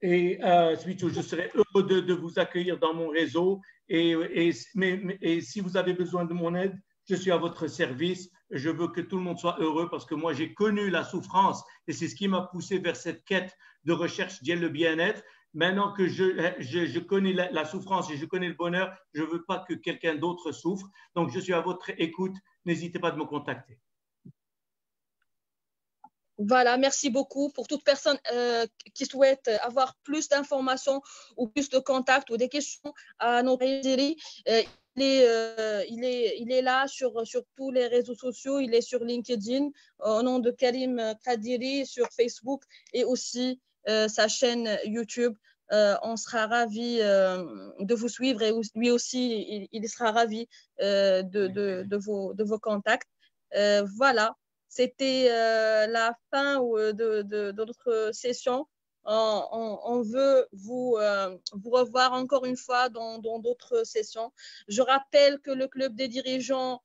Et je serai heureux de vous accueillir dans mon réseau. Et si vous avez besoin de mon aide, je suis à votre service. Je veux que tout le monde soit heureux parce que moi, j'ai connu la souffrance et c'est ce qui m'a poussé vers cette quête de recherche d'y le bien-être. Maintenant que je connais la souffrance et je connais le bonheur, je ne veux pas que quelqu'un d'autre souffre. Donc, je suis à votre écoute. N'hésitez pas de me contacter. Voilà, merci beaucoup pour toute personne qui souhaite avoir plus d'informations ou plus de contacts ou des questions à notre Kadiri. Il est là sur tous les réseaux sociaux. Il est sur LinkedIn au nom de Karim Kadiri sur Facebook et aussi sa chaîne YouTube. On sera ravis de vous suivre et lui aussi, il sera ravi de vos contacts. Voilà. C'était la fin de notre session. On veut vous revoir encore une fois dans d'autres sessions. Je rappelle que le club des dirigeants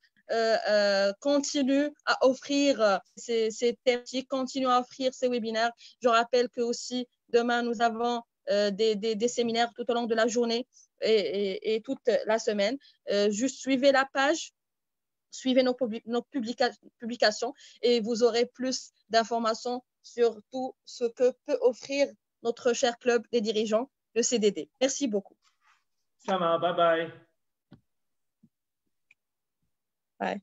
continue à offrir ces thématiques, continue à offrir ces webinaires. Je rappelle que aussi demain, nous avons des séminaires tout au long de la journée et toute la semaine. Juste suivez la page. Suivez nos publications et vous aurez plus d'informations sur tout ce que peut offrir notre cher club des dirigeants, le CDD. Merci beaucoup. Ça va, bye bye. Bye.